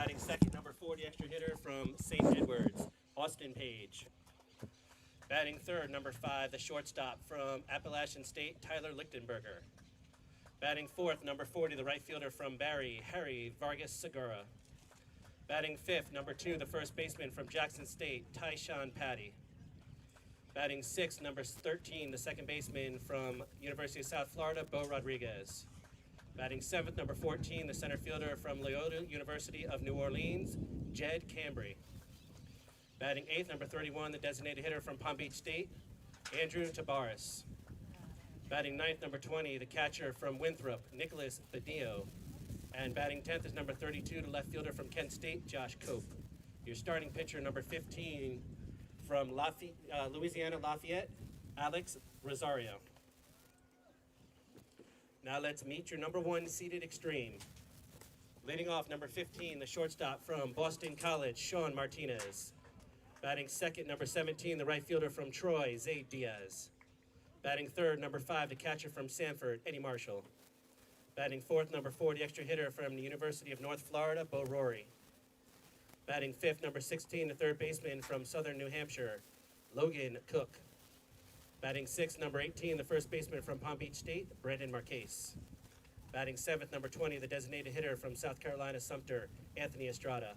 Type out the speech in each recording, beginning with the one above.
Batting second, number 40 extra hitter from St. Edwards, Austin Page. Batting third, number 5, the shortstop from Appalachian State, Tyler Lichtenberger. Batting fourth, number 40, the right fielder from Barry, Harry Vargas Segura. Batting fifth, number 2, the first baseman from Jackson State, Tyshawn Patty. Batting sixth, number 13, the second baseman from University of South Florida, Bo Rodriguez. Batting seventh, number 14, the center fielder from Loyola University of New Orleans, Jed Cambry. Batting eighth, number 31, the designated hitter from Palm Beach State, Andrew Tabaris. Batting ninth, number 20, the catcher from Winthrop, Nicholas Badillo. And batting 10th is number 32, the left fielder from Kent State, Josh Cope. Your starting pitcher, number 15, from Louisiana Lafayette, Alex Rosario. Now let's meet your number 1 seeded Xtreme. Leading off, number 15, the shortstop from Boston College, Sean Martinez. Batting second, number 17, the right fielder from Troy, Zayd Diaz. Batting third, number 5, the catcher from Sanford, Eddie Marshall. Batting fourth, number 40, extra hitter from the University of North Florida, Bo Rory. Batting fifth, number 16, the third baseman from Southern New Hampshire, Logan Cook. Batting sixth, number 18, the first baseman from Palm Beach State, Brandon Marquez. Batting seventh, number 20, the designated hitter from South Carolina Sumter, Anthony Estrada.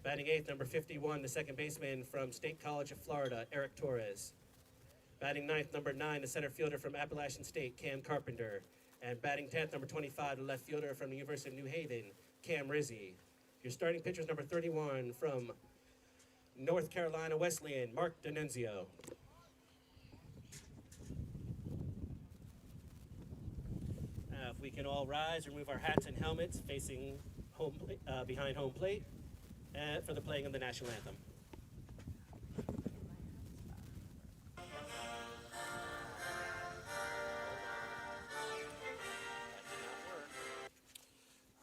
Batting eighth, number 51, the second baseman from State College of Florida, Eric Torres. Batting ninth, number 9, the center fielder from Appalachian State, Cam Carpenter. And batting 10th, number 25, the left fielder from the University of New Haven, Cam Rizzi. Your starting pitcher is number 31 from North Carolina Wesleyan, Mark D'Annunzio. If we can all rise, remove our hats and helmets facing behind home plate for the playing of the national anthem.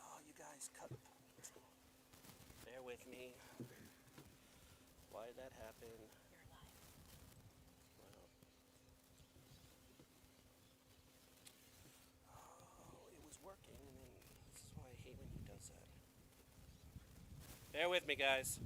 Oh, you guys cut. Bear with me. Why did that happen? Working, and then this is why I hate when he does that. Bear with me, guys.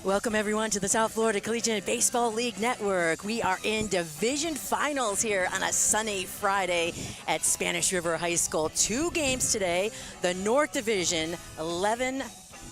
Welcome everyone to the South Florida Collegiate Baseball League Network. We are in division finals here on a sunny Friday at Spanish River High School. 2 games today. The North Division, 11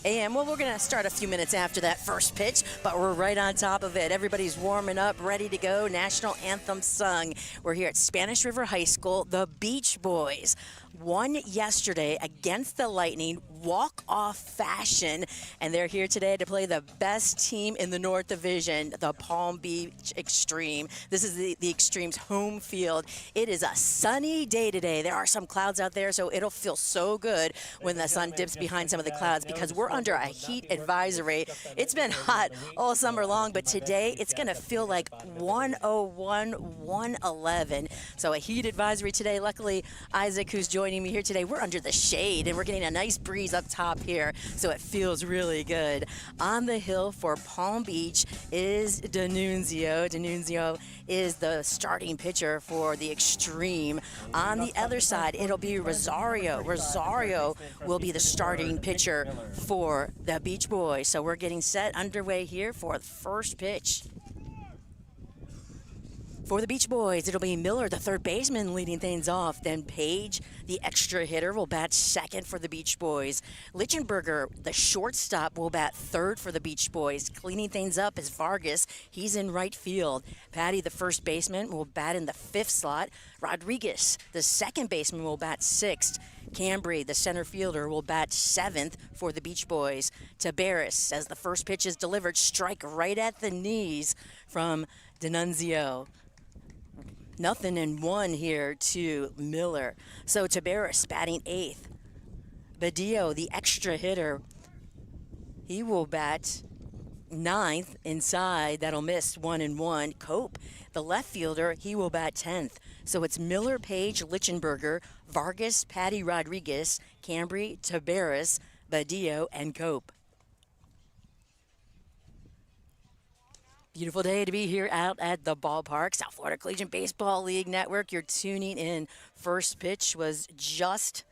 a.m. Well, we're going to start a few minutes after that first pitch, but we're right on top of it. Everybody's warming up, ready to go. National anthem sung. We're here at Spanish River High School. The Beach Boys won yesterday against the Lightning, walk-off fashion, and they're here today to play the best team in the North Division, the Palm Beach Xtreme. This is the Xtreme's home field. It is a sunny day today. There are some clouds out there, so it'll feel so good when the sun dips behind some of the clouds because we're under a heat advisory. It's been hot all summer long, but today it's going to feel like 101, 111. So a heat advisory today. Luckily, Isaac, who's joining me here today, we're under the shade and we're getting a nice breeze up top here, so it feels really good. On the hill for Palm Beach is D'Annunzio. D'Annunzio is the starting pitcher for the Xtreme. On the other side, it'll be Rosario. Rosario will be the starting pitcher for the Beach Boys. So we're getting set underway here for the first pitch. For the Beach Boys, it'll be Miller, the third baseman, leading things off. Then Page, the extra hitter, will bat second for the Beach Boys. Lichtenberger, the shortstop, will bat third for the Beach Boys. Cleaning things up is Vargas. He's in right field. Patty, the first baseman, will bat in the 5th slot. Rodriguez, the second baseman, will bat 6th. Cambry, the center fielder, will bat 7th for the Beach Boys. Tabaris, as the first pitch is delivered, strike right at the knees from D'Annunzio. 0-1 here to Miller. So Tabaris batting 8th. Badillo, the extra hitter, he will bat 9th inside. That'll miss 1-1. Cope, the left fielder, he will bat 10th. So it's Miller, Page, Lichtenberger, Vargas, Patty, Rodriguez, Cambry, Tabaris, Badillo, and Cope. Beautiful day to be here out at the ballpark. South Florida Collegiate Baseball League Network. You're tuning in. First pitch was just,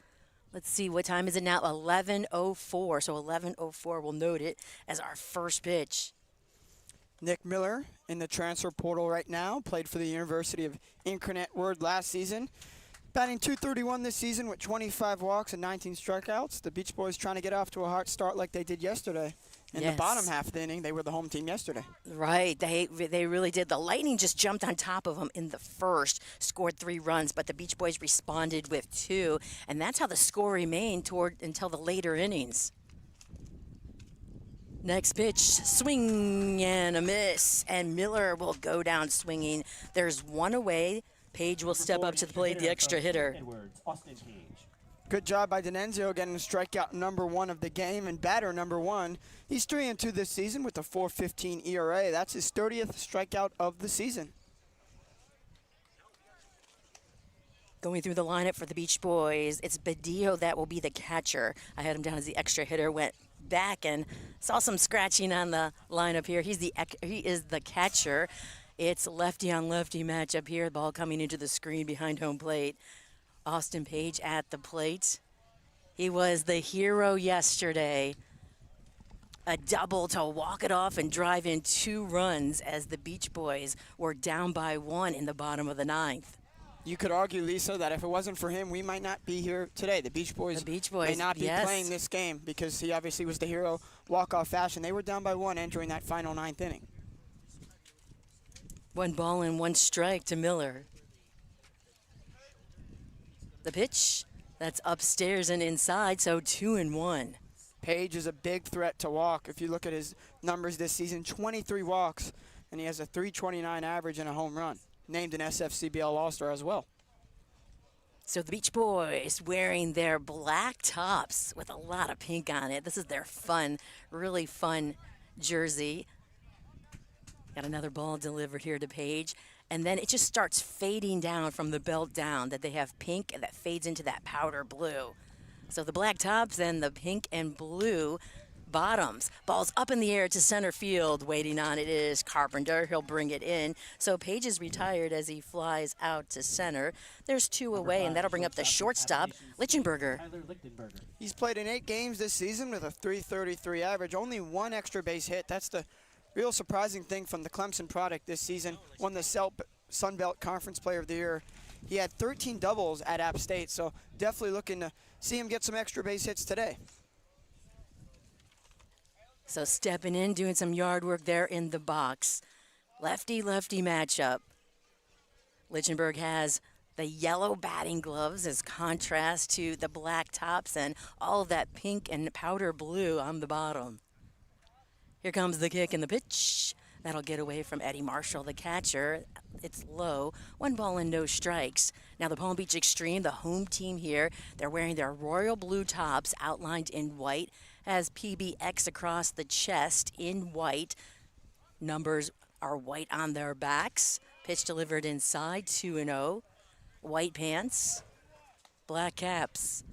let's see, what time is it now? 11:04. So 11:04, we'll note it as our first pitch. Nick Miller in the transfer portal right now. Played for the University of Incarnate Word last season. Batting .231 this season with 25 walks and 19 strikeouts. The Beach Boys trying to get off to a hot start like they did yesterday. In the bottom half of the inning, they were the home team yesterday. Right, they really did. The Lightning just jumped on top of them in the first, scored 3 runs, but the Beach Boys responded with 2, and that's how the score remained until the later innings. Next pitch, swing and a miss, and Miller will go down swinging. There's 1 away. Page will step up to the plate, the extra hitter. Good job by D'Annunzio getting strikeout number 1 of the game, and batter number 1. He's 3-2 this season with a 4.15 ERA. That's his 30th strikeout of the season. Going through the lineup for the Beach Boys, it's Badillo that will be the catcher. I had him down as the extra hitter, went back and saw some scratching on the lineup here. He is the catcher. It's lefty on lefty matchup here. Ball coming into the screen behind home plate. Austin Page at the plate. He was the hero yesterday. A double to walk it off and drive in 2 runs as the Beach Boys were down by 1 in the bottom of the 9th. You could argue, Lisa, that if it wasn't for him, we might not be here today. The Beach Boys may not be playing this game because he obviously was the hero walk-off fashion. They were down by 1 entering that final 9th inning. 1 ball and 1 strike to Miller. The pitch, that's upstairs and inside, so 2-1. Page is a big threat to walk. If you look at his numbers this season, 23 walks, and he has a .329 average and a home run. Named an SFCBL All-Star as well. So the Beach Boys wearing their black tops with a lot of pink on it. This is their fun, really fun jersey. Got another ball delivered here to Page. And then it just starts fading down from the belt down, that they have pink and that fades into that powder blue. So the black tops and the pink and blue bottoms. Ball's up in the air to center field. Waiting on it is Carpenter. He'll bring it in. So Page is retired as he flies out to center. There's 2 away, and that'll bring up the shortstop, Lichtenberger. He's played in 8 games this season with a .333 average, only 1 extra base hit. That's the real surprising thing from the Clemson product this season. Won the Sun Belt Conference Player of the Year. He had 13 doubles at App State, so definitely looking to see him get some extra base hits today. So stepping in, doing some yard work there in the box. Lefty-lefty matchup. Lichtenberg has the yellow batting gloves as contrast to the black tops and all of that pink and powder blue on the bottom. Here comes the kick and the pitch. That'll get away from Eddie Marshall, the catcher. It's low. 1 ball and no strikes. Now the Palm Beach Xtreme, the home team here, they're wearing their royal blue tops outlined in white. Has PBX across the chest in white. Numbers are white on their backs. Pitch delivered inside, 2-0. White pants, black caps.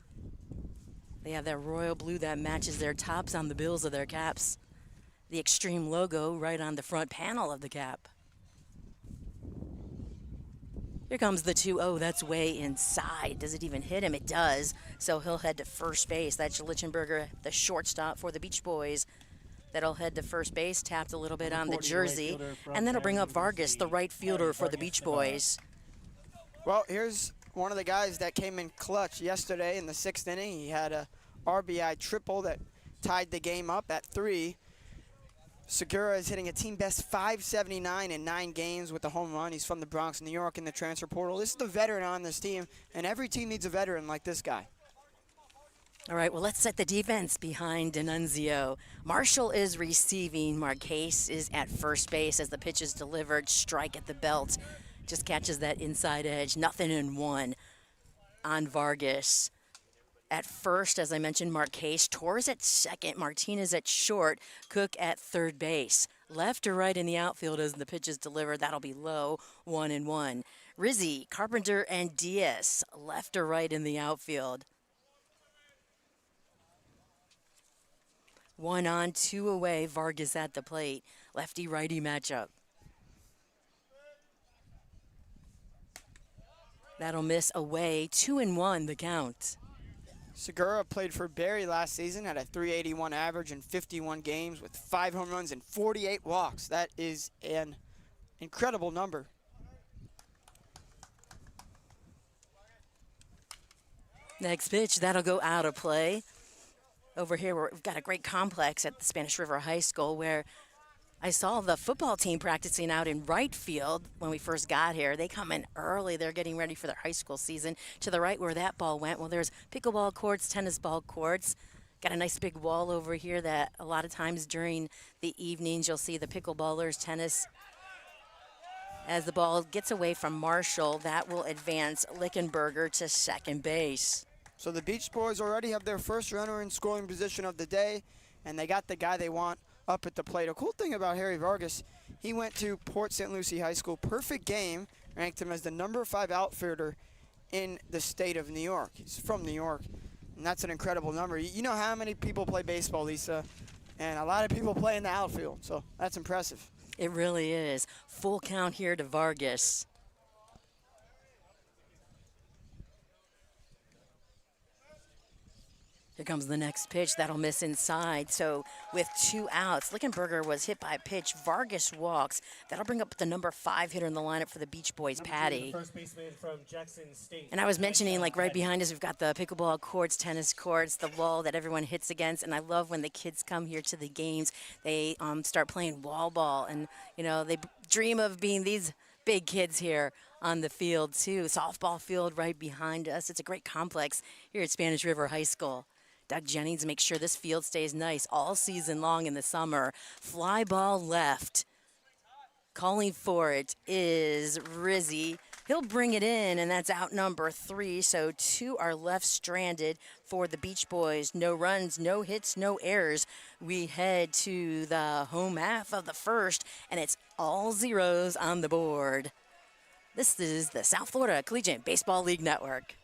They have that royal blue that matches their tops on the bills of their caps. The Xtreme logo right on the front panel of the cap. Here comes the 2-0. That's way inside. Does it even hit him? It does. So he'll head to first base. That's Lichtenberger, the shortstop for the Beach Boys. That'll head to first base, tapped a little bit on the jersey. And then it'll bring up Vargas, the right fielder for the Beach Boys. Well, here's one of the guys that came in clutch yesterday in the 6th inning. He had a RBI triple that tied the game up at 3. Segura is hitting a team best 579 in 9 games with a home run. He's from the Bronx, New York in the transfer portal. This is the veteran on this team, and every team needs a veteran like this guy. All right, well, let's set the defense behind D'Annunzio. Marshall is receiving. Marquez is at first base as the pitch is delivered. Strike at the belt. Just catches that inside edge. 0-1 on Vargas. At first, as I mentioned, Marquez. Torres at second. Martinez at short. Cook at third base. Left or right in the outfield as the pitch is delivered. That'll be low. 1-1. Rizzi, Carpenter, and Diaz. Left or right in the outfield. 1 on, 2 away. Vargas at the plate. Lefty-righty matchup. That'll miss away. 2-1 the count. Segura played for Barry last season, had a .381 average in 51 games with 5 home runs and 48 walks. That is an incredible number. Next pitch, that'll go out of play. Over here, we've got a great complex at the Spanish River High School where I saw the football team practicing out in right field when we first got here. They come in early. They're getting ready for their high school season. To the right where that ball went, well, there's pickleball courts, tennis ball courts. Got a nice big wall over here that a lot of times during the evenings you'll see the pickleballers, tennis. As the ball gets away from Marshall, that will advance Lichtenberger to second base. So the Beach Boys already have their first runner in scoring position of the day, and they got the guy they want up at the plate. A cool thing about Harry Vargas, he went to Port St. Lucie High School. Perfect game, ranked him as the number 5 outfielder in the state of New York. He's from New York, and that's an incredible number. You know how many people play baseball, Lisa, and a lot of people play in the outfield, so that's impressive. It really is. Full count here to Vargas. Here comes the next pitch. That'll miss inside. So with 2 outs, Lichtenberger was hit by a pitch. Vargas walks. That'll bring up the number 5 hitter in the lineup for the Beach Boys, Patty. First baseman from Jackson State. And I was mentioning, like right behind us, we've got the pickleball courts, tennis courts, the wall that everyone hits against. And I love when the kids come here to the games. They start playing wall ball, and you know they dream of being these big kids here on the field too. Softball field right behind us. It's a great complex here at Spanish River High School. Doug Jennings makes sure this field stays nice all season long in the summer. Fly ball left. Calling for it is Rizzi. He'll bring it in, and that's out number 3. So 2 are left stranded for the Beach Boys. No runs, no hits, no errors. We head to the home half of the first, and it's all zeros on the board. This is the South Florida Collegiate Baseball League Network.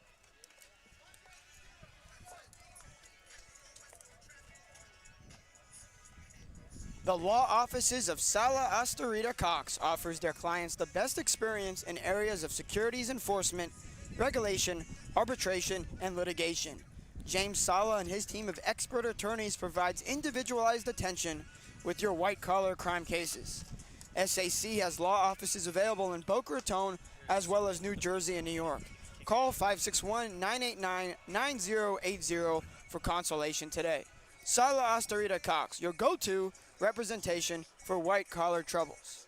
The law offices of Sala Astorita Cox offers their clients the best experience in areas of securities enforcement, regulation, arbitration, and litigation. James Sala and his team of expert attorneys provides individualized attention with your white-collar crime cases. SAC has law offices available in Boca Raton as well as New Jersey and New York. Call 561-989-9080 for consultation today. Sala Astorita Cox, your go-to representation for white-collar troubles.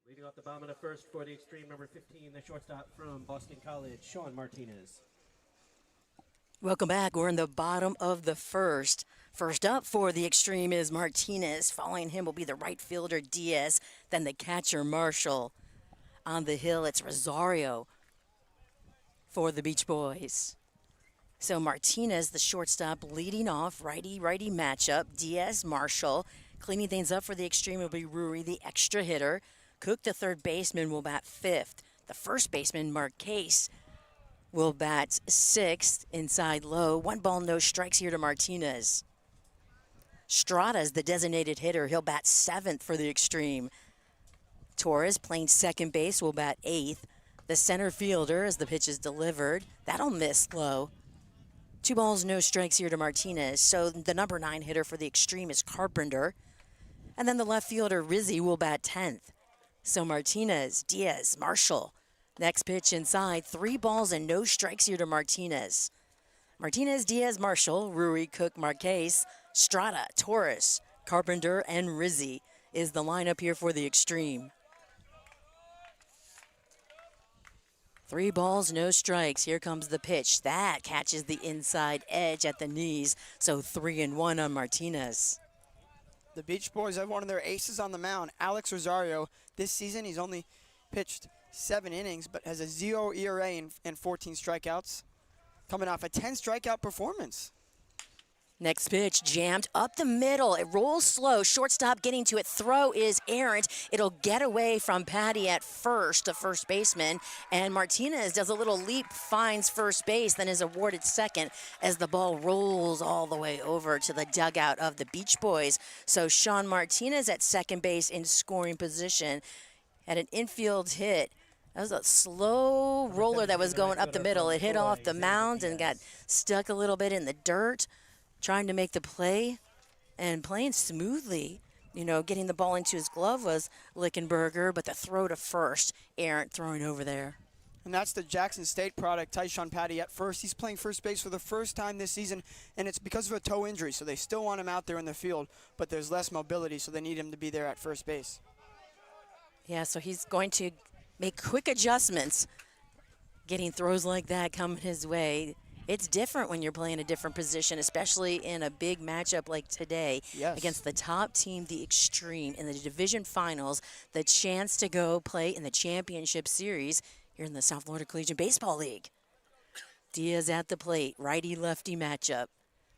Leading off the bottom of the first for the Xtreme, number 15, the shortstop from Boston College, Sean Martinez. Welcome back. We're in the bottom of the first. First up for the Xtreme is Martinez. Following him will be the right fielder Diaz, then the catcher Marshall. On the hill, it's Rosario for the Beach Boys. So Martinez, the shortstop, leading off, righty-righty matchup. Diaz, Marshall. Cleaning things up for the Xtreme will be Ruri, the extra hitter. Cook, the third baseman, will bat fifth. The first baseman, Marquez, will bat sixth, inside low. 1 ball, no strikes here to Martinez. Strada's the designated hitter. He'll bat seventh for the Xtreme. Torres, playing second base, will bat eighth. The center fielder, as the pitch is delivered, that'll miss low. 2 balls, no strikes here to Martinez. So the number 9 hitter for the Xtreme is Carpenter. And then the left fielder, Rizzi, will bat 10th. So Martinez, Diaz, Marshall. Next pitch inside. 3 balls and no strikes here to Martinez. Martinez, Diaz, Marshall, Ruri, Cook, Marquez, Strada, Torres, Carpenter, and Rizzi is the lineup here for the Xtreme. 3 balls, no strikes. Here comes the pitch. That catches the inside edge at the knees. So 3-1 on Martinez. The Beach Boys have one of their aces on the mound, Alex Rosario. This season, he's only pitched 7 innings, but has a 0 ERA and 14 strikeouts, coming off a 10 strikeout performance. Next pitch jammed up the middle. It rolls slow. Shortstop getting to it. Throw is errant. It'll get away from Patty at first, the first baseman. And Martinez does a little leap, finds first base, then is awarded second as the ball rolls all the way over to the dugout of the Beach Boys. So Sean Martinez at second base in scoring position. Had an infield hit. That was a slow roller that was going up the middle. It hit off the mound and got stuck a little bit in the dirt. Trying to make the play and playing smoothly. You know, getting the ball into his glove was Lickenberger, but the throw to first, errant throwing over there. And that's the Jackson State product, Tyshawn Patty at first. He's playing first base for the first time this season, and it's because of a toe injury, so they still want him out there in the field, but there's less mobility, so they need him to be there at first base. Yeah, so he's going to make quick adjustments. Getting throws like that coming his way. It's different when you're playing a different position, especially in a big matchup like today against the top team, the Xtreme, in the division finals, the chance to go play in the championship series here in the South Florida Collegiate Baseball League. Diaz at the plate, righty-lefty matchup.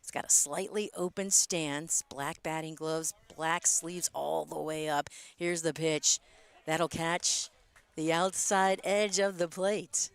It's got a slightly open stance, black batting gloves, black sleeves all the way up. Here's the pitch. That'll catch the outside edge of the plate.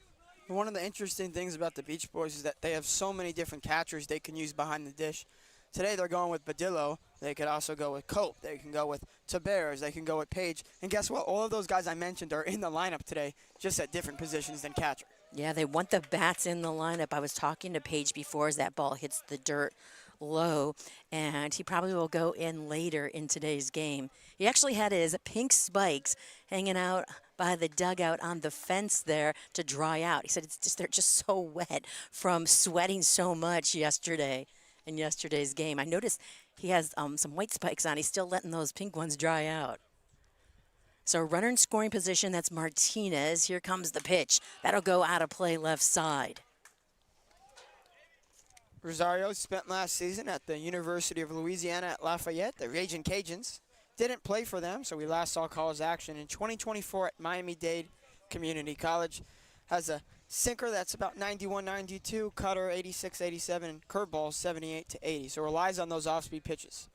One of the interesting things about the Beach Boys is that they have so many different catchers they can use behind the dish. Today they're going with Badillo. They could also go with Cope. They can go with Taberes. They can go with Page. And guess what? All of those guys I mentioned are in the lineup today, just at different positions than catcher. Yeah, they want the bats in the lineup. I was talking to Page before as that ball hits the dirt low, and he probably will go in later in today's game. He actually had his pink spikes hanging out by the dugout on the fence there to dry out. He said they're just so wet from sweating so much yesterday in yesterday's game. I noticed he has some white spikes on. He's still letting those pink ones dry out. So runner in scoring position, that's Martinez. Here comes the pitch. That'll go out of play left side. Rosario spent last season at the University of Louisiana at Lafayette, the Ragin' Cajuns. Didn't play for them, so we last saw college action in 2024 at Miami-Dade Community College. Has a sinker that's about 91-92, cutter 86-87, and curveball 78-80. So relies on those off-speed pitches.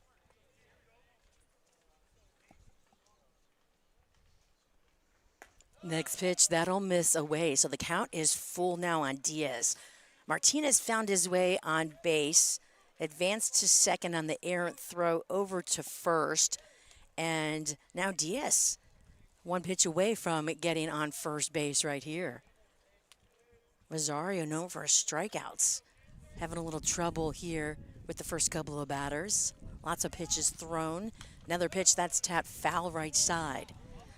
Next pitch, that'll miss away. So the count is full now on Diaz. Martinez found his way on base, advanced to second on the errant throw over to first. And now Diaz, one pitch away from getting on first base right here. Rosario known for his strikeouts. Having a little trouble here with the first couple of batters. Lots of pitches thrown. Another pitch that's tapped foul right side.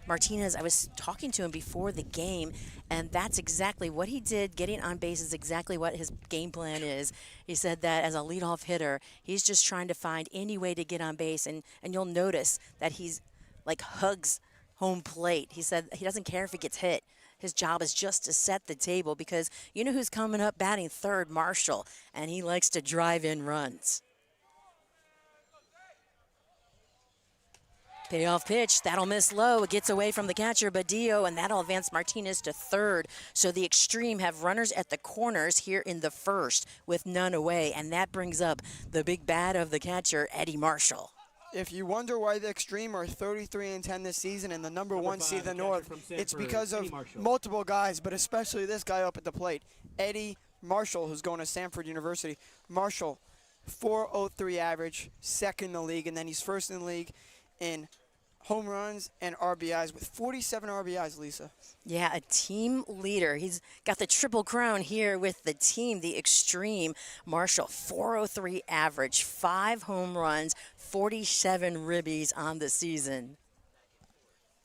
Martinez, I was talking to him before the game, and that's exactly what he did. Getting on base is exactly what his game plan is. He said that as a leadoff hitter, he's just trying to find any way to get on base, and you'll notice that he's like hugs home plate. He said he doesn't care if he gets hit. His job is just to set the table because you know who's coming up batting third? Marshall, and he likes to drive in runs. Payoff pitch, that'll miss low. It gets away from the catcher, Badillo, and that'll advance Martinez to third. So the Xtreme have runners at the corners here in the first with none away, and that brings up the big bat of the catcher, Eddie Marshall. If you wonder why the Xtreme are 33-10 this season and the number one seed in the North, it's because of multiple guys, but especially this guy up at the plate, Eddie Marshall, who's going to Stanford University. Marshall, .403 average, second in the league, and then he's first in the league in home runs and RBIs with 47 RBIs, Lisa. Yeah, a team leader. He's got the triple crown here with the team, the Xtreme. Marshall, .403 average, 5 home runs, 47 ribbies on the season.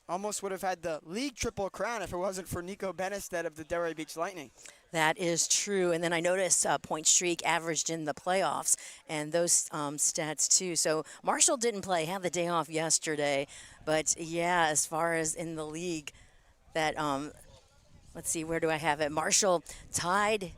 Almost would have had the league triple crown if it wasn't for Nico Benestead of the Delray Beach Lightning. That is true. And then I noticed point streak averaged in the playoffs and those stats too. So Marshall didn't play, had the day off yesterday. But yeah, as far as in the league, that, let's see, where do I have it? Marshall tied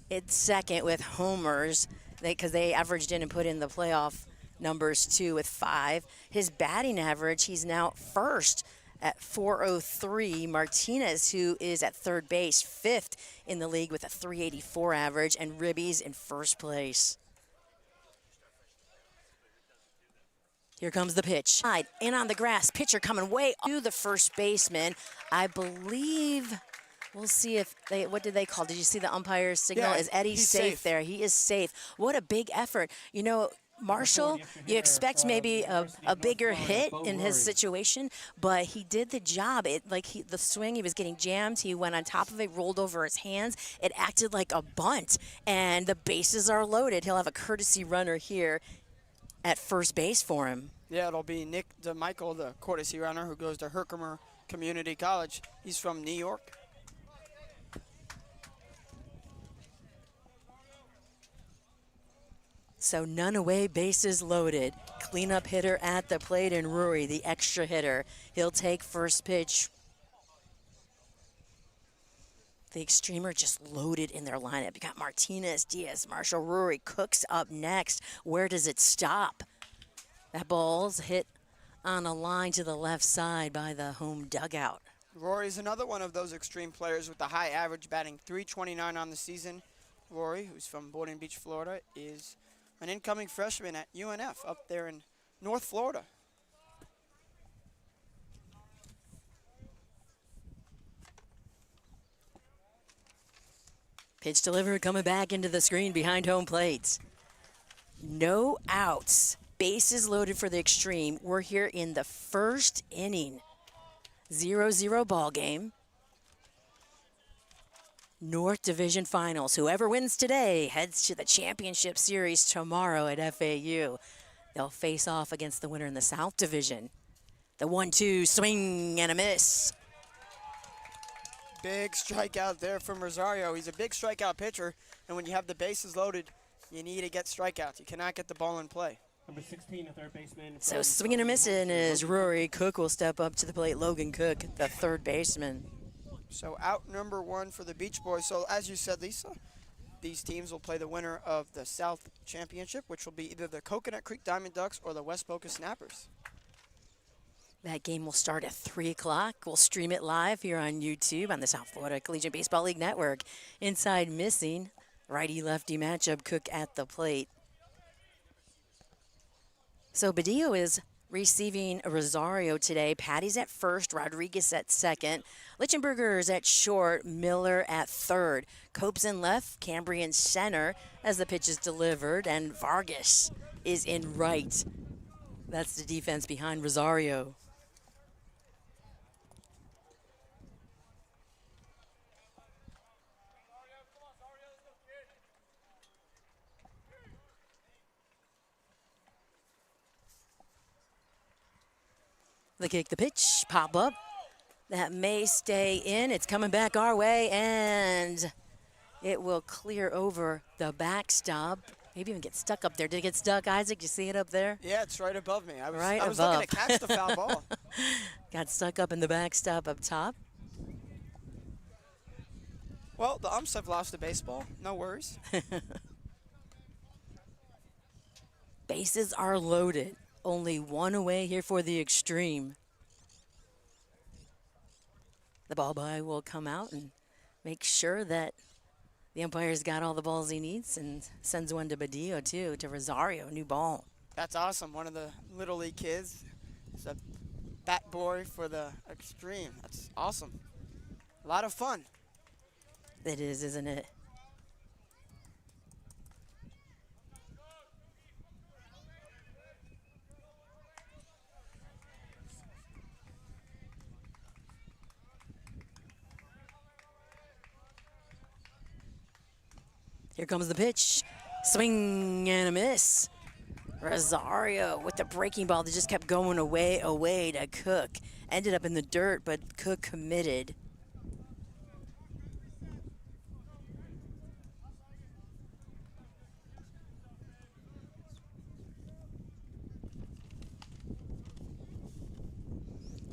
at second with homers because they averaged in and put in the playoff numbers too with 5. His batting average, he's now first at .403. Martinez, who is at third base, 5th in the league with a .384 average, and Ribby's in first place. Here comes the pitch. In on the grass, pitcher coming way to the first baseman. I believe, we'll see if they, what did they call? Did you see the umpire's signal? Yeah, is Eddie safe there? He is safe. What a big effort. You know, Marshall, you expect maybe a bigger hit in his situation, but he did the job. The swing, he was getting jammed. He went on top of it, rolled over his hands. It acted like a bunt, and the bases are loaded. He'll have a courtesy runner here at first base for him. Yeah, it'll be Nick DeMichael, the courtesy runner who goes to Herkimer Community College. He's from New York. So none away, bases loaded. Cleanup hitter at the plate, and Rory, the extra hitter. He'll take first pitch. The Xtreme are just loaded in their lineup. You got Martinez, Diaz, Marshall, Rory, Cooks up next. Where does it stop? That ball's hit on a line to the left side by the home dugout. Rory's another one of those Xtreme players with the high average, batting .329 on the season. Rory, who's from Boynton Beach, Florida, is an incoming freshman at UNF up there in North Florida. Pitch delivered, coming back into the screen behind home plate. No outs. Bases loaded for the Xtreme. We're here in the first inning. 0-0 ball game. North Division Finals. Whoever wins today heads to the championship series tomorrow at FAU. They'll face off against the winner in the South Division. The 1-2 swing and a miss. Big strikeout there from Rosario. He's a big strikeout pitcher, and when you have the bases loaded, you need to get strikeouts. You cannot get the ball in play. Number 16, the third baseman. So swinging and missing is Rory. Cook will step up to the plate. Logan Cook, the third baseman. So out number one for the Beach Boys. So as you said, Lisa, these teams will play the winner of the South Championship, which will be either the Coconut Creek Diamond Ducks or the West Boca Snappers. That game will start at 3 o'clock. We'll stream it live here on YouTube on the South Florida Collegiate Baseball League Network. Inside missing, righty-lefty matchup, Cook at the plate. So Badillo is receiving Rosario today. Patty's at first, Rodriguez at second. Lichtenberger's at short, Miller at third. Copes in left, Cambrian center as the pitch is delivered, and Vargas is in right. That's the defense behind Rosario. The kick, the pitch, pop up. That may stay in. It's coming back our way, and it will clear over the backstop. Maybe even get stuck up there. Did it get stuck, Isaac? You see it up there? Yeah, it's right above me. I was above. looking to catch the foul ball. Got stuck up in the backstop up top. Well, the umps have lost the baseball. No worries. Bases are loaded. Only one away here for the Xtreme. The ball boy will come out and make sure that the umpire's got all the balls he needs and sends one to Badillo, too, to Rosario, new ball. That's awesome. One of the Little League kids is a bat boy for the Xtreme. That's awesome. A lot of fun. It is, isn't it? Here comes the pitch. Swing and a miss. Rosario with the breaking ball that just kept going away to Cook. Ended up in the dirt, but Cook committed.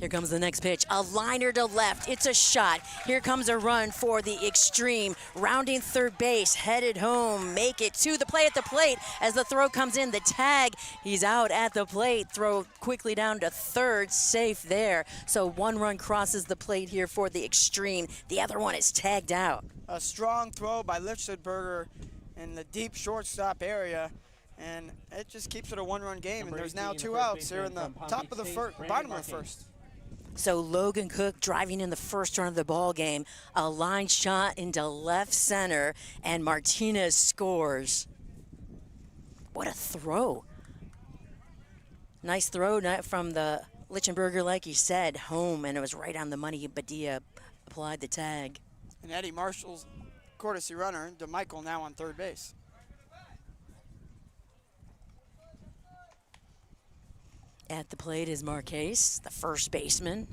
Here comes the next pitch. A liner to left. It's a shot. Here comes a run for the Xtreme. Rounding third base, headed home. Make it to the play at the plate as the throw comes in. The tag, he's out at the plate. Throw quickly down to third, safe there. So one run crosses the plate here for the Xtreme. The other one is tagged out. A strong throw by Lichtenberger in the deep shortstop area. And it just keeps it a one-run game. And there's now 2 outs here in the top of the first, bottom of the first. So Logan Cook driving in the first run of the ball game. A line shot into left center, and Martinez scores. What a throw. Nice throw from the Lichtenberger, like you said, home, and it was right on the money. Badillo applied the tag. And Eddie Marshall's courtesy runner, DeMichael, now on third base. At the plate is Marquez, the first baseman.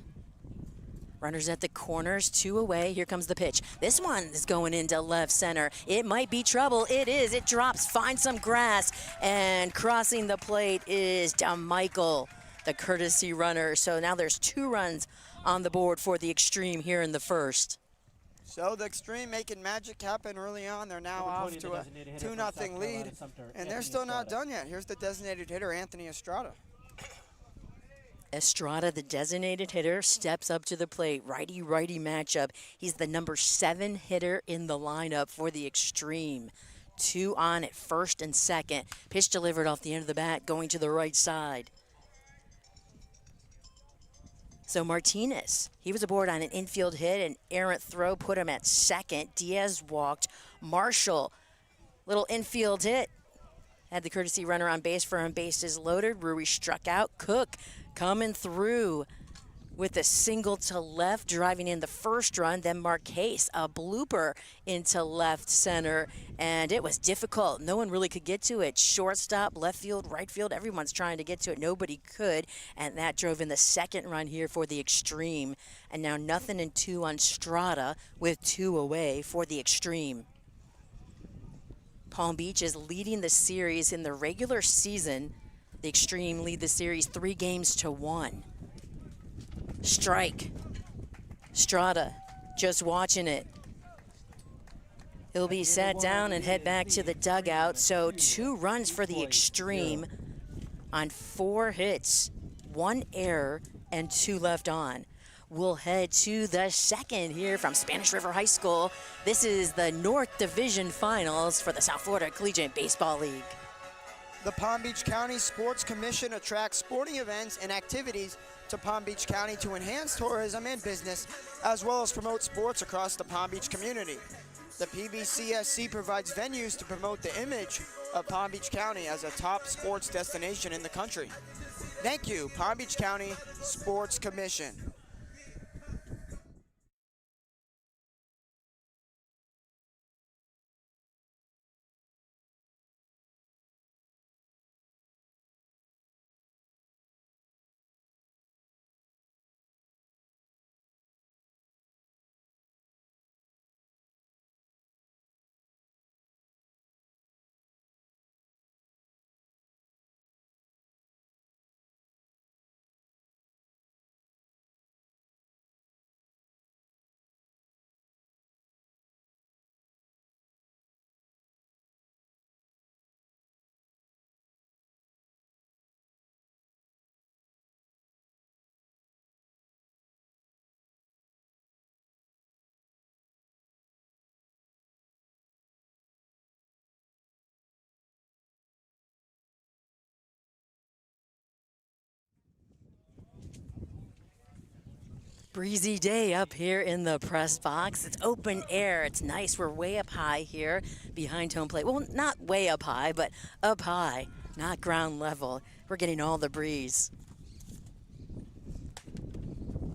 Runners at the corners, 2 away. Here comes the pitch. This one is going into left center. It might be trouble. It is. It drops, finds some grass, and crossing the plate is DeMichael, the courtesy runner. So now there's 2 runs on the board for the Xtreme here in the first. So the Xtreme making magic happen early on. They're now Number off 20, to the a designated hitter 2-0 from South Carolina lead, Sumter, and they're Anthony still not Estrada. done yet. Here's the designated hitter, Anthony Estrada. Estrada, the designated hitter, steps up to the plate. Righty-righty matchup. He's the number 7 hitter in the lineup for the Xtreme. 2 on at first and second. Pitch delivered off the end of the bat, going to the right side. So Martinez, he was aboard on an infield hit, an errant throw put him at second. Diaz walked. Marshall, little infield hit. Had the courtesy runner on base for him. Bases loaded. Rui struck out. Cook coming through with a single to left, driving in the first run. Then Marquez, a blooper into left center, and it was difficult. No one really could get to it. Shortstop, left field, right field, everyone's trying to get to it. Nobody could, and that drove in the second run here for the Xtreme. And now 0-2 on Strada with 2 away for the Xtreme. Palm Beach is leading the series in the regular season. The Xtreme lead the series 3-1. Strike. Strada just watching it. He'll be sat down and head back to the dugout. So 2 runs for the Xtreme on 4 hits, 1 error, and 2 left on. We'll head to the second here from Spanish River High School. This is the North Division Finals for the South Florida Collegiate Baseball League. The Palm Beach County Sports Commission attracts sporting events and activities to Palm Beach County to enhance tourism and business, as well as promote sports across the Palm Beach community. The PBCSC provides venues to promote the image of Palm Beach County as a top sports destination in the country. Thank you, Palm Beach County Sports Commission. Breezy day up here in the press box. It's open air. It's nice. We're way up high here behind home plate. Well, not way up high, but up high, not ground level. We're getting all the breeze.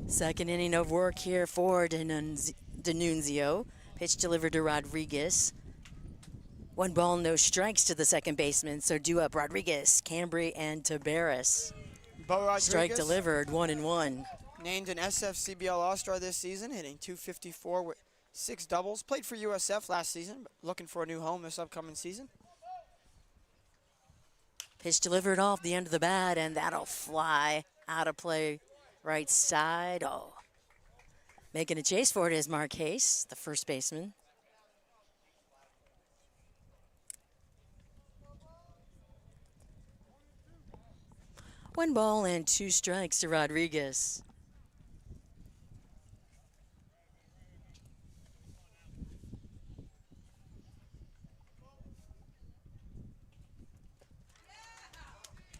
Second inning of work here for D'Annunzio. Pitch delivered to Rodriguez. 1 ball, no strikes to the second baseman. So due up Rodriguez, Cambry, and Tabares. Bo Rodriguez, Strike delivered, 1-1. named an SFCBL All-Star this season, hitting .254 with 6 doubles. Played for USF last season, but looking for a new home this upcoming season. Pitch delivered off the end of the bat, and that'll fly out of play right side. Oh, making a chase for it is Marquez, the first baseman. One ball and 2 strikes to Rodriguez.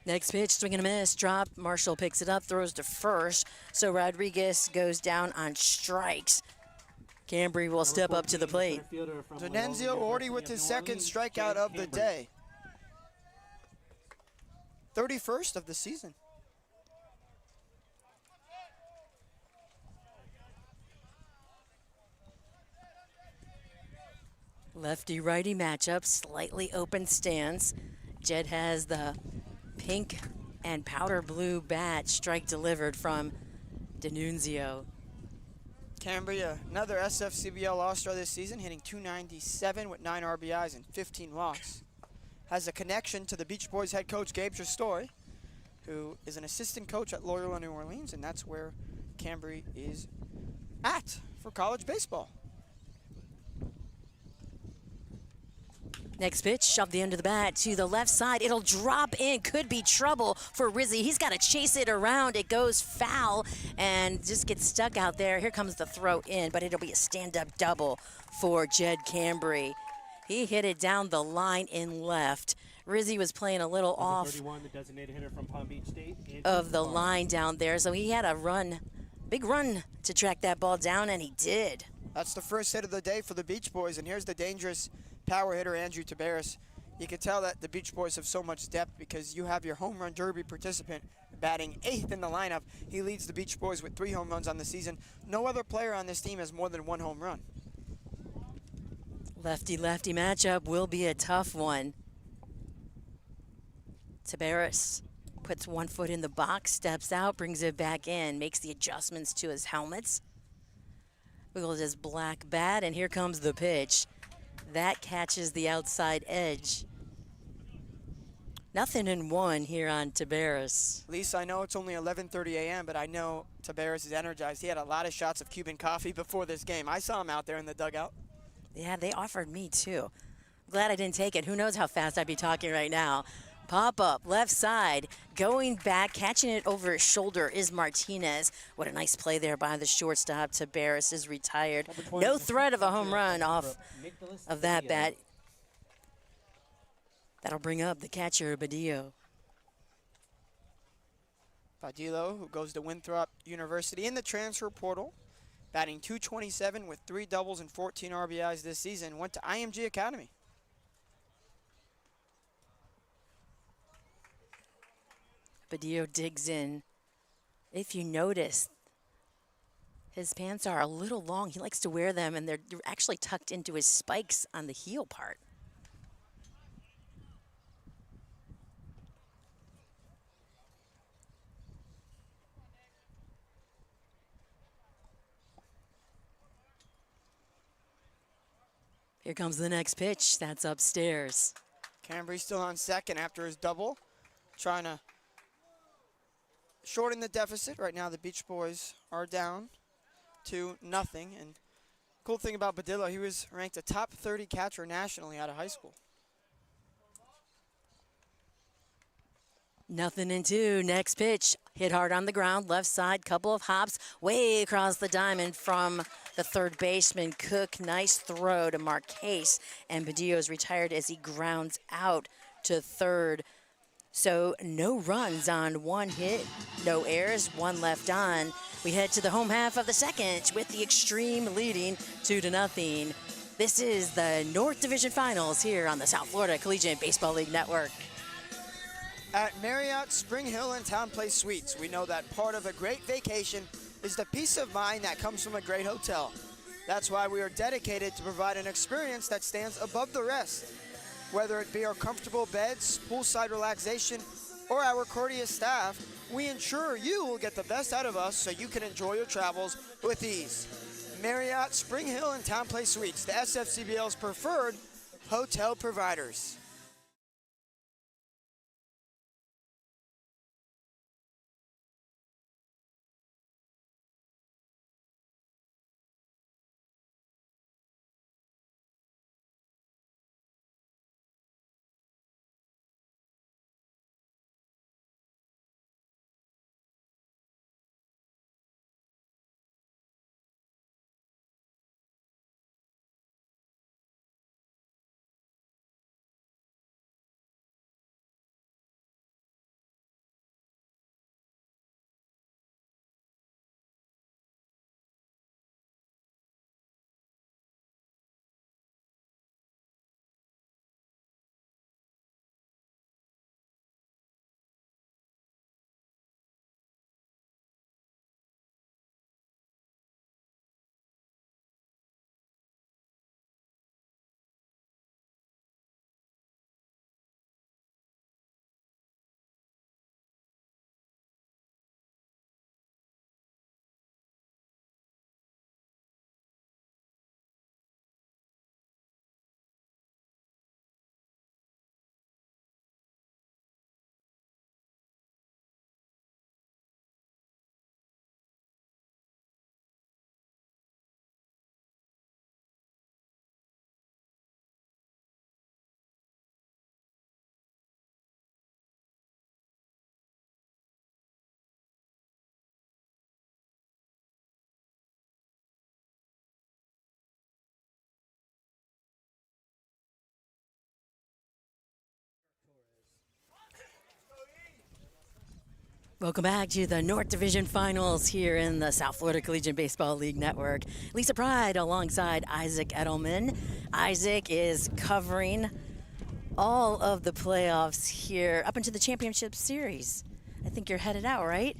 Next pitch, swing and a miss, drop. Marshall picks it up, throws to first. So Rodriguez goes down on strikes. Cambry will step up to the plate. D'Annunzio already with his second strikeout of the day. 31st of the season. Lefty-righty matchup, slightly open stance. Jed has the pink and powder blue bat. Strike delivered from D'Annunzio. Cambry, another SFCBL All-Star this season, hitting .297 with 9 RBIs and 15 walks. Has a connection to the Beach Boys head coach, Gabe Trestori, who is an assistant coach at Loyola New Orleans, and that's where Cambry is at for college baseball. Next pitch off the end of the bat to the left side. It'll drop in. Could be trouble for Rizzy. He's got to chase it around. It goes foul and just gets stuck out there. Here comes the throw in, but it'll be a stand-up double for Jed Cambry. He hit it down the line in left. Rizzy was playing a little off 31, the designated hitter from Palm Beach State. of the line down there, so he had a run, big run to track that ball down, and he did. That's the first hit of the day for the Beach Boys, and here's the dangerous power hitter, Andrew Tabaris. You can tell that the Beach Boys have so much depth because you have your home run derby participant batting 8th in the lineup. He leads the Beach Boys with 3 home runs on the season. No other player on this team has more than 1 home run. Lefty-lefty matchup will be a tough one. Tabaris puts 1 foot in the box, steps out, brings it back in, makes the adjustments to his helmets. Wiggles his black bat, and here comes the pitch. That catches the outside edge. 0-1 here on Tabaris. Lisa, I know it's only 11:30 a.m., but I know Tabaris is energized. He had a lot of shots of Cuban coffee before this game. I saw him out there in the dugout. Yeah, they offered me too. Glad I didn't take it. Who knows how fast I'd be talking right now. Pop up, left side, going back, catching it over his shoulder is Martinez. What a nice play there by the shortstop. Tabaris is retired. No threat of a home run off of that bat. That'll bring up the catcher, Badillo. Badillo, who goes to Winthrop University in the transfer portal, batting .227 with 3 doubles and 14 RBIs this season, went to IMG Academy. Badillo digs in. If you notice, his pants are a little long. He likes to wear them, and they're actually tucked into his spikes on the heel part. Here comes the next pitch. That's upstairs. Cambry still on second after his double, trying to shorten the deficit. Right now the Beach Boys are down 2-0. And cool thing about Badillo, he was ranked a top 30 catcher nationally out of high school. 0-2. Next pitch. Hit hard on the ground. Left side. Couple of hops. Way across the diamond from the third baseman, Cook. Nice throw to Marquez. And Badillo's retired as he grounds out to third. So no runs on 1 hit, no errors, 1 left on. We head to the home half of the second with the Xtreme leading 2-0. This is the North Division Finals here on the South Florida Collegiate Baseball League Network. At Marriott Spring Hill and Town Place Suites, we know that part of a great vacation is the peace of mind that comes from a great hotel. That's why we are dedicated to provide an experience that stands above the rest. Whether it be our comfortable beds, poolside relaxation, or our courteous staff, we ensure you will get the best out of us so you can enjoy your travels with ease. Marriott Spring Hill and Town Place Suites, the SFCBL's preferred hotel providers. Welcome back to the North Division Finals here in the South Florida Collegiate Baseball League Network. Lisa Pride alongside Isaac Edelman. Isaac is covering all of the playoffs here up into the championship series. I think you're headed out, right?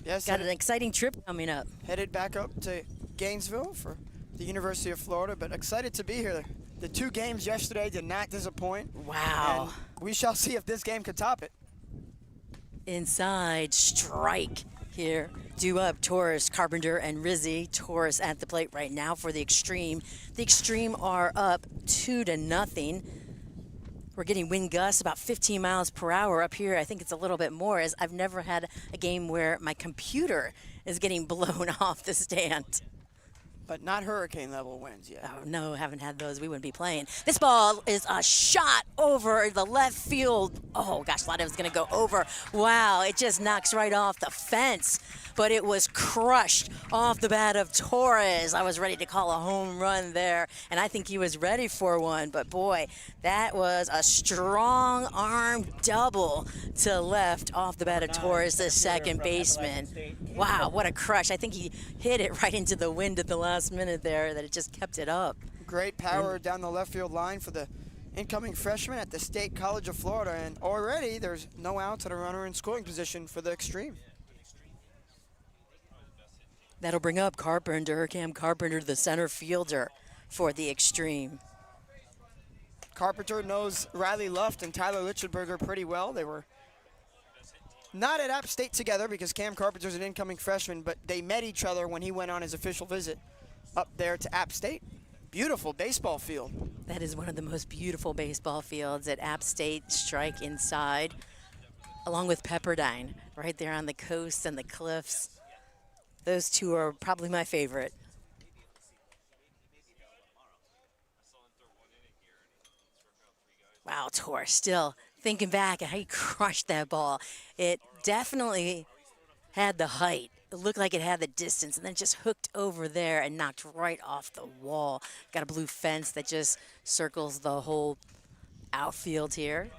Yes. Got an exciting trip coming up. Headed back up to Gainesville for the University of Florida, but excited to be here. The 2 games yesterday did not disappoint. Wow. And we shall see if this game could top it. Inside strike here. Due up Torres, Carpenter, and Rizzi. Torres at the plate right now for the Xtreme. The Xtreme are up 2-0. We're getting wind gusts about 15 miles per hour up here. I think it's a little bit more, as I've never had a game where my computer is getting blown off the stand. But not hurricane level winds yet. Oh, no, haven't had those. We wouldn't be playing. This ball is a shot over the left field. Oh, gosh, thought it was going to go over. Wow, it just knocks right off the fence. But it was crushed off the bat of Torres. I was ready to call a home run there, and I think he was ready for one. But, boy, that was a strong arm double to left off the bat of Torres, the second baseman. Wow, what a crush. I think he hit it right into the wind at the last minute there, that it just kept it up. Great power down the left field line for the incoming freshman at the State College of Florida, and already there's no outs and a runner in scoring position for the Xtreme. That'll bring up Carpenter, Cam Carpenter, the center fielder for the Xtreme. Carpenter knows Riley Luft and Tyler Lichtenberger pretty well. They were not at App State together because Cam Carpenter's an incoming freshman, but they met each other when he went on his official visit up there to App State. Beautiful baseball field. That is one of the most beautiful baseball fields at App State. Strike inside, along with Pepperdine, right there on the coast and the cliffs. Those two are probably my favorite. Wow, Torres still thinking back at how he crushed that ball. It definitely had the height. It looked like it had the distance, and then just hooked over there and knocked right off the wall. Got a blue fence that just circles the whole outfield here.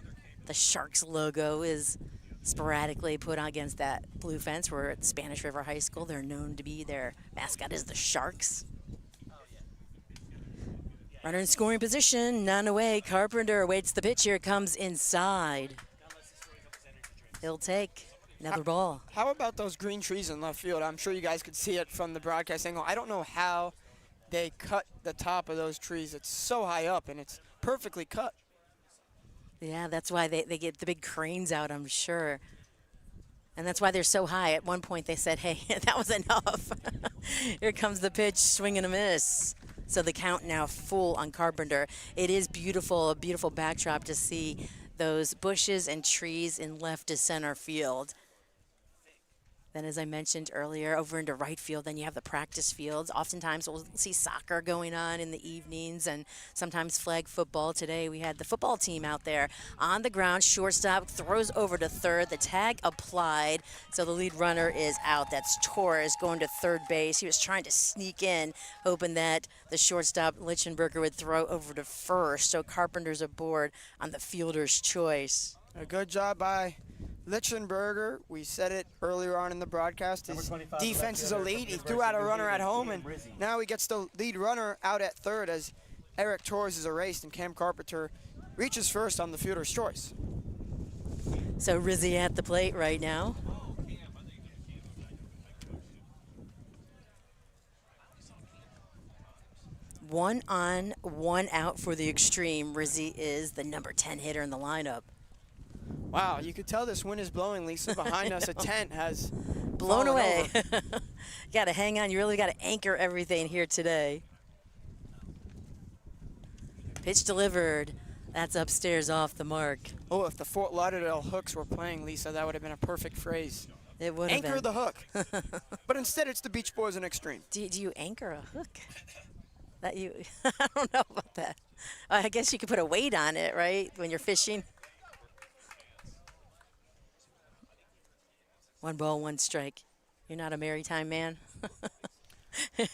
The Sharks logo is sporadically put on against that blue fence. We're at Spanish River High School. They're known to be, their mascot is the Sharks. Runner in scoring position, none away. Carpenter awaits the pitch. Here comes inside. He'll take another ball. How about those green trees in left field? I'm sure you guys could see it from the broadcast angle. I don't know how they cut the top of those trees. It's so high up, and it's perfectly cut. Yeah, that's why they get the big cranes out, I'm sure. And that's why they're so high. At one point they said, hey, that was enough. Here comes the pitch, swing and a miss. So the count now full on Carpenter. It is beautiful, a beautiful backdrop to see those bushes and trees in left to center field. Then, as I mentioned earlier, over into right field, then you have the practice fields. Oftentimes we'll see soccer going on in the evenings and sometimes flag football. Today we had the football team out there on the ground. Shortstop throws over to third. The tag applied, so the lead runner is out. That's Torres going to third base. He was trying to sneak in, hoping that the shortstop, Lichtenberger, would throw over to first. So Carpenter's aboard on the fielder's choice. A good job by Lichtenberger. We said it earlier on in the broadcast. His defense is elite. He threw out a runner at home, and now he gets the lead runner out at third as Eric Torres is erased and Cam Carpenter reaches first on the fielder's choice. So Rizzi at the plate right now. One on, one out for the Xtreme. Rizzi is the number 10 hitter in the lineup. Wow, you could tell this wind is blowing, Lisa. Behind us, a tent has blown away. You got to hang on. You really got to anchor everything here today. Pitch delivered. That's upstairs off the mark. Oh, if the Fort Lauderdale Hooks were playing, Lisa, that would have been a perfect phrase. It would have been. Anchor the hook. But instead, it's the Beach Boys and Xtreme. Do you anchor a hook? That you? I don't know about that. I guess you could put a weight on it, right, when you're fishing. 1 ball, 1 strike. You're not a maritime man?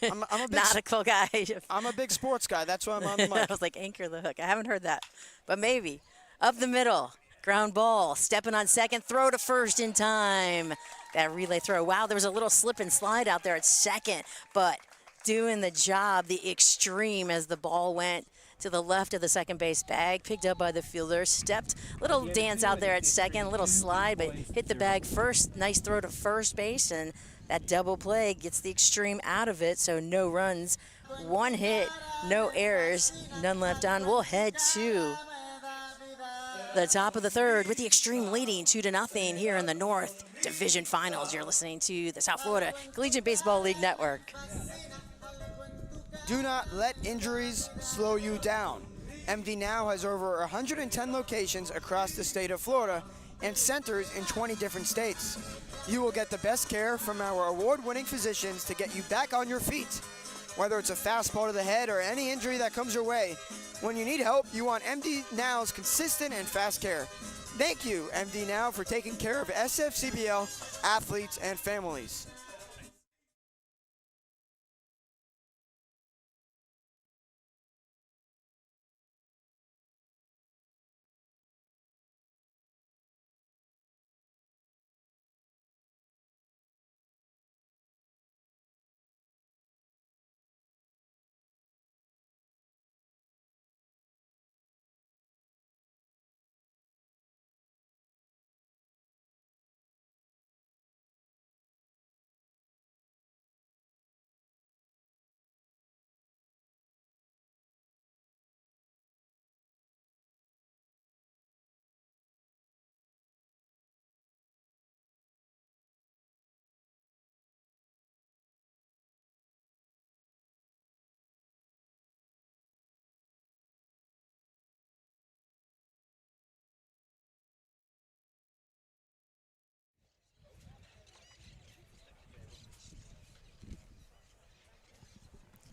I'm a big nautical guy. I'm a big sports guy. That's why I'm on the mic. I was like, anchor the hook. I haven't heard that, but maybe. Up the middle, ground ball, stepping on second, throw to first in time. that relay throw. Wow, there was a little slip and slide out there at second, but doing the job, the Xtreme, as the ball went to the left of the second base bag, picked up by the fielder, stepped, little dance out there at second, a little slide, but hit the bag first. Nice throw to first base, and that double play gets the Xtreme out of it, so no runs, 1 hit, no errors, none left on. We'll head to the top of the third with the Xtreme leading 2-0 here in the North Division Finals. You're listening to the South Florida Collegiate Baseball League Network. Do not let injuries slow you down. MD now has over 110 locations across the state of Florida and centers in 20 different states. You will get the best care from our award-winning physicians to get you back on your feet. Whether it's a fastball to the head or any injury that comes your way, when you need help, you want MD Now's consistent and fast care. Thank you, MD Now, for taking care of SFCBL athletes and families.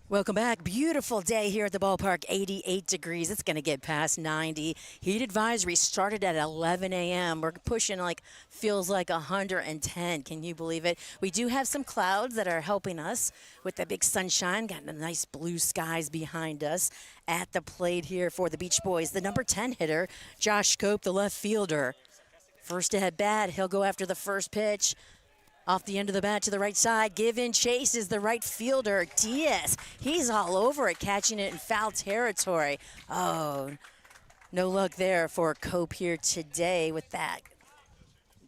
Welcome back. Beautiful day here at the ballpark, 88 degrees. It's going to get past 90. Heat advisory started at 11 a.m. We're pushing feels like 110. Can you believe it? We do have some clouds that are helping us with the big sunshine. Got the nice blue skies behind us. At the plate here for the Beach Boys, the number 10 hitter, Josh Cope, the left fielder. First at bat, he'll go after the first pitch. Off the end of the bat to the right side, giving chase is the right fielder, Diaz. He's all over it, catching it in foul territory. Oh, no luck there for Cope here today with that.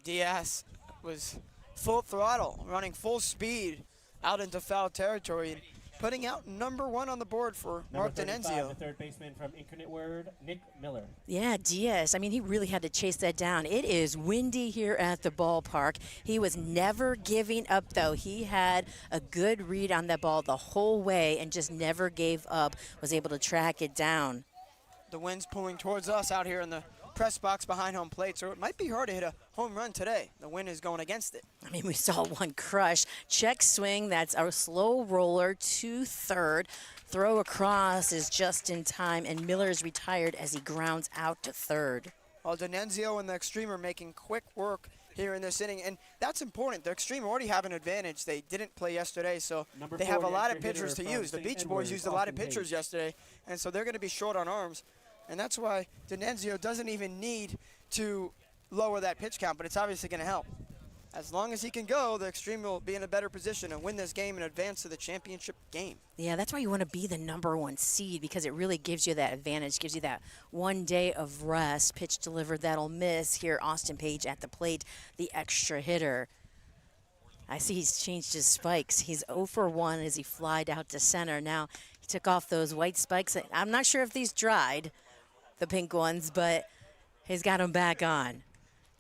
Diaz was full throttle, running full speed out into foul territory, and putting out number 1 on the board for Mark D'Annunzio. The third baseman from Incarnate Word, Nick Miller. Yeah, Diaz. I mean, he really had to chase that down. It is windy here at the ballpark. He was never giving up, though. He had a good read on that ball the whole way and just never gave up, was able to track it down. The wind's pulling towards us out here in the press box behind home plate, so it might be hard to hit a home run today. The wind is going against it. I mean, we saw one crush. Check swing, that's our slow roller to third. Throw across is just in time, and Miller is retired as he grounds out to third. Well, D'Annunzio and the Xtreme are making quick work here in this inning, and that's important. The Xtreme already have an advantage. They didn't play yesterday, so they have a lot of pitchers to use. The Beach Boys used a lot of pitchers yesterday, and so they're going to be short on arms. And that's why D'Annunzio doesn't even need to lower that pitch count, but it's obviously going to help. As long as he can go, the Xtreme will be in a better position and win this game and advance to the championship game. Yeah, that's why you want to be the number 1 seed, because it really gives you that advantage, gives you that 1 day of rest. Pitch delivered, that'll miss. Here, Austin Page at the plate, the extra hitter. I see he's changed his spikes. He's 0 for 1 as he flied out to center. Now, he took off those white spikes. I'm not sure if these dried, the pink ones, but he's got them back on.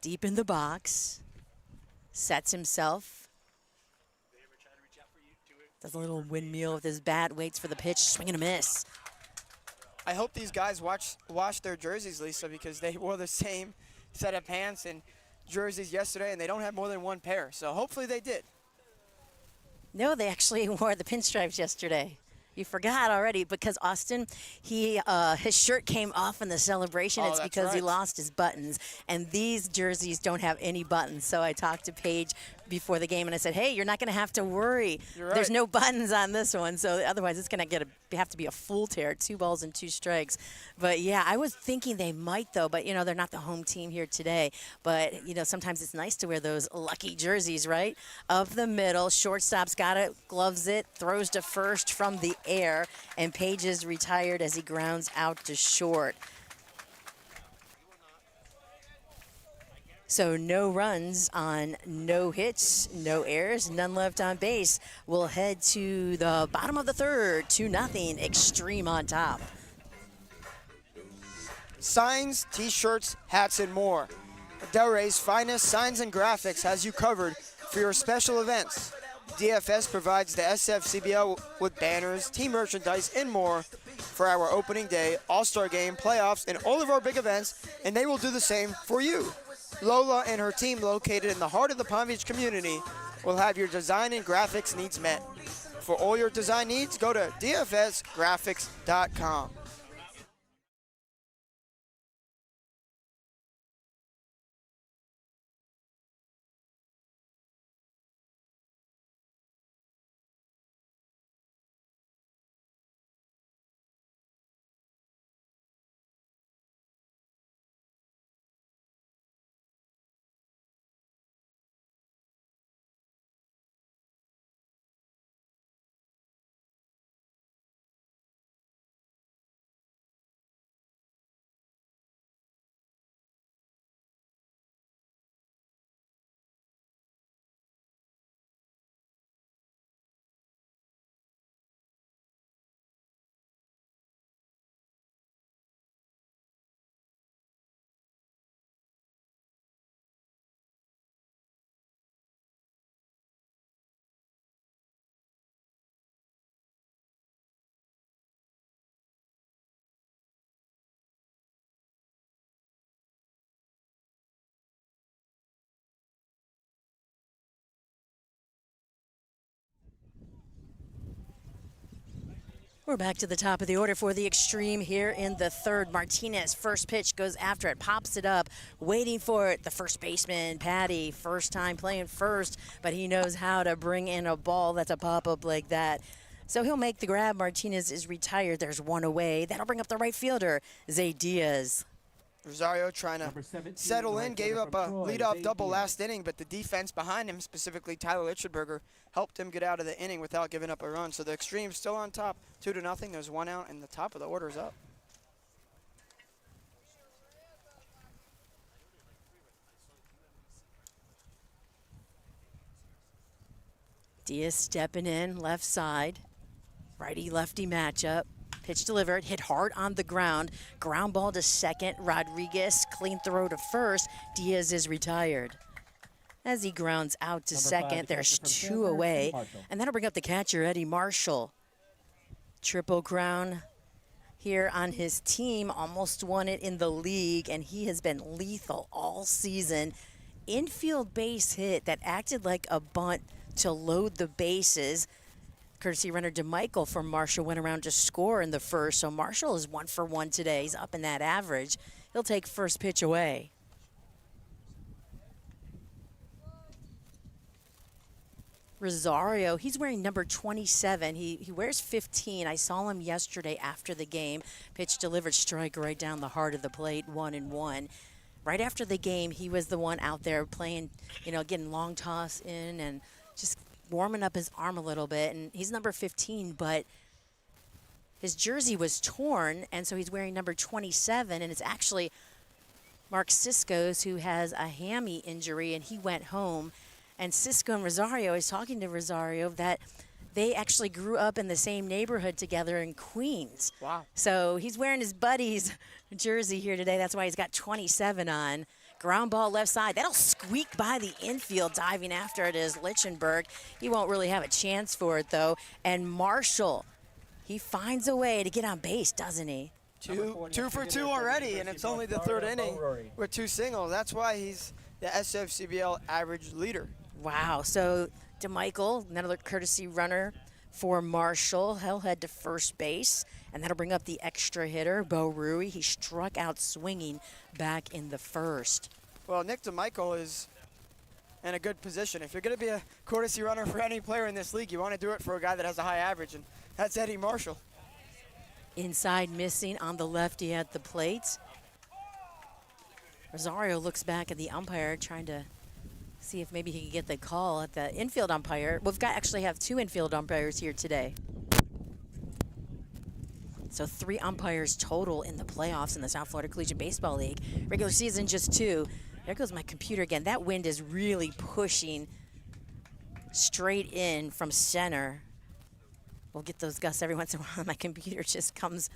Deep in the box, sets himself, does a little windmill with his bat, waits for the pitch, swing and a miss. I hope these guys wash their jerseys, Lisa, because they wore the same set of pants and jerseys yesterday, and they don't have more than 1 pair, so hopefully they did. No, they actually wore the pinstripes yesterday. You forgot already because Austin, his shirt came off in the celebration. Oh, It's that's because he right. lost his buttons, and these jerseys don't have any buttons. So I talked to Paige before the game, and I said, "Hey, you're not going to have to worry. You're There's right. no buttons on this one, so otherwise it's going to have to be a full tear, 2 balls and 2 strikes." But yeah, I was thinking they might though, but they're not the home team here today. But sometimes it's nice to wear those lucky jerseys, right? Up the middle, shortstop's got it, gloves it, throws to first from the air, and Page is retired as he grounds out to short. So no runs on no hits, no errors, none left on base. We'll head to the bottom of the third, 2-0, Xtreme on top. Signs, t-shirts, hats, and more. Delray's finest signs and graphics has you covered for your special events. DFS provides the SFCBL with banners, team merchandise, and more for our opening day, All-Star Game, playoffs, and all of our big events, and they will do the same for you. Lola and her team, located in the heart of the Palm Beach community, will have your design and graphics needs met. For all your design needs, go to dfsgraphics.com. We're back to the top of the order for the Xtreme here in the third. Martinez, first pitch, goes after it, pops it up, waiting for it. The first baseman, Patty, first time playing first, but he knows how to bring in a ball that's a pop-up like that. So he'll make the grab. Martinez is retired. There's one away. That'll bring up the right fielder, Zay Diaz. Rosario trying to settle in, gave up a leadoff double last inning, but the defense behind him, specifically Tyler Lichtenberger, helped him get out of the inning without giving up a run. So the Xtreme still on top, 2-0. There's one out, and the top of the order is up. Diaz stepping in, left side. Righty-lefty matchup. Pitch delivered, hit hard on the ground. Ground ball to second. Rodriguez, clean throw to first. Diaz is retired. As he grounds out to second, there's 2 away. And that'll bring up the catcher, Eddie Marshall. Triple crown here on his team. Almost won it in the league, and he has been lethal all season. Infield base hit that acted like a bunt to load the bases. Courtesy runner DeMichael from Marshall went around to score in the first, so Marshall is 1 for 1 today. He's up in that average. He'll take first pitch away. Rosario, he's wearing number 27. He wears 15. I saw him yesterday after the game. Pitch delivered, strike right down the heart of the plate, 1-1. Right after the game, he was the one out there playing, getting long toss in and just warming up his arm a little bit, and he's number 15, but his jersey was torn, and so he's wearing number 27, and it's actually Mark Cisco's, who has a hammy injury, and he went home. And Cisco and Rosario, I was talking to Rosario, that they actually grew up in the same neighborhood together in Queens. Wow. So he's wearing his buddy's jersey here today. That's why he's got 27 on. Ground ball left side. That'll squeak by the infield. Diving after it is Lichtenberg. He won't really have a chance for it, though. And Marshall, he finds a way to get on base, doesn't he? Two for 2 already, and it's only the third inning with 2 singles. That's why he's the SFCBL average leader. Wow. So DeMichael, another courtesy runner for Marshall. He'll head to first base, and that'll bring up the extra hitter, Bo Rui. He struck out swinging back in the first. Well, Nick DeMichael is in a good position. If you're going to be a courtesy runner for any player in this league, you want to do it for a guy that has a high average, and that's Eddie Marshall. Inside missing on the lefty at the plate. Rosario looks back at the umpire, trying to see if maybe he can get the call at the infield umpire. We've got actually have 2 infield umpires here today. So 3 umpires total in the playoffs in the South Florida Collegiate Baseball League. Regular season, just 2. There goes my computer again. That wind is really pushing straight in from center. We'll get those gusts every once in a while. My computer just comes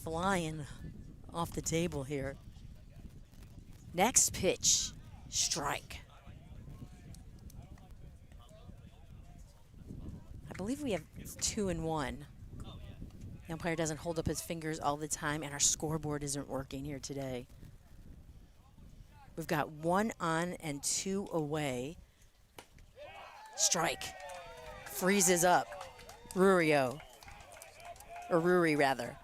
flying off the table here. Next pitch, strike. I believe we have 2-1. The umpire doesn't hold up his fingers all the time, and our scoreboard isn't working here today. We've got 1 on and 2 away. Strike. Freezes up. Ruri rather.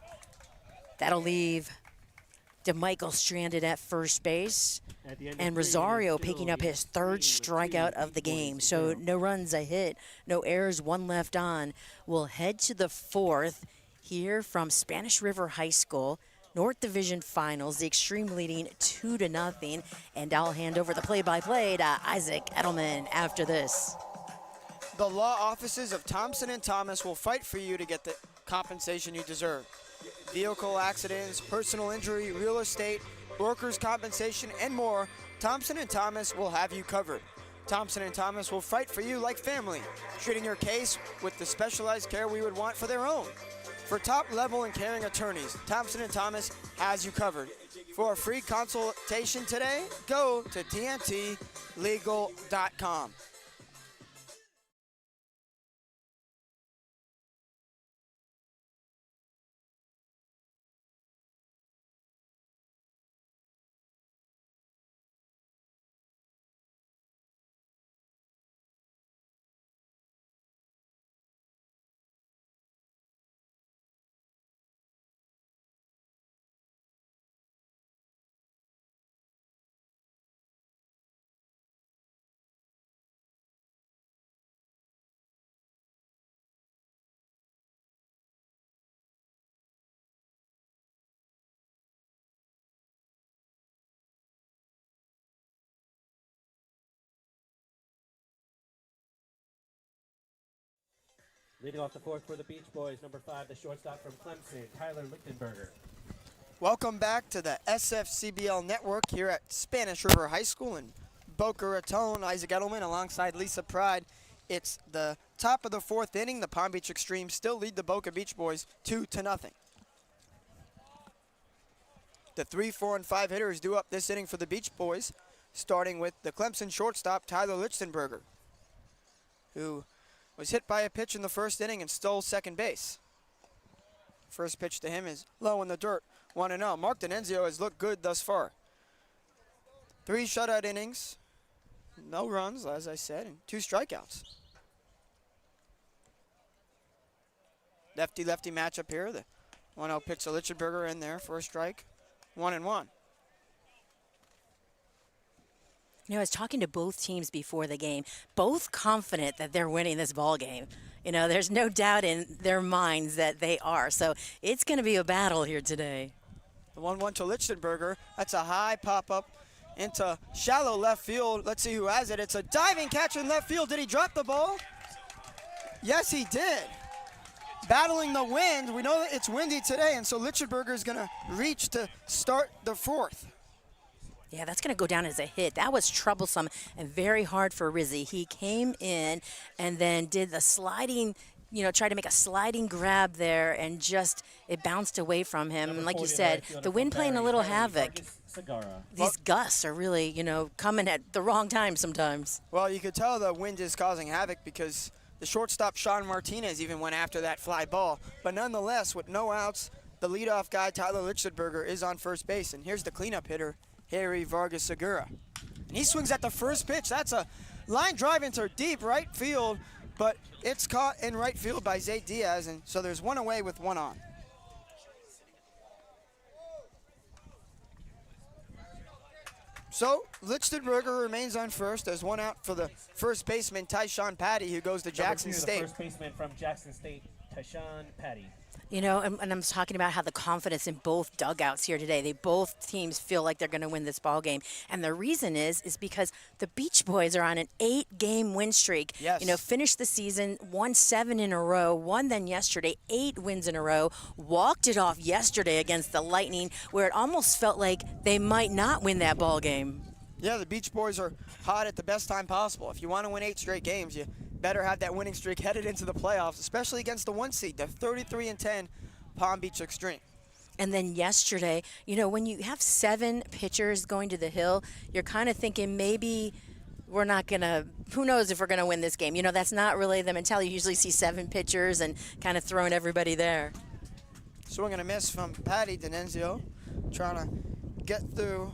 That'll leave DeMichael stranded at first base, and Rosario picking up his 3rd strikeout of the game. So no runs, a hit, no errors, 1 left on. We'll head to the 4th here from Spanish River High School. North Division Finals, the Xtreme leading 2-0, and I'll hand over the play-by-play to Isaac Edelman after this. The law offices of Thompson & Thomas will fight for you to get the compensation you deserve. Vehicle accidents, personal injury, real estate, workers' compensation, and more, Thompson & Thomas will have you covered. Thompson & Thomas will fight for you like family, treating your case with the specialized care we would want for their own. For top-level and caring attorneys, Thompson & Thomas has you covered. For a free consultation today, go to tntlegal.com. Leading off the 4th for the Beach Boys, number 5, the shortstop from Clemson, Tyler Lichtenberger. Welcome back to the SFCBL Network here at Spanish River High School in Boca Raton. Isaac Edelman alongside Lisa Pride. It's the top of the 4th inning. The Palm Beach Xtreme still lead the Boca Beach Boys 2-0. The 3, 4, and 5 hitters due up this inning for the Beach Boys, starting with the Clemson shortstop, Tyler Lichtenberger, who was hit by a pitch in the 1st inning and stole second base. First pitch to him is low in the dirt, 1-0. Mark D'Annunzio has looked good thus far. 3 shutout innings, no runs, as I said, and 2 strikeouts. Lefty-lefty matchup here. The 1-0 pitch to Lichtenberger in there for a strike, 1-1. You know, I was talking to both teams before the game, both confident that they're winning this ball game. You know, there's no doubt in their minds that they are. So it's going to be a battle here today. The 1-1 to Lichtenberger. That's a high pop-up into shallow left field. Let's see who has it. It's a diving catch in left field. Did he drop the ball? Yes, he did. Battling the wind. We know that it's windy today, and so Lichtenberger is going to reach to start the 4th. Yeah, that's going to go down as a hit. That was troublesome and very hard for Rizzi. He came in and then did the sliding, you know, tried to make a sliding grab there, and just it bounced away from him. And like you said, the wind playing a little havoc. These gusts are really, you know, coming at the wrong time sometimes. Well, you could tell the wind is causing havoc because the shortstop, Sean Martinez, even went after that fly ball. But nonetheless, with no outs, the leadoff guy, Tyler Lichtenberger, is on first base. And here's the cleanup hitter, Harry Vargas Segura. And he swings at the first pitch. That's a line drive into deep right field. but it's caught in right field by Zay Diaz, and so there's one away with one on. So Lichtenberger remains on first as one out for the first baseman, Tyshawn Patty, who goes to Jackson Number 2, State. the first baseman from Jackson State, Tyshawn Patty. You know, and I'm talking about how the confidence in both dugouts here today. Both teams feel like they're going to win this ball game, and the reason is because the Beach Boys are on an 8-game win streak. Yes. You know, finished the season, won 7 in a row, won then yesterday 8 wins in a row, walked it off yesterday against the Lightning, where it almost felt like they might not win that ball game. Yeah, the Beach Boys are hot at the best time possible. If you want to win 8 straight games, you better have that winning streak headed into the playoffs, especially against the 1 seed, the 33-10 Palm Beach Xtreme. And then yesterday, you know, when you have 7 pitchers going to the hill, you're kind of thinking maybe we're not going to, who knows if we're going to win this game. You know, that's not really the mentality. You usually see 7 pitchers and kind of throwing everybody there. Swing and a miss from Patty D'Annunzio, trying to get through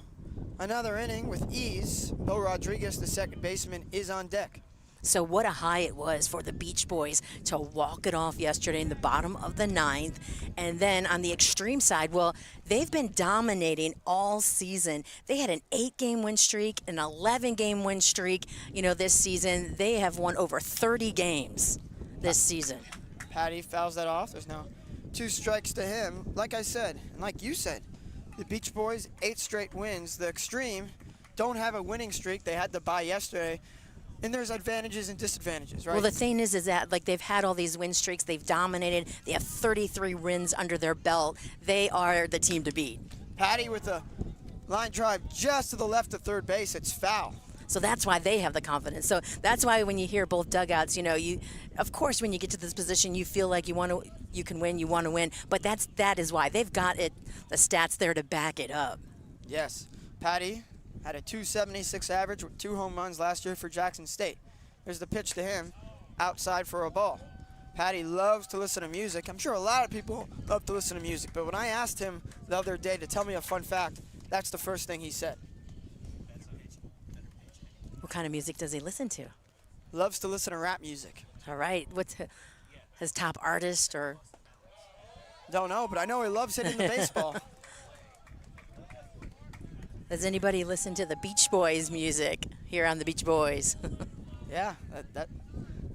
another inning with ease. Bo Rodriguez, the second baseman, is on deck. So what a high it was for the Beach Boys to walk it off yesterday in the bottom of the 9th. And then on the Xtreme side, well, they've been dominating all season. They had an 8-game win streak, an 11-game win streak. You know, this season, they have won over 30 games this season. Patty fouls that off. There's now 2 strikes to him. Like I said, and like you said, the Beach Boys, 8 straight wins. The Xtreme don't have a winning streak. They had to bye yesterday. And there's advantages and disadvantages, right? Well, the thing is that, like, they've had all these win streaks. They've dominated. They have 33 wins under their belt. They are the team to beat. Patty with a line drive just to the left of third base. It's foul. So that's why they have the confidence. So that's why when you hear both dugouts, you know, of course, when you get to this position, you feel like you can win, you want to win. But that is why they've got it, the stats there to back it up. Yes. Patty had a .276 average with 2 home runs last year for Jackson State. There's the pitch to him, outside for a ball. Patty loves to listen to music. I'm sure a lot of people love to listen to music, but when I asked him the other day to tell me a fun fact, that's the first thing he said. What kind of music does he listen to? Loves to listen to rap music. All right. What's his top artist or? Don't know, but I know he loves hitting the baseball. Does anybody listen to the Beach Boys music here on the Beach Boys? Yeah,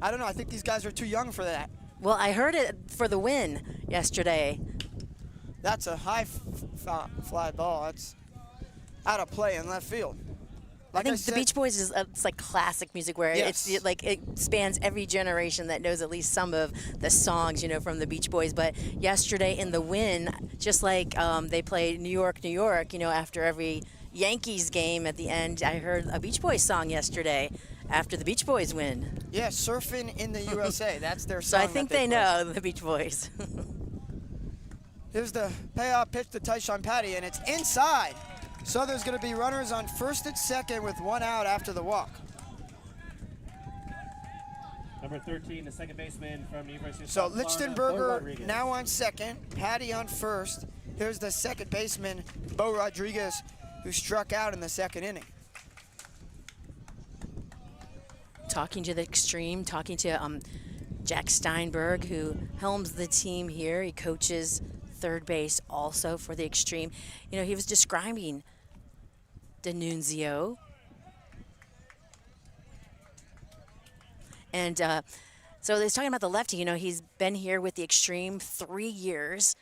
I don't know. I think these guys are too young for that. Well, I heard it for the win yesterday. That's a high fly ball. That's out of play in left field. I think the Beach Boys is it's like classic music where Yes. it spans every generation that knows at least some of the songs, you know, from the Beach Boys. But yesterday in the win, just like they play New York, New York, you know, after every Yankees game at the end, I heard a Beach Boys song yesterday after the Beach Boys win. Yeah, Surfing in the USA. That's their So song. I think they know the Beach Boys. Here's the payoff pitch to Tyshawn Patty, and it's inside. So there's going to be runners on first and second with 1 out after the walk. Number 13, the second baseman from the University of So South Florida, Bo Lichtenberger Rodriguez. now on second, Patty on first. Here's the second baseman, Bo Rodriguez, who struck out in the second inning. Talking to the Xtreme, talking to Jack Steinberg, who helms the team here. He coaches third base also for the Xtreme. You know, he was describing D'Annunzio. And so he's talking about the lefty. You know, he's been here with the Xtreme 3 years,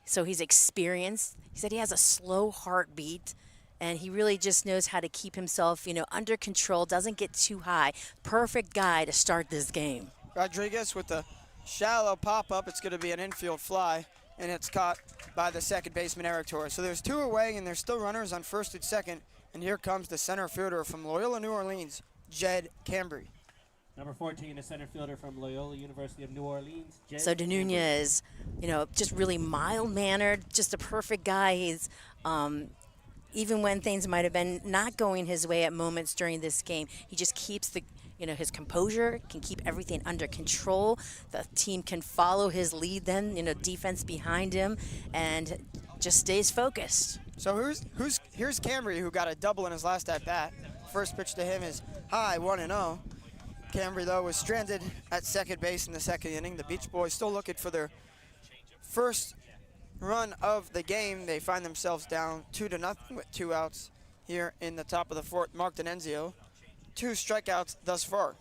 so he's experienced. He said he has a slow heartbeat, and he really just knows how to keep himself, you know, under control, doesn't get too high. Perfect guy to start this game. Rodriguez with the shallow pop-up. It's going to be an infield fly, and it's caught by the second baseman, Eric Torres. So there's 2 away, and there's still runners on first and second. And here comes the center fielder from Loyola New Orleans, Jed Cambry. Number 14, the center fielder from Loyola University of New Orleans, Jed So D'Annunzio, you know, just really mild-mannered, just a perfect guy. He's even when things might have been not going his way at moments during this game, he just keeps the, you know, his composure, can keep everything under control. The team can follow his lead then, you know, defense behind him, and just stays focused. So here's Cambry, who got a double in his last at-bat. First pitch to him is high, 1-0. Cambry, though, was stranded at second base in the second inning. The Beach Boys still looking for their first run of the game. They find themselves down 2-0 with 2 outs here in the top of the fourth. Mark D'Annunzio, 2 strikeouts thus far.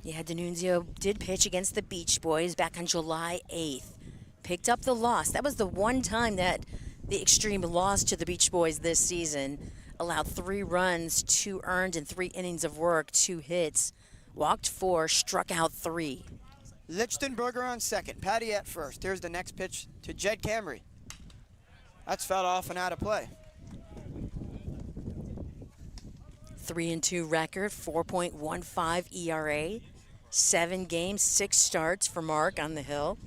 Yeah, D'Annunzio did pitch against the Beach Boys back on July 8th. Picked up the loss. That was the one time that the Xtreme lost to the Beach Boys this season. Allowed 3 runs, 2 earned in 3 innings of work, 2 hits. Walked 4, struck out 3. Lichtenberger on second, Patty at first. Here's the next pitch to Jed Cambry. That's fouled off and out of play. 3-2 record, 4.15 ERA, 7 games, 6 starts for Mark on the hill.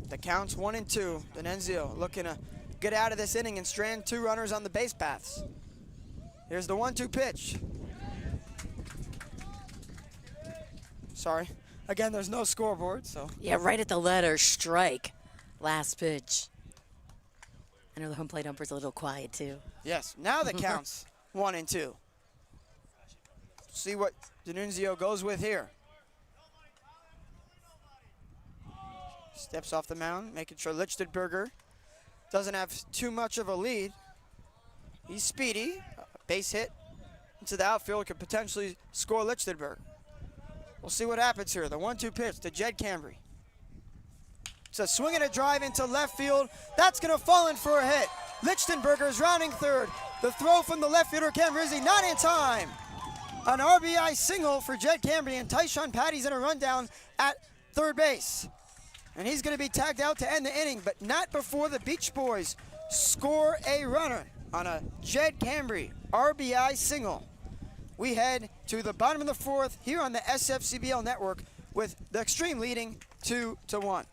The count's 1-2. D'Annunzio looking to get out of this inning and strand 2 runners on the base paths. Here's the 1-2 pitch. Sorry. Again, there's no scoreboard, so. Yeah, right at the letter, strike. Last pitch. I know the home plate umpire's a little quiet, too. Yes, now the count's 1-2. See what D'Annunzio goes with here. Steps off the mound, making sure Lichtenberger doesn't have too much of a lead. He's speedy. Base hit into the outfield could potentially score Lichtenberger. We'll see what happens here. The 1-2 pitch to Jed Cambry. It's a swing and a drive into left field. That's going to fall in for a hit. Lichtenberger is rounding third. The throw from the left fielder, Cambry, not in time. An RBI single for Jed Cambry, and Tyshawn Patty's in a rundown at third base. And he's going to be tagged out to end the inning, but not before the Beach Boys score a runner on a Jed Cambry RBI single. We head to the bottom of the fourth here on the SFCBL network with the Xtreme leading 2-1.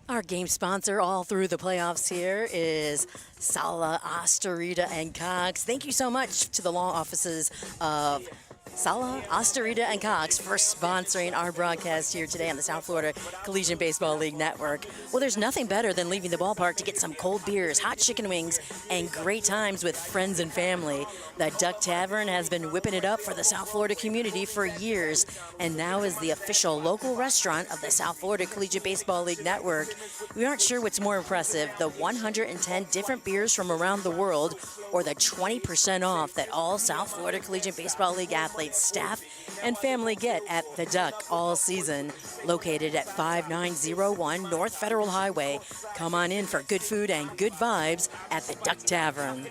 Our game sponsor all through the playoffs here is Sala, Astorita, and Cox. Thank you so much to the law offices of Sala, Astorita, and Cox for sponsoring our broadcast here today on the South Florida Collegiate Baseball League Network. Well, there's nothing better than leaving the ballpark to get some cold beers, hot chicken wings, and great times with friends and family. The Duck Tavern has been whipping it up for the South Florida community for years, and now is the official local restaurant of the South Florida Collegiate Baseball League Network. We aren't sure what's more impressive, the 110 different beers from around the world, or the 20% off that all South Florida Collegiate Baseball League athletes, staff, and family get at the Duck all season. Located at 5901 North Federal Highway. Come on in for good food and good vibes at the Duck Tavern.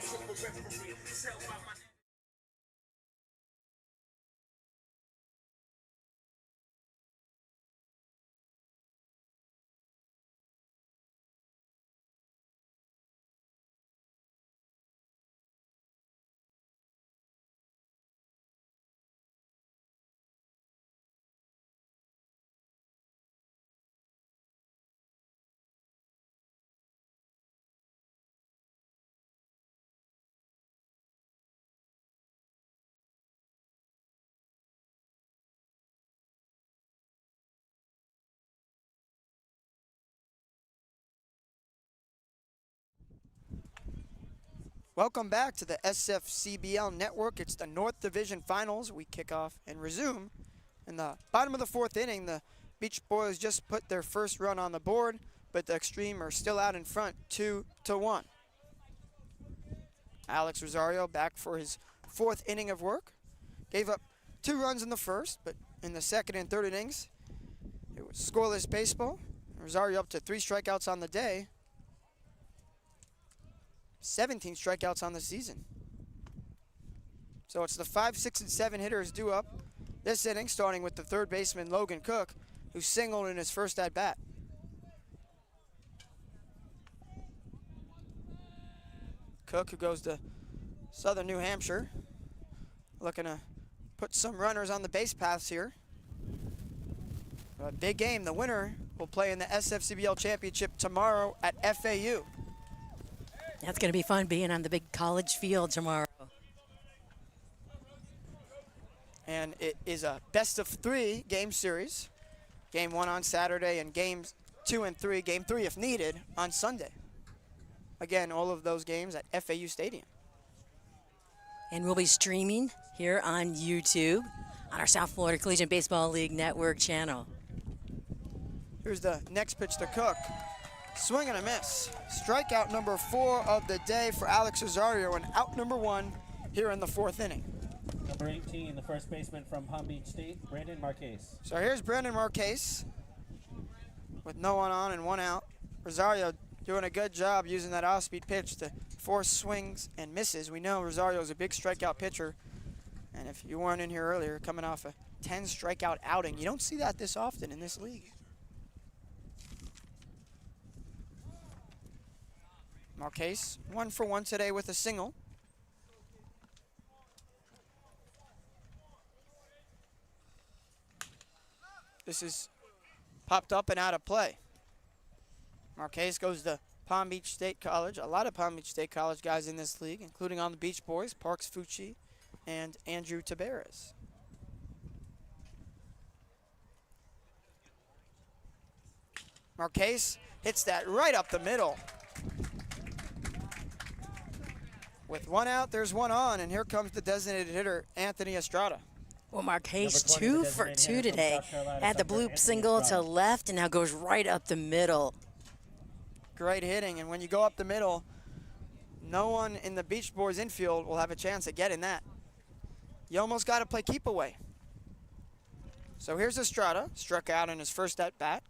Welcome back to the SFCBL network. It's the North Division Finals. We kick off and resume. In the bottom of the fourth inning, the Beach Boys just put their first run on the board, but the Xtreme are still out in front, 2-1. Alex Rosario back for his fourth inning of work. Gave up 2 runs in the first, but in the second and third innings, it was scoreless baseball. Rosario up to 3 strikeouts on the day. 17 strikeouts on the season. So it's the 5, 6, and 7 hitters due up this inning, starting with the third baseman Logan Cook, who singled in his first at-bat. Cook, who goes to Southern New Hampshire, looking to put some runners on the base paths here. A big game. The winner will play in the SFCBL Championship tomorrow at FAU. That's going to be fun being on the big college field tomorrow. And it is a best-of-3 game series. Game 1 on Saturday and games 2 and 3, game 3 if needed, on Sunday. Again, all of those games at FAU Stadium. And we'll be streaming here on YouTube on our South Florida Collegiate Baseball League Network channel. Here's the next pitch to Cook. Swing and a miss. Strikeout number 4 of the day for Alex Rosario, and out number 1 here in the 4th inning. Number 18, the first baseman from Palm Beach State, Brandon Marquez. So here's Brandon Marquez with no one on and 1 out. Rosario doing a good job using that off-speed pitch to force swings and misses. We know Rosario's a big strikeout pitcher, and if you weren't in here earlier, coming off a 10 strikeout outing, you don't see that this often in this league. Marquez 1 for 1 today with a single. This is popped up and out of play. Marquez goes to Palm Beach State College. A lot of Palm Beach State College guys in this league, including on the Beach Boys, Parks Fucci and Andrew Tabarez. Marquez hits that right up the middle. With 1 out, there's 1 on, and here comes the designated hitter, Anthony Estrada. Well, Marquez Number 20, 2 the for designated 2 hitter from today. South Carolina, Had the Dr. bloop Anthony single to Estrada. left and now goes right up the middle. Great hitting, and when you go up the middle, no one in the Beach Boys infield will have a chance at getting that. You almost got to play keep away. So here's Estrada, struck out in his first at bat.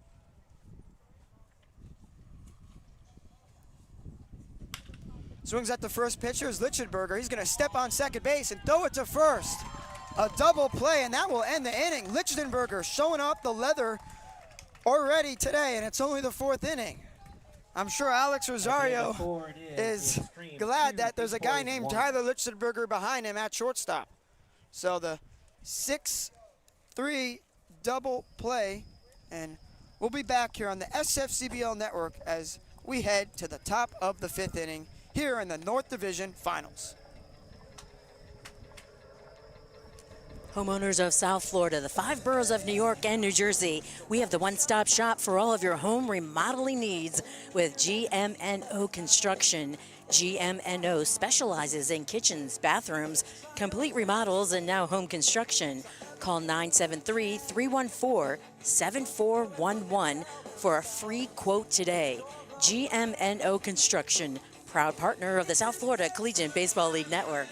Swings at the first pitcher is Lichtenberger. He's going to step on second base and throw it to first. A double play, and that will end the inning. Lichtenberger showing up the leather already today, and it's only the 4th inning. I'm sure Alex Rosario is glad that there's a guy named Tyler Lichtenberger behind him at shortstop. So the 6-3 double play, and we'll be back here on the SFCBL network as we head to the top of the 5th inning here in the North Division Finals. Homeowners of South Florida, the 5 boroughs of New York and New Jersey, we have the one-stop shop for all of your home remodeling needs with GMNO Construction. GMNO specializes in kitchens, bathrooms, complete remodels, and now home construction. Call 973-314-7411 for a free quote today. GMNO Construction, proud partner of the South Florida Collegiate Baseball League Network.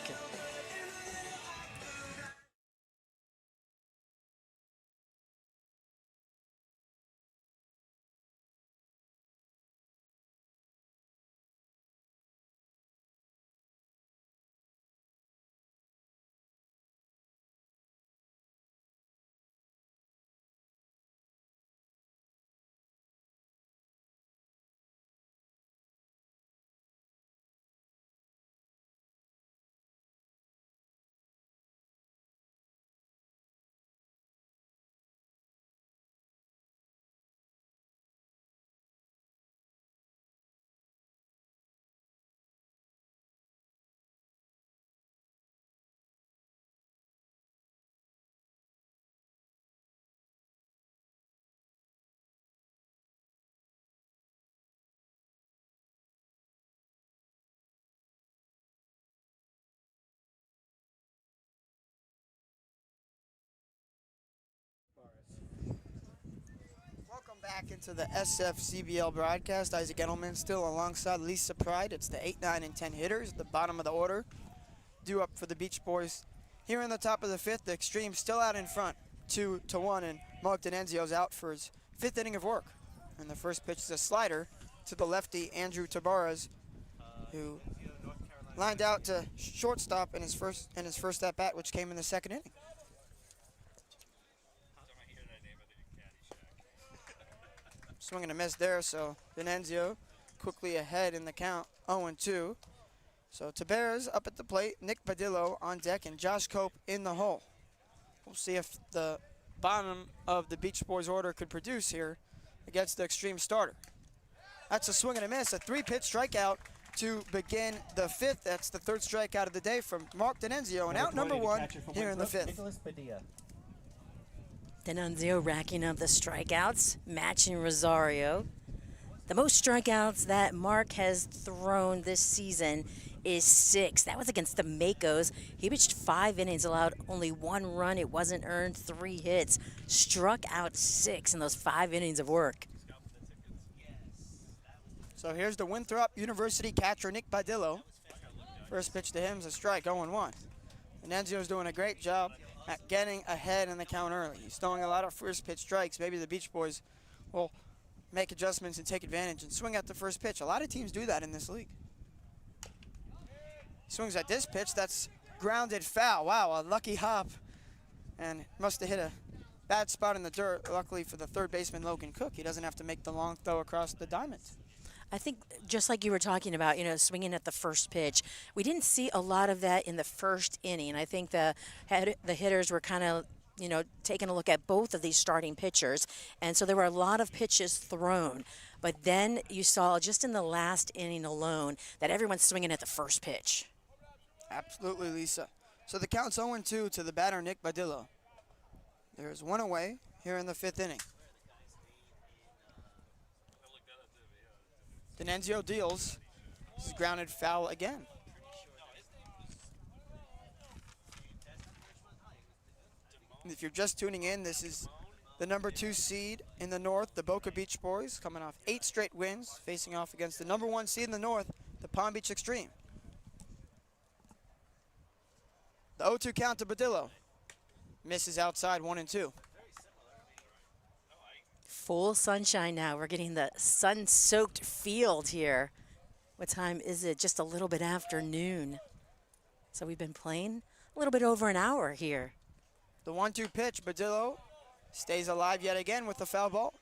Welcome back into the SFCBL broadcast. Isaac Edelman still alongside Lisa Pride. It's the 8, 9, and 10 hitters, the bottom of the order, due up for the Beach Boys. Here in the top of the 5th, the Xtreme still out in front, 2-1, and Mark D'Annunzio's out for his 5th inning of work. And the first pitch is a slider to the lefty, Andrew Tabarez, who lined out to shortstop in his first at bat, which came in the 2nd inning. Swing and a miss there, so D'Annunzio quickly ahead in the count, 0-2. So Tabarez up at the plate, Nick Padillo on deck, and Josh Cope in the hole. We'll see if the bottom of the Beach Boys order could produce here against the Xtreme starter. That's a swing and a miss, a 3-pitch strikeout to begin the 5th. That's the 3rd strikeout of the day from Mark D'Annunzio, and out number 1 here in the 5th. D'Annunzio racking up the strikeouts, matching Rosario. The most strikeouts that Mark has thrown this season is 6. That was against the Makos. He pitched 5 innings, allowed only 1 run. It wasn't earned, 3 hits, struck out 6 in those 5 innings of work. So here's the Winthrop University catcher, Nick Badillo. First pitch to him is a strike, 0-1. And Enzio's doing a great job at getting ahead in the count early. He's throwing a lot of first pitch strikes. Maybe the Beach Boys will make adjustments and take advantage and swing at the first pitch. A lot of teams do that in this league. Swings at this pitch, that's grounded foul. Wow, a lucky hop. And must have hit a bad spot in the dirt. Luckily for the third baseman, Logan Cook, he doesn't have to make the long throw across the diamond. I think just like you were talking about, swinging at the first pitch, we didn't see a lot of that in the first inning. I think the hitters were kind of, taking a look at both of these starting pitchers, and so there were a lot of pitches thrown. But then you saw just in the last inning alone that everyone's swinging at the first pitch. Absolutely, Lisa. So the count's 0-2 to the batter, Nick Badillo. There's 1 away here in the 5th inning. D'Annunzio deals. This is grounded foul again. And if you're just tuning in, this is the number 2 seed in the North, the Boca Beach Boys, coming off 8 straight wins, facing off against the number 1 seed in the North, the Palm Beach Xtreme. The 0-2 count to Badillo. Misses outside, 1-2. Full sunshine now. We're getting the sun-soaked field here. What time is it? Just a little bit after noon. So we've been playing a little bit over an hour here. The 1-2 pitch, Badillo stays alive yet again with the foul ball.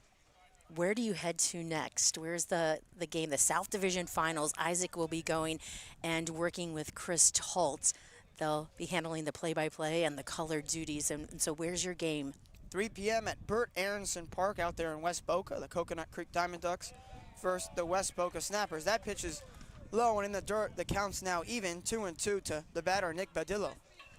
Where do you head to next? Where's the game? The South Division Finals. Isaac will be going and working with Chris Talt. They'll be handling the play-by-play and the color duties. And so where's your game? 3 p.m. at Bert Aronson Park out there in West Boca. The Coconut Creek Diamond Ducks versus the West Boca Snappers. That pitch is low and in the dirt. The count's now even, 2-2 to the batter, Nick Badillo.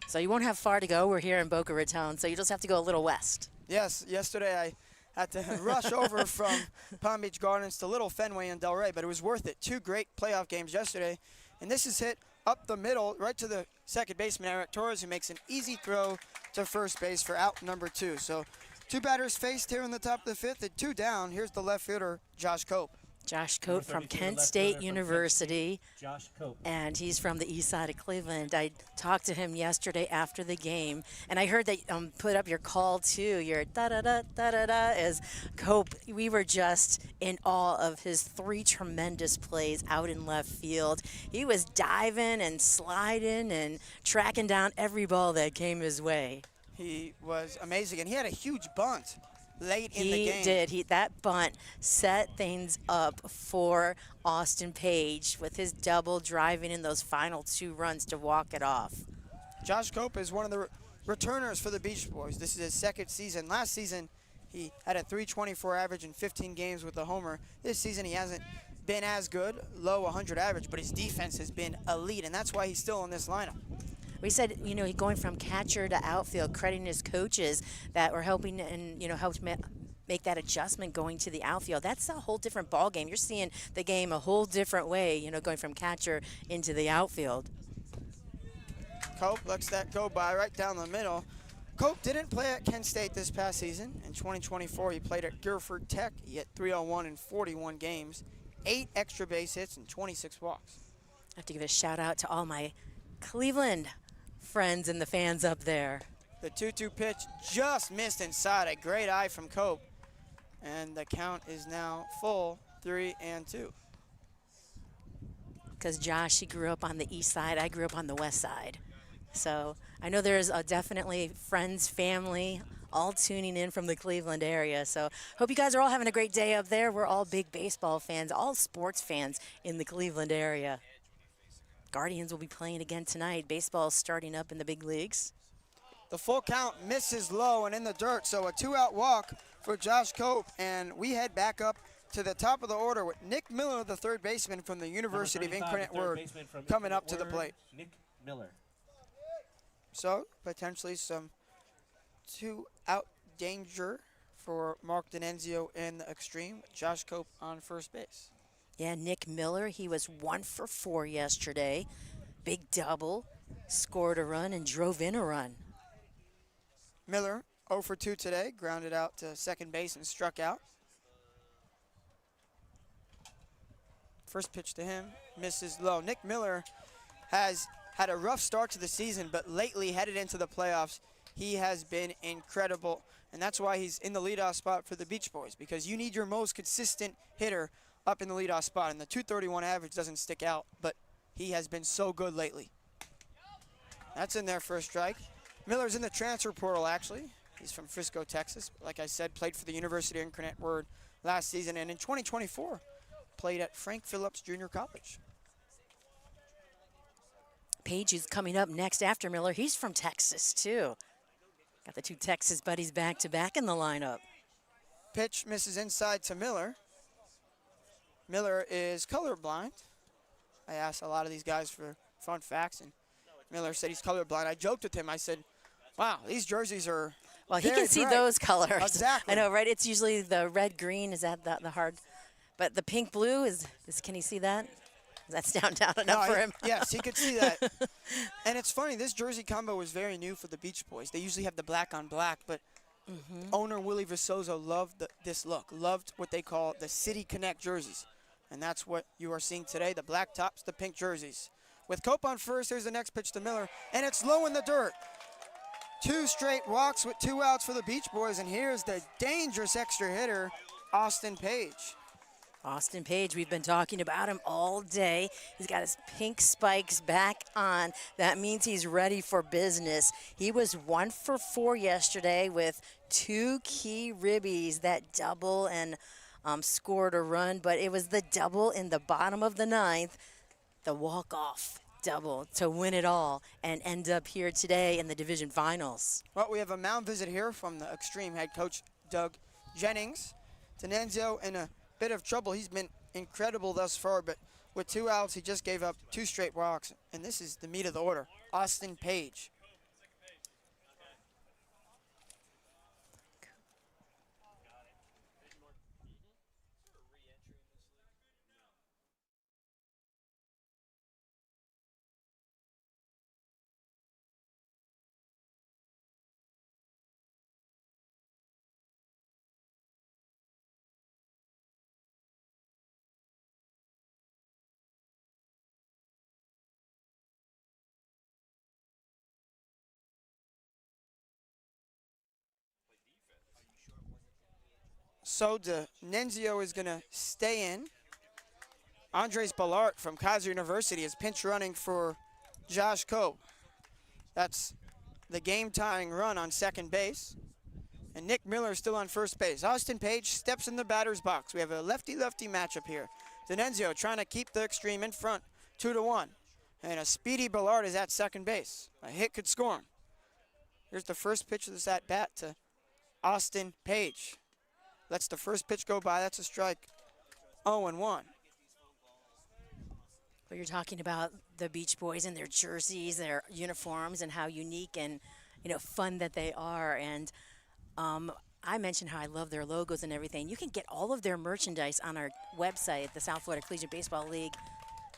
So you won't have far to go. We're here in Boca Raton, so you just have to go a little west. Yes, yesterday I had to rush over from Palm Beach Gardens to Little Fenway in Delray, but it was worth it. 2 great playoff games yesterday, and this is hit up the middle, right to the second baseman, Eric Torres, who makes an easy throw to first base for out number 2. So 2 batters faced here in the top of the 5th, and 2 down. Here's the left fielder, Josh Cope. Josh Cope from Kent State University, Josh Cope. and he's from the east side of Cleveland. I talked to him yesterday after the game, and I heard that put up your call too, your da-da-da, as Cope. We were just in awe of his 3 tremendous plays out in left field. He was diving and sliding and tracking down every ball that came his way. He was amazing, and he had a huge bunt late in the game. He did. That bunt set things up for Austin Page with his double driving in those final 2 runs to walk it off. Josh Cope is one of the returners for the Beach Boys. This is his 2nd season. Last season, he had a .324 average in 15 games with a homer. This season, he hasn't been as good, low 100 average, but his defense has been elite, and that's why he's still in this lineup. We said, going from catcher to outfield, crediting his coaches that were helping and, helped make that adjustment going to the outfield. That's a whole different ball game. You're seeing the game a whole different way, going from catcher into the outfield. Cope lets that go by right down the middle. Cope didn't play at Kent State this past season. In 2024, he played at Guilford Tech. He hit .301 in 41 games, 8 extra base hits, and 26 walks. I have to give a shout out to all my Cleveland friends and the fans up there. The 2-2 pitch just missed inside. A great eye from Cope. And the count is now full, 3-2. Because Josh, he grew up on the east side. I grew up on the west side. So I know there's definitely friends, family, all tuning in from the Cleveland area. So hope you guys are all having a great day up there. We're all big baseball fans, all sports fans in the Cleveland area. Guardians will be playing again tonight. Baseball is starting up in the big leagues. The full count misses low and in the dirt, so a 2-out walk for Josh Cope, and we head back up to the top of the order with Nick Miller, the third baseman from the University of Incarnate Word, coming up to the plate. Nick Miller. So potentially some 2-out danger for Mark D'Annunzio in the Xtreme. Josh Cope on first base. Yeah, Nick Miller, he was 1 for 4 yesterday. big double, scored a run, and drove in a run. Miller 0 for 2 today, grounded out to second base and struck out. First pitch to him, misses low. Nick Miller has had a rough start to the season, but lately headed into the playoffs, he has been incredible. And that's why he's in the leadoff spot for the Beach Boys, because you need your most consistent hitter up in the leadoff spot. And the 231 average doesn't stick out, but he has been so good lately. That's in there for a strike. Miller's in the transfer portal, actually. He's from Frisco, Texas. Like I said, played for the University of Incarnate Word last season, and in 2024, played at Frank Phillips Junior College. Page is coming up next after Miller. He's from Texas, too. Got the two Texas buddies back-to-back in the lineup. Pitch misses inside to Miller. Miller is colorblind. I asked a lot of these guys for fun facts, and Miller said he's colorblind. I joked with him. I said, wow, these jerseys are Well, he very can see bright. those colors. Exactly. I know, right? It's usually the red-green. Is that the hard? But the pink-blue, is can he see that? That's down enough No, for him. Yes, he could see that. And it's funny, this jersey combo was very new for the Beach Boys. They usually have the black on black, but owner Willie Visoso loved this look, loved what they call the City Connect jerseys. And that's what you are seeing today, the black tops, the pink jerseys. With Cope on first, here's the next pitch to Miller, and it's low in the dirt. 2 straight walks with 2 outs for the Beach Boys, and here's the dangerous extra hitter, Austin Page. Austin Page, we've been talking about him all day. He's got his pink spikes back on. That means he's ready for business. He was 1 for 4 yesterday with 2 key ribbies, that double, and scored a run. But it was the double in the bottom of the 9th, the walk-off double to win it all and end up here today in the division finals. Well, we have a mound visit here from the Xtreme head coach, Doug Jennings. Tenenzio in a bit of trouble. He's been incredible thus far, but with 2 outs, he just gave up 2 straight walks. And this is the meat of the order, Austin Page. So Nenzio is going to stay in. Andres Ballart from Kaiser University is pinch running for Josh Cope. That's the game-tying run on second base. And Nick Miller is still on first base. Austin Page steps in the batter's box. We have a lefty-lefty matchup here. Nenzio trying to keep the Xtreme in front, 2-1. And a speedy Ballart is at second base. A hit could score him. Here's the first pitch of this at-bat to Austin Page. Lets the first pitch go by. That's a strike. 0-1. Well, you're talking about the Beach Boys and their jerseys, their uniforms, and how unique and fun that they are. And I mentioned how I love their logos and everything. You can get all of their merchandise on our website, the South Florida Collegiate Baseball League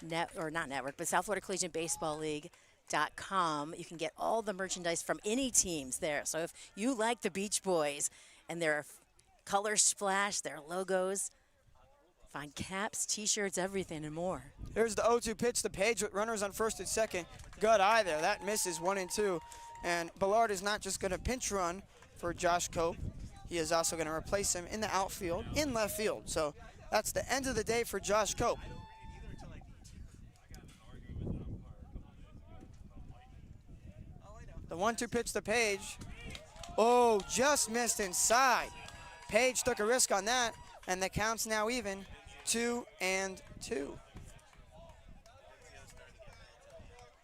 South Florida Collegiate Baseball League.com. You can get all the merchandise from any teams there. So if you like the Beach Boys and their color splash, their logos, find caps, t-shirts, everything and more. Here's the 0-2 pitch to Page with runners on first and second. Good eye there. That misses 1-2. And Ballard is not just going to pinch run for Josh Cope. He is also going to replace him in the outfield, in left field. So that's the end of the day for Josh Cope. The 1-2 pitch to Page. Oh, just missed inside. Page took a risk on that, and the count's now even, 2-2.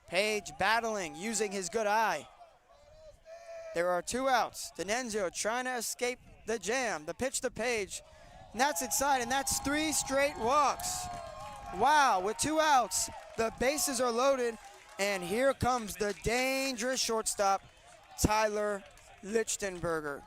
Page battling, using his good eye. There are 2 outs. D'Annunzio trying to escape the jam. The pitch to Page, and that's inside, and that's 3 straight walks. Wow, with 2 outs, the bases are loaded, and here comes the dangerous shortstop, Tyler Lichtenberger.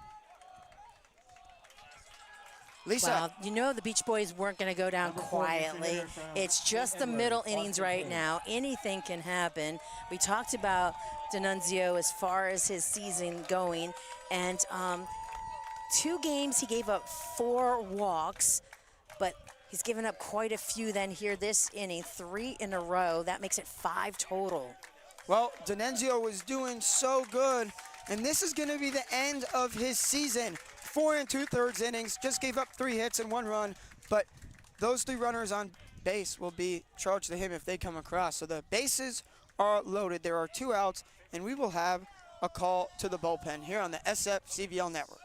Lisa. Well, you know the Beach Boys weren't going to go down quietly. It's just the middle innings right now. Anything can happen. We talked about D'Annunzio as far as his season going, and 2 games he gave up 4 walks, but he's given up quite a few then here this inning, 3 in a row. That makes it 5 total. Well, D'Annunzio was doing so good, and this is going to be the end of his season. 4 2/3 innings, just gave up 3 hits and 1 run, but those 3 runners on base will be charged to him if they come across. So the bases are loaded. There are 2 outs, and we will have a call to the bullpen here on the SF-CBL Network.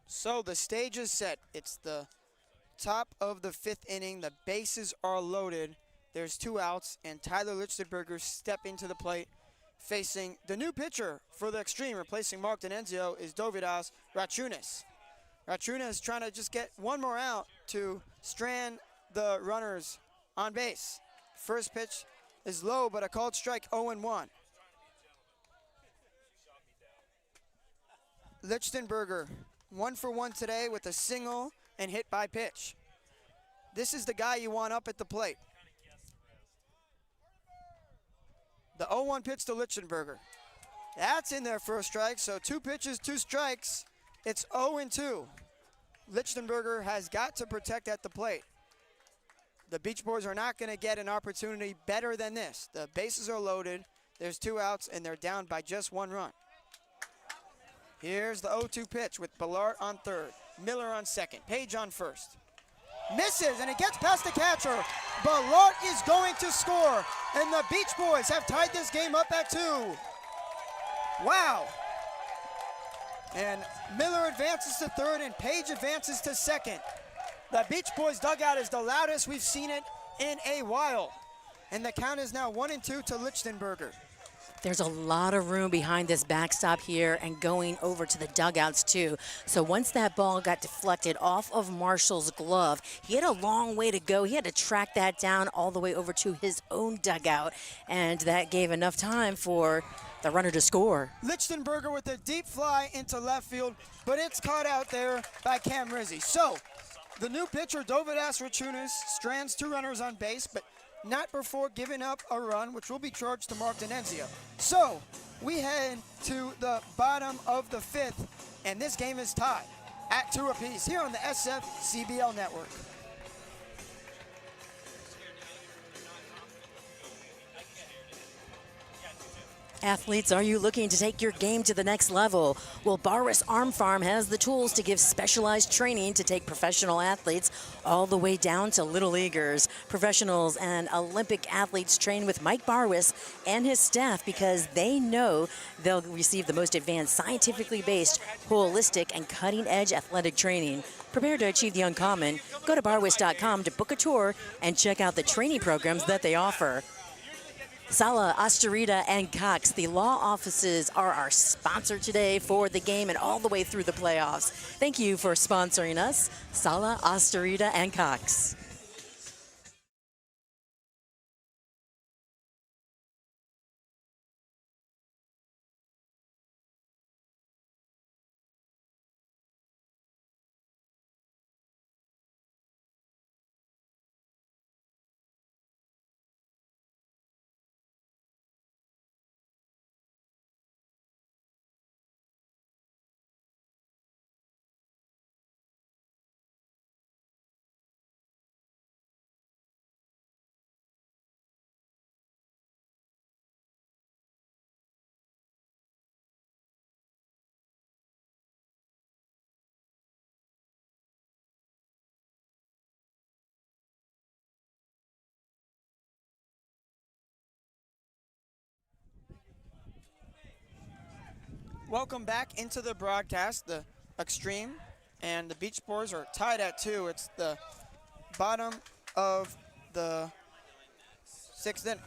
So the stage is set. It's the top of the 5th inning. The bases are loaded. There's 2 outs, and Tyler Lichtenberger step into the plate. Facing the new pitcher for the Xtreme, replacing Mark D'Annunzio, is Dovydas Rachunas. Rachunas trying to just get 1 more out to strand the runners on base. First pitch is low, but a called strike, 0-1. Lichtenberger, 1 for 1 today with a single and hit by pitch. This is the guy you want up at the plate. The 0-1 pitch to Lichtenberger. That's in there for a strike, so 2 pitches, 2 strikes. It's 0-2. Lichtenberger has got to protect at the plate. The Beach Boys are not going to get an opportunity better than this. The bases are loaded. There's 2 outs, and they're down by just 1 run. Here's the 0-2 pitch with Ballart on third, Miller on second, Page on first. Misses, and it gets past the catcher. Ballart is going to score, and the Beach Boys have tied this game up at 2. Wow. And Miller advances to third, and Page advances to second. The Beach Boys dugout is the loudest we've seen it in a while. And the count is now 1-2 to Lichtenberger. There's a lot of room behind this backstop here and going over to the dugouts too. So once that ball got deflected off of Marshall's glove, he had a long way to go. He had to track that down all the way over to his own dugout, and that gave enough time for the runner to score. Lichtenberger with a deep fly into left field, but it's caught out there by Cam Rizzi. So the new pitcher, Dovydas Rachunas, strands 2 runners on base, but not before giving up a run, which will be charged to Mark D'Annunzio. So we head to the bottom of the 5th, and this game is tied at 2 apiece here on the SF-CBL Network. Athletes, are you looking to take your game to the next level? Well, Barris Arm Farm has the tools to give specialized training to take professional athletes all the way down to little leaguers. Professionals and Olympic athletes train with Mike Barwis and his staff because they know they'll receive the most advanced, scientifically based, holistic, and cutting-edge athletic training. Prepare to achieve the uncommon. Go to barwis.com to book a tour and check out the training programs that they offer. Sala, Astarita, and Cox, the law offices, are our sponsor today for the game and all the way through the playoffs. Thank you for sponsoring us, Sala, Astarita, and Cox. Welcome back into the broadcast. The Xtreme and the Beach Boys are tied at 2. It's the bottom of the 6th inning.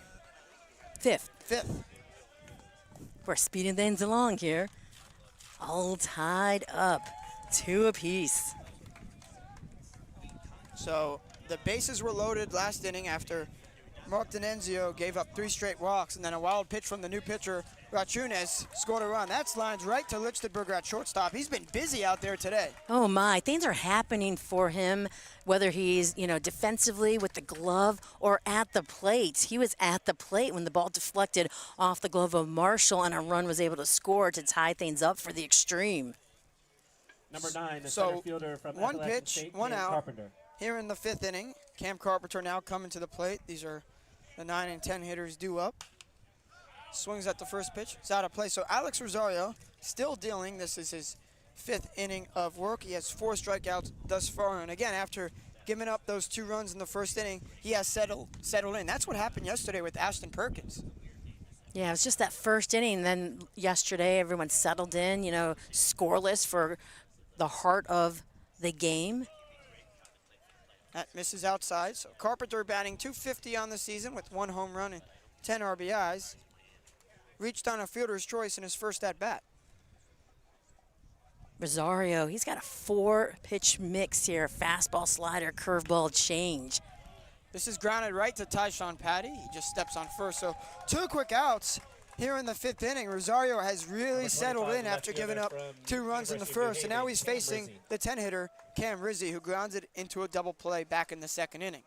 Fifth. We're speeding things along here. All tied up, 2 apiece. So the bases were loaded last inning after Mark D'Annunzio gave up 3 straight walks, and then a wild pitch from the new pitcher, Rachunas, scored a run. That's lines right to Lichtenberger at shortstop. He's been busy out there today. Oh my, things are happening for him, whether he's, defensively with the glove or at the plate. He was at the plate when the ball deflected off the glove of Marshall and a run was able to score to tie things up for the Xtreme. Number 9, the center fielder from one Appalachian pitch, State, one Cam out. Carpenter. Here in the 5th inning, Cam Carpenter now coming to the plate. These are the 9 and 10 hitters due up. Swings at the first pitch. It's out of play. So Alex Rosario still dealing. This is his 5th inning of work. He has 4 strikeouts thus far. And again, after giving up those 2 runs in the 1st inning, he has settled in. That's what happened yesterday with Ashton Perkins. Yeah, it was just that 1st inning. Then yesterday, everyone settled in, scoreless for the heart of the game. That misses outside. So Carpenter batting .250 on the season with 1 home run and 10 RBIs. Reached on a fielder's choice in his first at-bat. Rosario, he's got a 4-pitch mix here. Fastball, slider, curveball, change. This is grounded right to Tyshawn Patty. He just steps on first. So 2 quick outs here in the 5th inning. Rosario has really settled in after giving up 2 runs in the first. And now he's facing the 10-hitter, Cam Rizzi, who grounded into a double play back in the 2nd inning.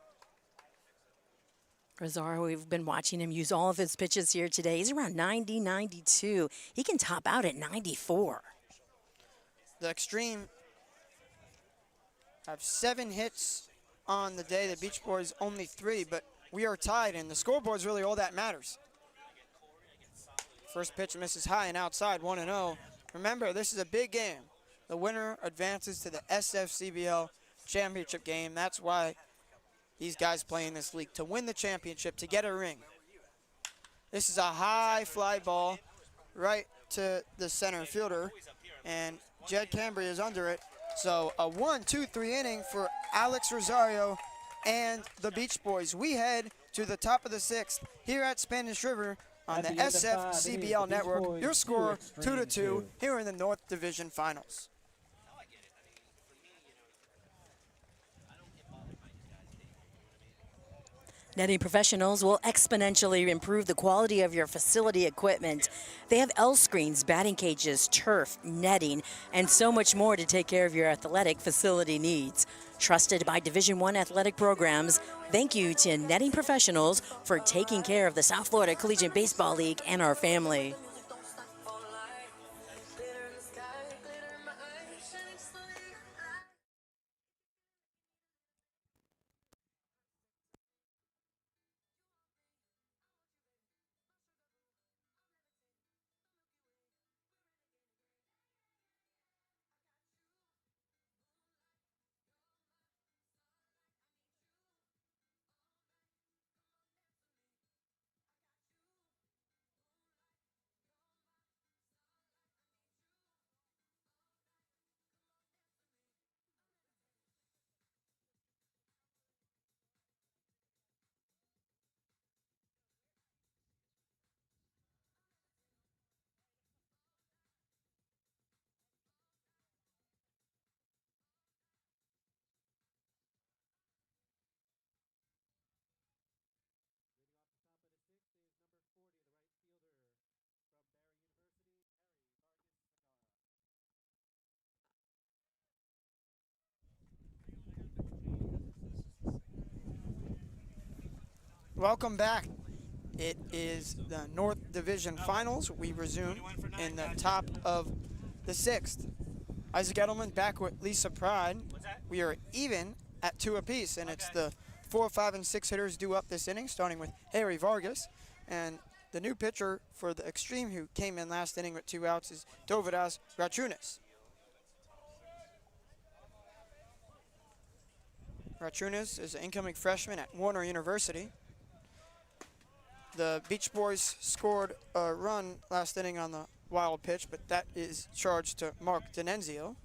Rosario, we've been watching him use all of his pitches here today. He's around 90, 92. He can top out at 94. The Xtreme have 7 hits on the day. The Beach Boys only 3, but we are tied, and the scoreboard's really all that matters. First pitch misses high and outside, 1-0. Remember, this is a big game. The winner advances to the SFCBL championship game. That's why these guys play in this league, to win the championship, to get a ring. This is a high fly ball right to the center fielder, and Jed Cambry is under it. So a 1-2-3 inning for Alex Rosario and the Beach Boys. We head to the top of the 6th here at Spanish River on the SF-CBL Network. Your score, 2-2, here in the North Division Finals. Netting professionals will exponentially improve the quality of your facility equipment. They have L screens, batting cages, turf, netting, and so much more to take care of your athletic facility needs. Trusted by Division I athletic programs, Thank you to netting professionals for taking care of the South Florida Collegiate Baseball League and our family. Welcome back. It is the North Division Finals. We resume in the top of the 6th. Isaac Edelman back with Lisa Pride. We are even at 2 apiece, and it's the 4, 5, and 6 hitters due up this inning, starting with Harry Vargas. And the new pitcher for the Xtreme, who came in last inning with 2 outs, is Dovidas Rachunas. Rachunas is an incoming freshman at Warner University. The Beach Boys scored a run last inning on the wild pitch, but that is charged to Mark D'Annunzio.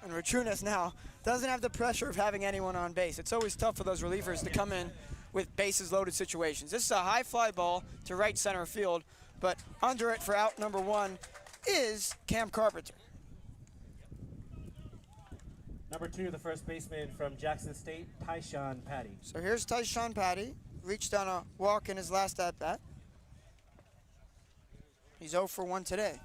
And Rachunas now doesn't have the pressure of having anyone on base. It's always tough for those relievers to come in with bases loaded situations. This is a high fly ball to right center field, but under it for out number 1 is Cam Carpenter. Number 2, the first baseman from Jackson State, Tyshawn Patty. So here's Tyshawn Patty. Reached on a walk in his last at-bat. He's 0 for 1 today.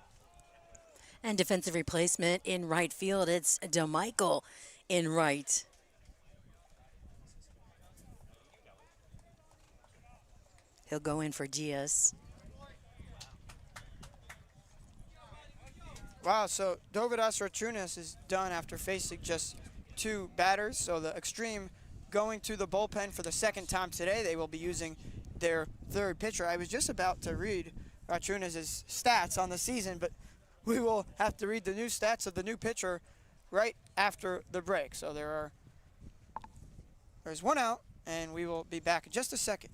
And defensive replacement in right field, it's DeMichael in right. He'll go in for Diaz. Wow, so Dovidas Rachunas is done after facing just 2 batters. So the Xtreme going to the bullpen for the 2nd time today. They will be using their 3rd pitcher. I was just about to read Rachunas' stats on the season, but we will have to read the new stats of the new pitcher right after the break. So there's 1 out, and we will be back in just a second.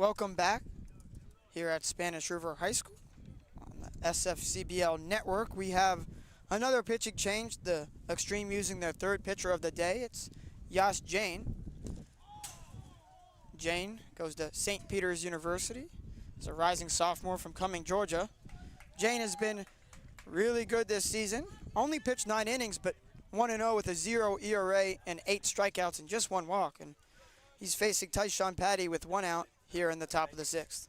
Welcome back here at Spanish River High School on the SFCBL network. We have another pitching change. The Xtreme using their third pitcher of the day. It's Yash Jain. Jain goes to St. Peter's University. He's a rising sophomore from Cumming, Georgia. Jain has been really good this season. Only pitched 9 innings, but 1-0 with a 0 ERA and 8 strikeouts and just 1 walk. And he's facing Tyshawn Patty with 1 out here in the top of the 6th.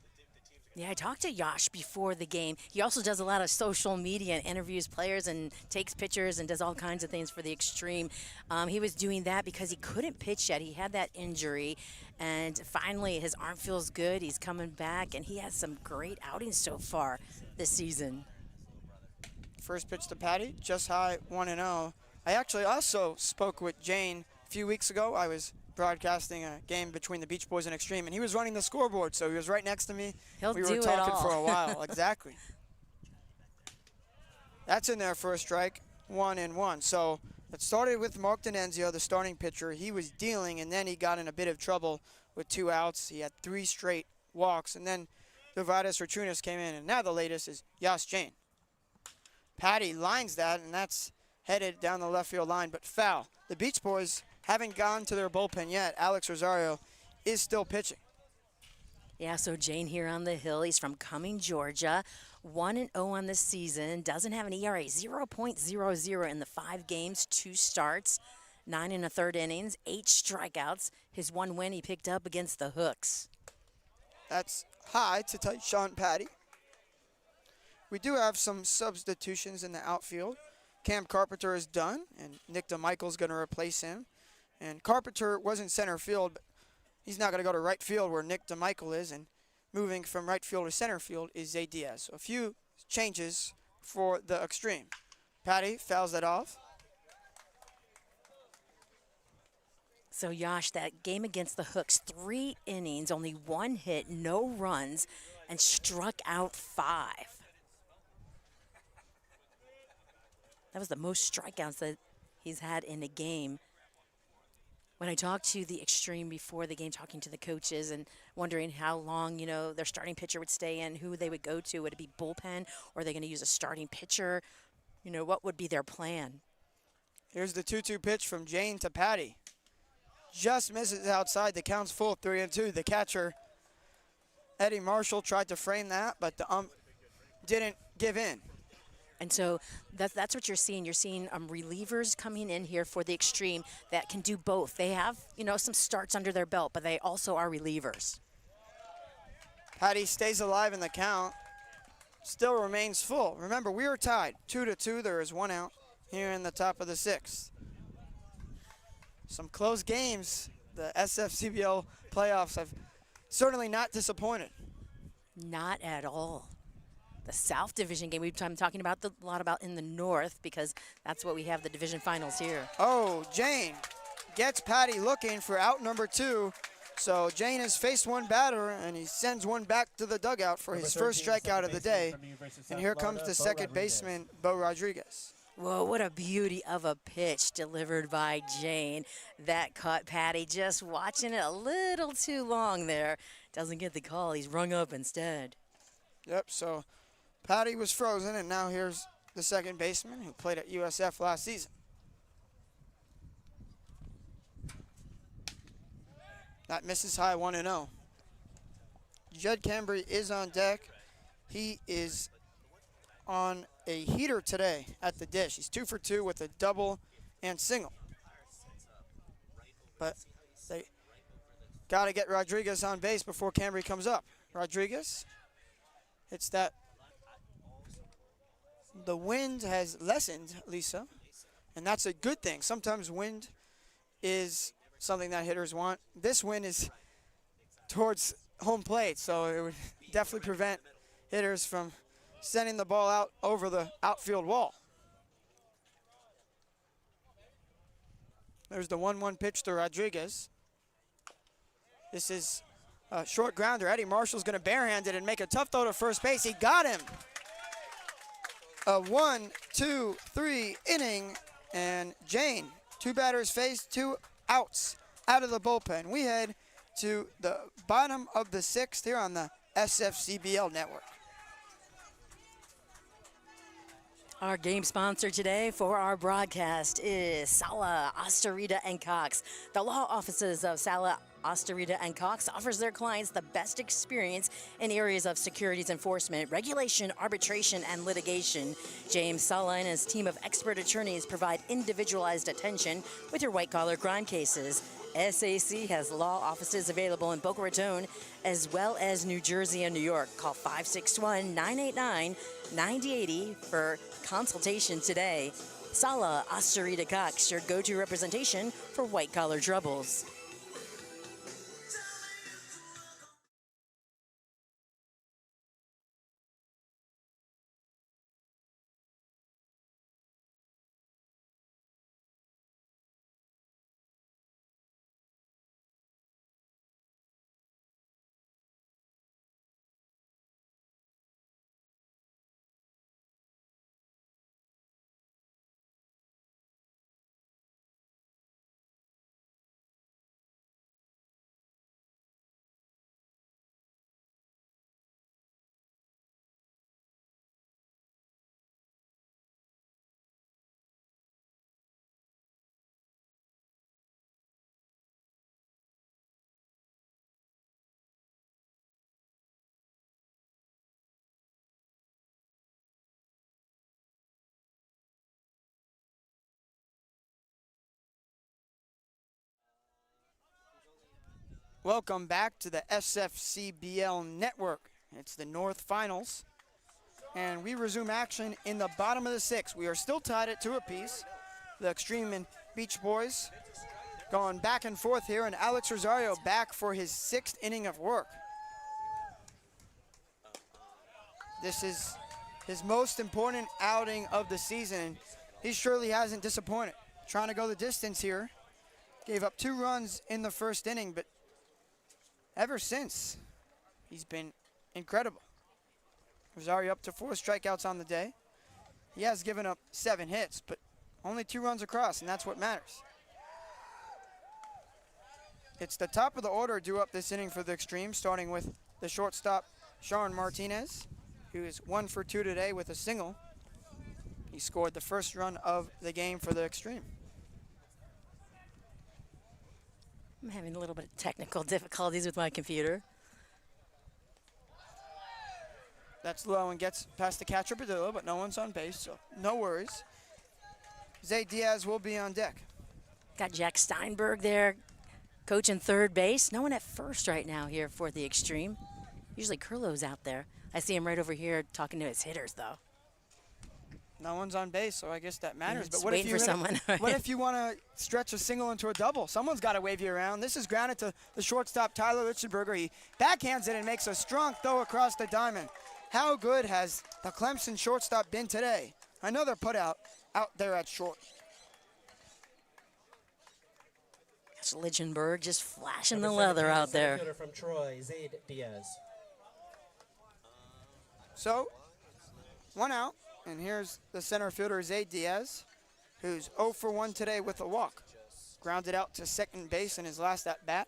Yeah, I talked to Yash before the game. He also does a lot of social media and interviews players and takes pictures and does all kinds of things for the Xtreme. He was doing that because he couldn't pitch yet. He had that injury, and finally his arm feels good. He's coming back, and he has some great outings so far this season. First pitch to Patty, just high, 1-0. I actually also spoke with Jane a few weeks ago. I was broadcasting a game between the Beach Boys and Xtreme, and he was running the scoreboard, so he was right next to me. We were talking for a while. Exactly. That's in there for a strike, 1-1. So it started with Mark D'Annunzio, the starting pitcher. He was dealing, and then he got in a bit of trouble with 2 outs. He had 3 straight walks, and then Dovadas Rachunas came in, and now the latest is Yash Jain. Patty lines that, and that's headed down the left field line, but foul. The Beach Boys haven't gone to their bullpen yet. Alex Rosario is still pitching. Yeah, so Jain here on the hill. He's from Cumming, Georgia. 1-0 on the season. Doesn't have an ERA, 0.00 in the 5 games, 2 starts, 9 1/3 innings, 8 strikeouts. His 1 win he picked up against the Hooks. That's high to Tyshawn Patty. We do have some substitutions in the outfield. Cam Carpenter is done, and Nick DeMichael's going to replace him. And Carpenter was in center field, but he's not going to go to right field where Nick DeMichael is, and moving from right field to center field is Zay Diaz. So a few changes for the Xtreme. Patty fouls that off. So, Yash, that game against the Hooks, 3 innings, only 1 hit, no runs, and struck out 5. That was the most strikeouts that he's had in a game. When I talked to the Xtreme before the game, talking to the coaches and wondering how long, their starting pitcher would stay in, who they would go to, would it be bullpen, or are they going to use a starting pitcher? What would be their plan? Here's the 2-2 pitch from Jain to Patty. Just misses outside. The count's full, 3-2. The catcher, Eddie Marshall, tried to frame that, but the ump didn't give in. And so that's what you're seeing. You're seeing relievers coming in here for the Xtreme that can do both. They have, some starts under their belt, but they also are relievers. Patty stays alive in the count. Still remains full. Remember, we are tied 2-2. There is 1 out here in the top of the 6th. Some close games. The SFCBL playoffs have certainly not disappointed. Not at all. The South Division game we've been talking about a lot about in the North, because that's what we have the division finals here. Oh, Jain gets Patty looking for out number 2. So Jain has faced 1 batter, and he sends 1 back to the dugout for his first strikeout of the day. And here comes the second baseman, Bo Rodriguez. Whoa, what a beauty of a pitch delivered by Jain. That caught Patty just watching it a little too long there. Doesn't get the call. He's rung up instead. Yep, so Patty was frozen, and now here's the second baseman who played at USF last season. That misses high, 1-0. Judd Cambry is on deck. He is on a heater today at the dish. He's 2 for 2 with a double and single. But they got to get Rodriguez on base before Cambry comes up. Rodriguez hits that. The wind has lessened, Lisa, and that's a good thing. Sometimes wind is something that hitters want. This wind is towards home plate, so it would definitely prevent hitters from sending the ball out over the outfield wall. There's the 1-1 pitch to Rodriguez. This is a short grounder. Eddie Marshall's going to barehand it and make a tough throw to first base. He got him. A 1-2-3 inning, and Jain, 2 batters faced, 2 outs out of the bullpen. We head to the bottom of the sixth here on the SFCBL network. Our game sponsor today for our broadcast is Sala, Osterita, and Cox. The law offices of Sala, Osterita, and Cox offers their clients the best experience in areas of securities enforcement, regulation, arbitration, and litigation. James Sala and his team of expert attorneys provide individualized attention with your white-collar crime cases. SAC has law offices available in Boca Raton as well as New Jersey and New York. Call 561-989-9080 for consultation today. Sala, Osterita, Cox, your go-to representation for white-collar troubles. Welcome back to the SFCBL network. It's the North Finals, and we resume action in the bottom of the sixth. We are still tied at 2 apiece. The Xtreme and Beach Boys going back and forth here, and Alex Rosario back for his 6th inning of work. This is his most important outing of the season. He surely hasn't disappointed. Trying to go the distance here. Gave up 2 runs in the first inning, but ever since, he's been incredible. Rosario up to 4 strikeouts on the day. He has given up 7 hits, but only 2 runs across, and that's what matters. It's the top of the order due up this inning for the Xtreme, starting with the shortstop, Sean Martinez, who is 1 for 2 today with a single. He scored the first run of the game for the Xtreme. I'm having a little bit of technical difficulties with my computer. That's low and gets past the catcher, Padilla, but no one's on base, so no worries. Zay Diaz will be on deck. Got Jack Steinberg there, coaching third base. No one at first right now here for the Xtreme. Usually Curlow's out there. I see him right over here talking to his hitters, though. No one's on base, so I guess that matters. Just But what if waiting for someone. What if you want to stretch a single into a double? Someone's got to wave you around. This is grounded to the shortstop, Tyler Lichtenberger. He backhands it and makes a strong throw across the diamond. How good has the Clemson shortstop been today? Another put out there at short. That's Lichtenberg just flashing the leather out there. From Troy, Zaid Diaz. So, 1 out. And here's the center fielder, Zay Diaz, who's 0 for 1 today with a walk. Grounded out to second base in his last at-bat,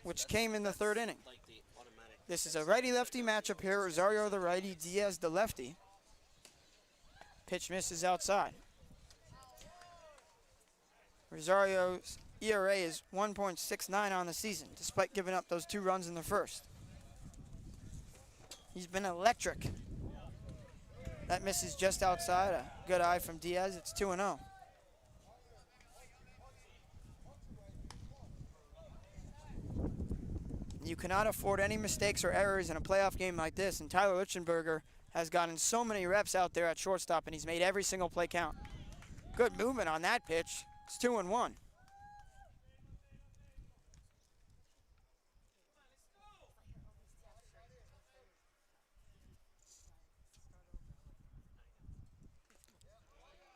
which came in the 3rd inning. This is a righty-lefty matchup here. Rosario the righty, Diaz the lefty. Pitch misses outside. Rosario's ERA is 1.69 on the season, despite giving up those 2 runs in the first. He's been electric. That misses just outside. A good eye from Diaz. It's 2-0. You cannot afford any mistakes or errors in a playoff game like this, and Tyler Lichtenberger has gotten so many reps out there at shortstop, and he's made every single play count. Good movement on that pitch. It's 2-1.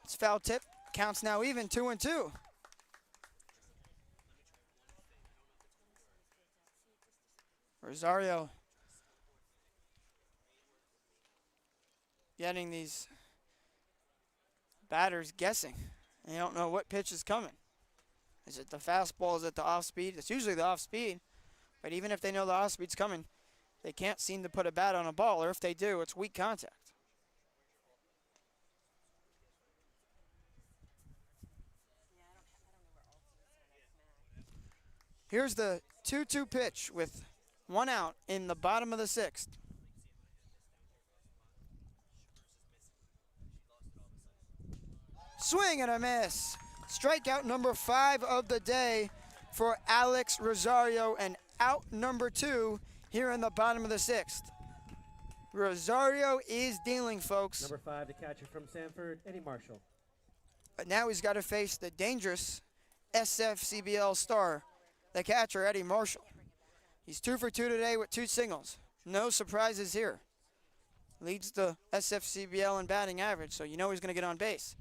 It's foul tip. Counts now even, 2-2. Rosario getting these batters guessing. They don't know what pitch is coming. Is it the fastball? Is it the off speed? It's usually the off speed, But even if they know the off-speed's coming, they can't seem to put a bat on a ball, or if they do, it's weak contact. Here's the 2-2 pitch with 1 out in the bottom of the 6th. Swing and a miss. Strikeout number 5 of the day for Alex Rosario, and out number 2 here in the bottom of the 6th. Rosario is dealing, folks. Number 5, the catcher from Sanford, Eddie Marshall. But now he's got to face the dangerous SFCBL star, the catcher, Eddie Marshall. He's 2 for 2 today with 2 singles. No surprises here. Leads the SFCBL in batting average, so you know he's going to get on base.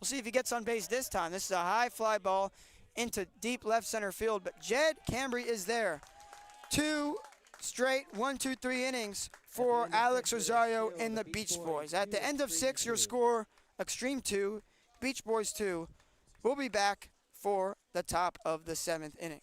We'll see if he gets on base this time. This is a high fly ball into deep left center field, but Jed Cambry is there. 2 straight 1-2-3 innings for Alex Rosario and the Beach Boys. At the end of 6, your score, Xtreme 2, Beach Boys 2. We'll be back for the top of the 7th inning.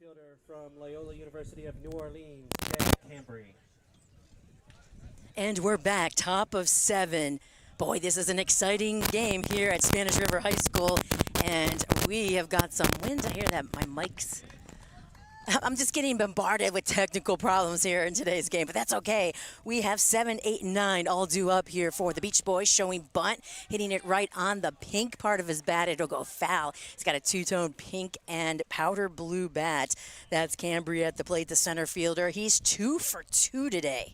Fielder from Loyola University of New Orleans, Jed Cambry. And we're back, top of 7. Boy, this is an exciting game here at Spanish River High School, and we have got some winds. I hear that my mic's... I'm just getting bombarded with technical problems here in today's game, but that's okay. We have 7, 8, and 9 all due up here for the Beach Boys, showing bunt, hitting it right on the pink part of his bat. It'll go foul. He's got a two-tone pink and powder blue bat. That's Cambry at the plate, the center fielder. He's 2 for 2 today.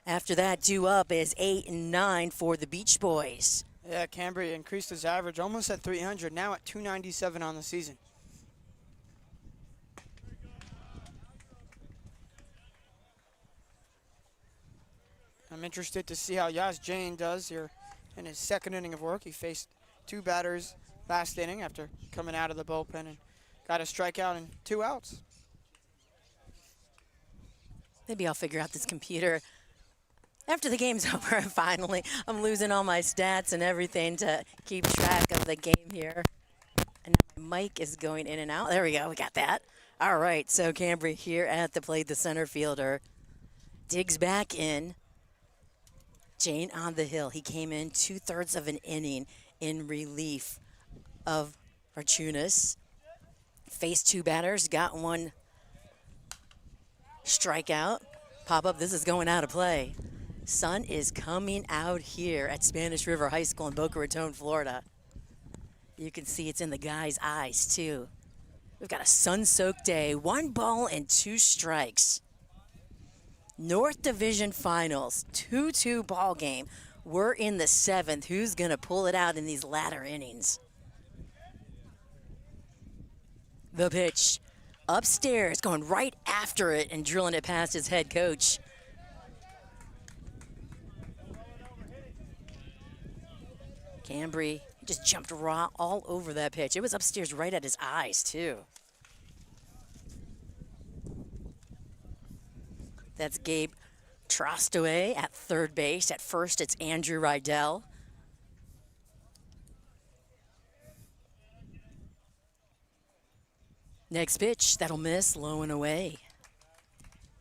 After that, due up is 8 and 9 for the Beach Boys. Yeah, Cambry increased his average almost at 300, now at 297 on the season. I'm interested to see how Yas Jane does here in his 2nd inning of work. He faced 2 batters last inning after coming out of the bullpen and got a strikeout and 2 outs. Maybe I'll figure out this computer after the game's over. Finally, I'm losing all my stats and everything to keep track of the game here. And now my mic is going in and out. There we go. We got that. All right, so Cambry here at the plate, the center fielder. Digs back in. Jane on the hill. He came in 2/3 of an inning in relief of Archunas. Faced 2 batters, got 1 strikeout. Pop up, this is going out of play. Sun is coming out here at Spanish River High School in Boca Raton, Florida. You can see it's in the guy's eyes, too. We've got a sun-soaked day. 1 ball and 2 strikes. North Division Finals, 2-2 ball game. We're in the 7th. Who's going to pull it out in these latter innings? The pitch upstairs, going right after it and drilling it past his head coach. Cambry just jumped raw all over that pitch. It was upstairs right at his eyes, too. That's Gabe Trostaway at third base. At first, it's Andrew Rydell. Next pitch, that'll miss, low and away.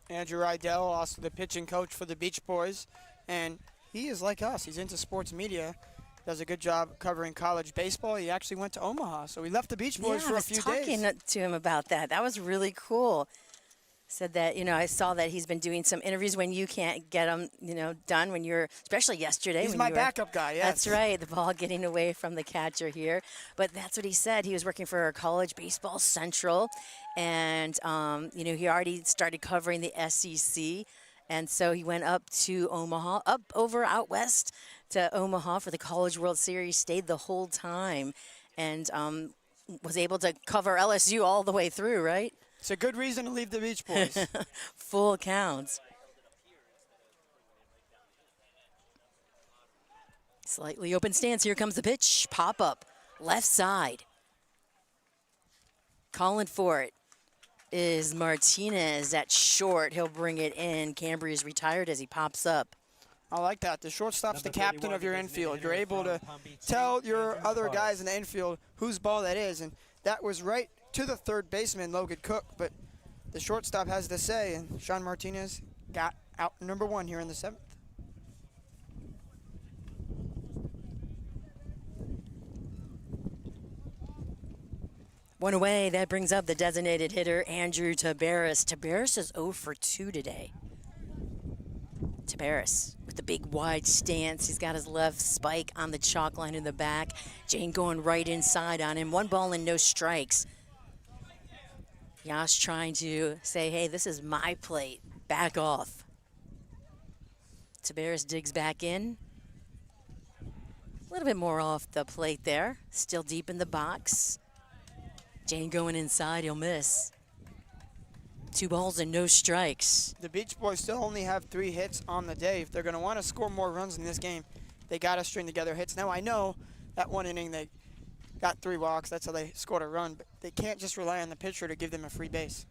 Andrew Rydell, also the pitching coach for the Beach Boys, and he is like us. He's into sports media, does a good job covering college baseball. He actually went to Omaha, so he left the Beach Boys for a few days. I was talking to him about that. That was really cool. Said that, I saw that he's been doing some interviews when you can't get them, done when you're, especially yesterday. He's my backup guy, yes. That's right, the ball getting away from the catcher here. But that's what he said. He was working for College Baseball Central, and, he already started covering the SEC. And so he went up to Omaha, out west to Omaha for the College World Series, stayed the whole time, and was able to cover LSU all the way through, right? It's a good reason to leave the Beach Boys. Full counts. Slightly open stance. Here comes the pitch. Pop up. Left side. Calling for it is Martinez at short. He'll bring it in. Cambry is retired as he pops up. I like that. The shortstop's the captain of your infield. You're able to tell your other guys in the infield whose ball that is. And that was right to the third baseman, Logan Cook, but the shortstop has the say, and Sean Martinez got out number 1 here in the 7th. One away, that brings up the designated hitter, Andrew Tabaris. Tabaris is 0 for 2 today. Tabaris with the big wide stance. He's got his left spike on the chalk line in the back. Jane going right inside on him. 1 ball and no strikes. Yash trying to say, hey, this is my plate. Back off. Tabaris digs back in. A little bit more off the plate there. Still deep in the box. Jane going inside. He'll miss. 2 balls and no strikes. The Beach Boys still only have 3 hits on the day. If they're going to want to score more runs in this game, they got to string together hits. Now, I know that 1 inning they got 3 walks. That's how they scored a run. But they can't just rely on the pitcher to give them a free base.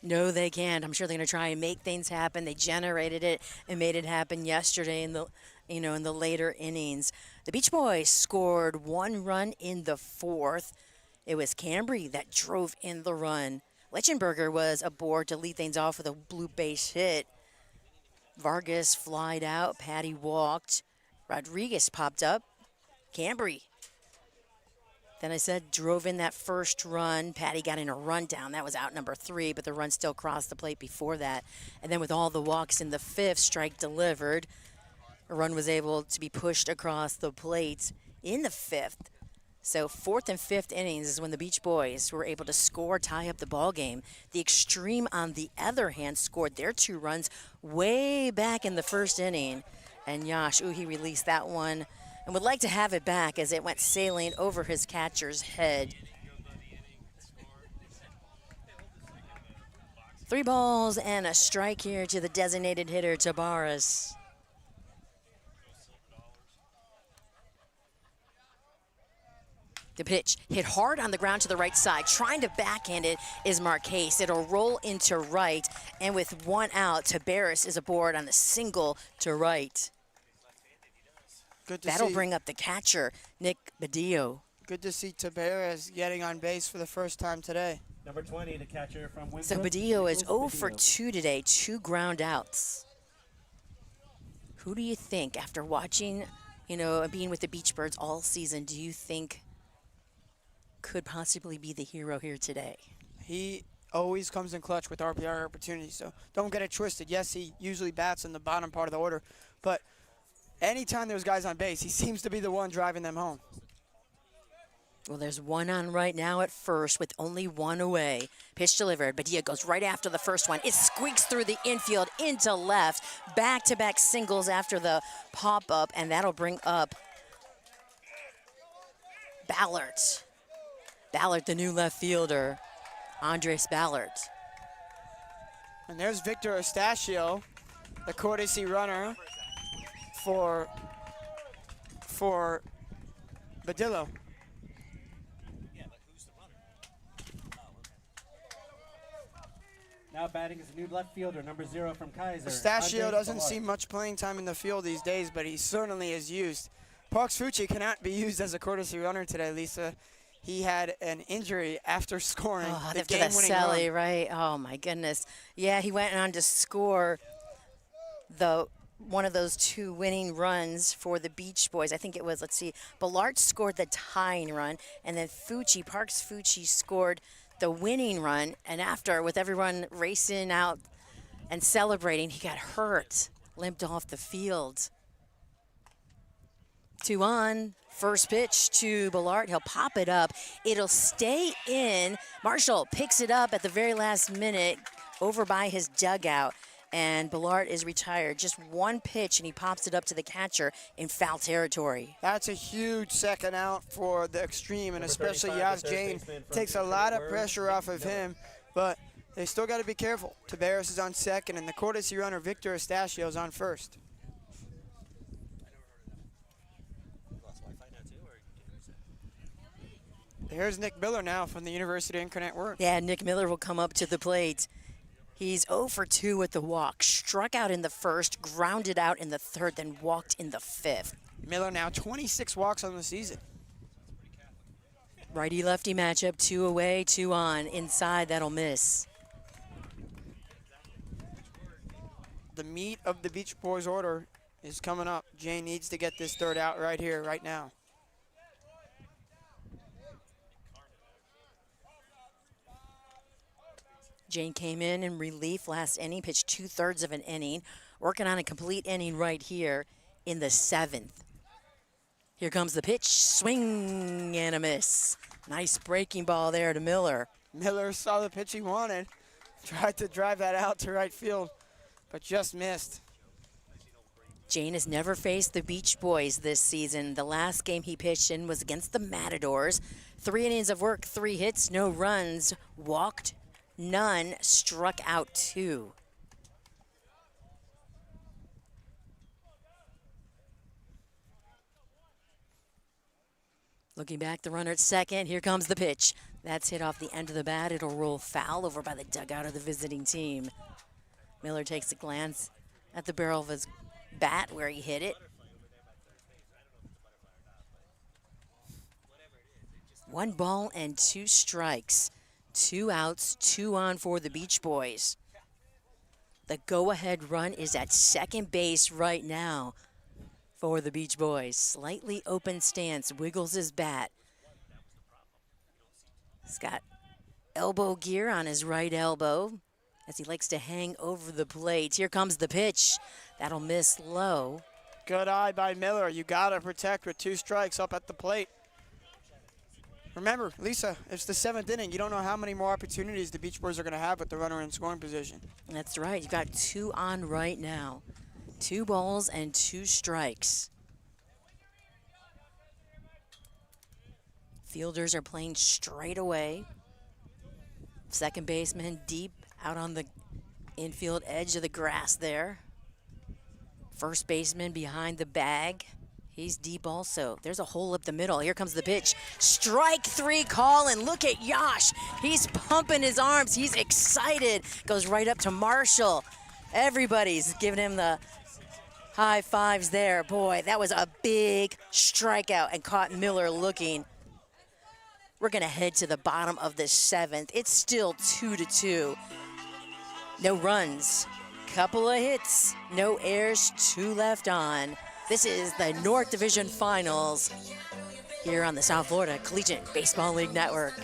No, they can't. I'm sure they're going to try and make things happen. They generated it and made it happen yesterday in the, in the later innings. The Beach Boys scored 1 run in the 4th. It was Cambry that drove in the run. Lechenberger was aboard to lead things off with a blue base hit. Vargas flied out. Patty walked. Rodriguez popped up. Cambry. Then I said drove in that first run. Patty got in a rundown. That was out number 3, but the run still crossed the plate before that. And then with all the walks in the 5th, strike delivered. A run was able to be pushed across the plate in the 5th. So 4th and 5th innings is when the Beach Boys were able to score, tie up the ball game. The Xtreme, on the other hand, scored their 2 runs way back in the 1st inning. And Yash, he released that one and would like to have it back as it went sailing over his catcher's head. 3 balls and a strike here to the designated hitter, Tabaris. The pitch hit hard on the ground to the right side. Trying to backhand it is Marquez. It'll roll into right, and with 1 out, Tabaris is aboard on the single to right. That'll bring up the catcher, Nick Badillo. Good to see Tabaris getting on base for the first time today. Number 20, the catcher from Winthrop. So Badillo is 0 for 2 today, 2 ground outs. Who do you think, after watching, and being with the Beach Birds all season, do you think could possibly be the hero here today? He always comes in clutch with RPI opportunities, so don't get it twisted. Yes, he usually bats in the bottom part of the order, but anytime there's guys on base, he seems to be the one driving them home. Well, there's one on right now at first with only one away. Pitch delivered. Badia goes right after the first one. It squeaks through the infield into left. Back-to-back singles after the pop-up, and that'll bring up Ballard. Ballard, the new left fielder. Andres Ballard. And there's Victor Estachio, the courtesy runner for Badillo. Now batting is a new left fielder, number 0 from Kaiser. Estachio doesn't Ballard. see much playing time in the field these days, but he certainly is used. Parks Fucci cannot be used as a courtesy runner today, Lisa. He had an injury after scoring the after that game-winning Sally, run. right? Oh, my goodness. Yeah, he went on to score one of those 2 winning runs for the Beach Boys. I think it was, Ballard scored the tying run, and then Parks Fucci scored the winning run, and after, with everyone racing out and celebrating, he got hurt, limped off the field. 2 on, first pitch to Ballard. He'll pop it up. It'll stay in. Marshall picks it up at the very last minute over by his dugout, and Ballard is retired. Just 1 pitch, and he pops it up to the catcher in foul territory. That's a huge second out for the Xtreme, and Number especially 35, Yas the third Jane baseman from takes a Bullpen, lot of Word, pressure off of Miller. him, but they still got to be careful. Taveras is on second, and the courtesy runner Victor Estachio is on first. Here's Nick Miller now from the University of Incarnate Word. Yeah, Nick Miller will come up to the plate. He's 0 for 2 with the walk. Struck out in the first, grounded out in the third, then walked in the 5th. Miller now 26 walks on the season. Righty-lefty matchup, 2 away, 2 on. Inside, that'll miss. The meat of the Beach Boys order is coming up. Jane needs to get this third out right here, right now. Jane came in relief last inning, pitched 2/3 of an inning, working on a complete inning right here in the 7th. Here comes the pitch, swing and a miss. Nice breaking ball there to Miller. Miller saw the pitch he wanted, tried to drive that out to right field, but just missed. Jane has never faced the Beach Boys this season. The last game he pitched in was against the Matadors. 3 innings of work, 3 hits, no runs, walked none, struck out 2. Looking back, the runner at second. Here comes the pitch. That's hit off the end of the bat. It'll roll foul over by the dugout of the visiting team. Miller takes a glance at the barrel of his bat where he hit it. 1 ball and 2 strikes. 2 outs, 2 on for the Beach Boys. The go-ahead run is at second base right now for the Beach Boys. Slightly open stance, wiggles his bat. He's got elbow gear on his right elbow as he likes to hang over the plate. Here comes the pitch. That'll miss low. Good eye by Miller. You got to protect with 2 strikes up at the plate. Remember, Lisa, it's the 7th inning. You don't know how many more opportunities the Beach Boys are going to have with the runner in scoring position. That's right. You've got 2 on right now. 2 balls and 2 strikes. Fielders are playing straight away. Second baseman deep out on the infield edge of the grass there. First baseman behind the bag. He's deep also. There's a hole up the middle. Here comes the pitch. Strike 3 call, and look at Yash. He's pumping his arms. He's excited. Goes right up to Marshall. Everybody's giving him the high fives there. Boy, that was a big strikeout and caught Miller looking. We're going to head to the bottom of the 7th. It's still 2-2. No runs couple of hits, no errors, 2 left on. This is the North Division Finals here on the South Florida Collegiate Baseball League Network.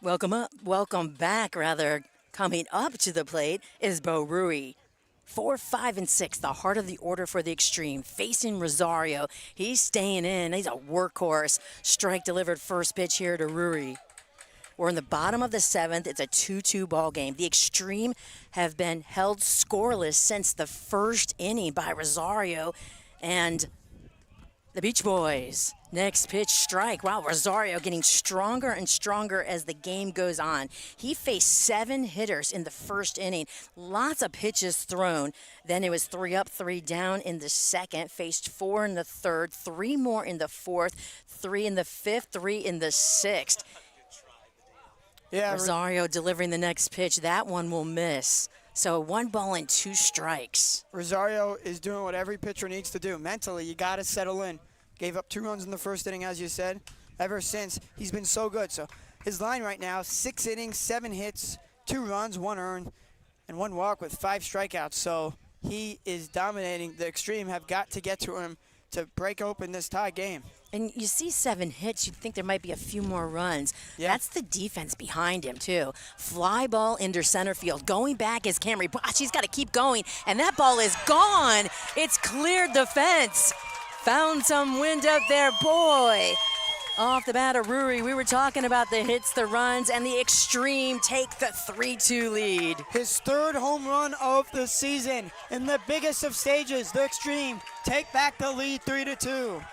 Welcome back, rather. Coming up to the plate is Bo Rui. 4, 5, and 6, the heart of the order for the Xtreme, facing Rosario. He's staying in. He's a workhorse. Strike delivered first pitch here to Rui. We're in the bottom of the 7th. It's a 2-2 ball game. The Xtreme have been held scoreless since the first inning by Rosario and the Beach Boys. Next pitch, strike. Wow, Rosario getting stronger and stronger as the game goes on. He faced 7 hitters in the first inning. Lots of pitches thrown. Then it was 3 up, 3 down in the second. Faced 4 in the third, 3 more in the fourth, 3 in the fifth, 3 in the sixth. Yeah, Rosario delivering the next pitch. That one will miss. So 1 ball and 2 strikes. Rosario is doing what every pitcher needs to do. Mentally, you got to settle in. Gave up 2 runs in the first inning, as you said. Ever since, he's been so good. So his line right now, 6 innings, 7 hits, 2 runs, 1 earned, and 1 walk with 5 strikeouts. So he is dominating. The Xtreme have got to get to him to break open this tie game. And you see 7 hits, you'd think there might be a few more runs. Yeah. That's the defense behind him, too. Fly ball into center field. Going back is Camry. She's got to keep going, and that ball is gone. It's cleared the fence. Found some wind up there, boy. Off the bat of Rui, we were talking about the hits, the runs, and the Xtreme take the 3-2 lead. His 3rd home run of the season. In the biggest of stages, the Xtreme take back the lead 3-2.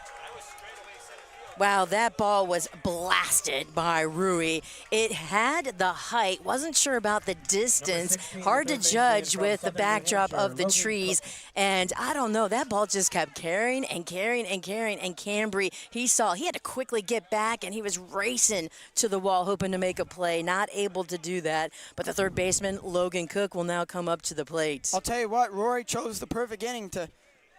Wow, that ball was blasted by Rui. It had the height, wasn't sure about the distance, hard to judge with the backdrop of the trees. And I don't know, that ball just kept carrying and carrying and carrying. And Cambry, he had to quickly get back, and he was racing to the wall, hoping to make a play, not able to do that. But the third baseman, Logan Cook, will now come up to the plate. I'll tell you what, Rory chose the perfect inning to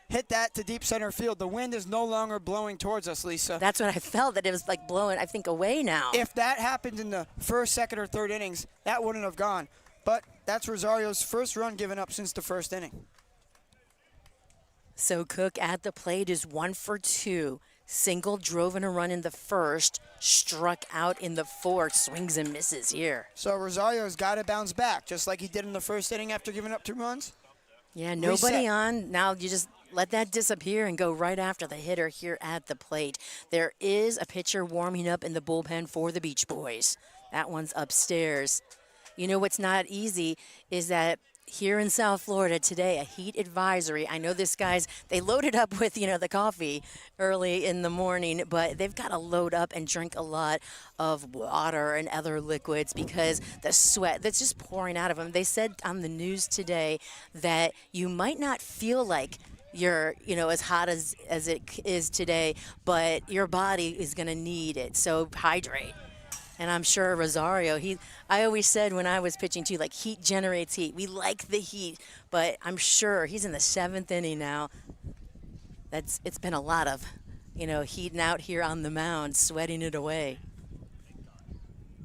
hit that to deep center field. The wind is no longer blowing towards us, Lisa. That's what I felt, that it was like blowing, I think, away now. If that happened in the first, second, or third innings, that wouldn't have gone. But that's Rosario's first run given up since the first inning. So Cook at the plate is 1 for 2. Single, drove in a run in the first, struck out in the fourth, swings and misses here. So Rosario's got to bounce back, just like he did in the first inning after giving up 2 runs. Yeah, nobody on. Now you just let that disappear and go right after the hitter here at the plate. There is a pitcher warming up in the bullpen for the Beach Boys. That one's upstairs. You know what's not easy is that here in South Florida today, a heat advisory. I know this guys, they loaded up with, the coffee early in the morning, but they've got to load up and drink a lot of water and other liquids because the sweat that's just pouring out of them. They said on the news today that you might not feel like you're, as hot as it is today, but your body is going to need it. So hydrate. And I'm sure Rosario, I always said when I was pitching too, like heat generates heat. We like the heat, but I'm sure he's in the 7th inning now. It's been a lot of, heating out here on the mound, sweating it away.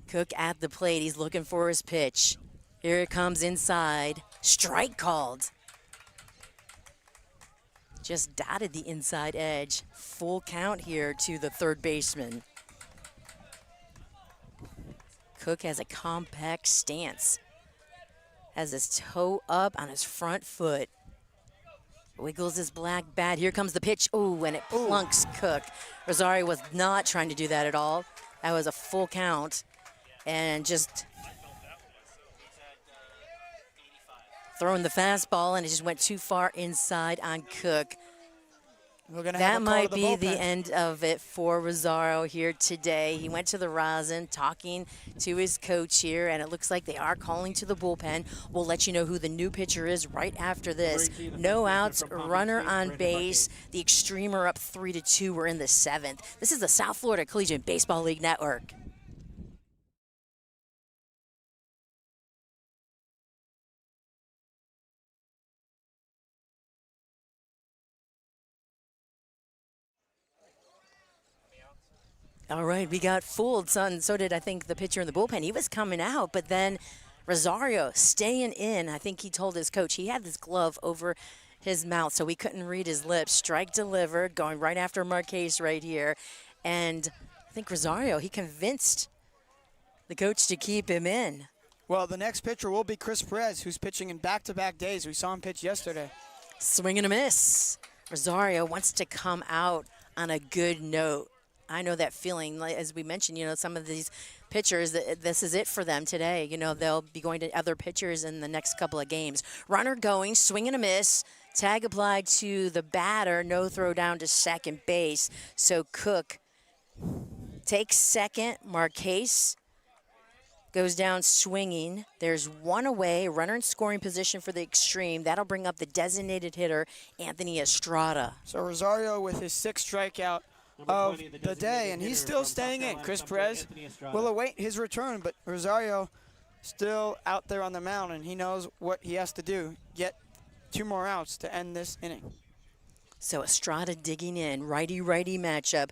Cook at the plate. He's looking for his pitch. Here it comes inside. Strike called. Just dotted the inside edge. Full count here to the third baseman. Cook has a compact stance. Has his toe up on his front foot. Wiggles his black bat. Here comes the pitch. Oh, and it plunks Cook. Rosario was not trying to do that at all. That was a full count. And just throwing the fastball, and it just went too far inside on Cook. That might be the end of it for Rosario here today. He went to the rosin talking to his coach here, and it looks like they are calling to the bullpen. We'll let you know who the new pitcher is right after this. No outs, runner on base. The Xtreme are up 3-2. We're in the 7th. This is the South Florida Collegiate Baseball League Network. All right, we got fooled, son. So did, I think, the pitcher in the bullpen. He was coming out, but then Rosario staying in. I think he told his coach he had this glove over his mouth, so we couldn't read his lips. Strike delivered, going right after Marquez right here. And I think Rosario, he convinced the coach to keep him in. Well, the next pitcher will be Chris Perez, who's pitching in back-to-back days. We saw him pitch yesterday. Swing and a miss. Rosario wants to come out on a good note. I know that feeling. As we mentioned, some of these pitchers, this is it for them today. They'll be going to other pitchers in the next couple of games. Runner going, swing and a miss. Tag applied to the batter. No throw down to second base. So Cook takes second. Marquez goes down swinging. There's one away. Runner in scoring position for the Xtreme. That'll bring up the designated hitter, Anthony Estrada. So Rosario with his 6th strikeout of the day, and he's still staying in. Chris Perez will await his return, but Rosario still out there on the mound, and he knows what he has to do. Get 2 more outs to end this inning. So Estrada digging in, righty-righty matchup.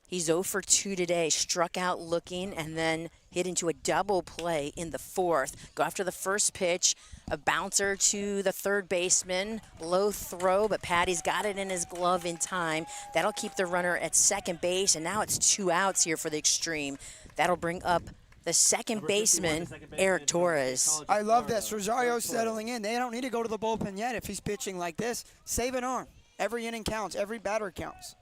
He's 0 for 2 today, struck out looking, and then hit into a double play in the 4th. Go after the first pitch, a bouncer to the third baseman, low throw, but Patty's got it in his glove in time. That'll keep the runner at second base, and now it's 2 outs here for the Xtreme. That'll bring up the second baseman, Eric Torres. I love this. Rosario's settling in. They don't need to go to the bullpen yet if he's pitching like this. Save an arm. Every inning counts. Every batter counts.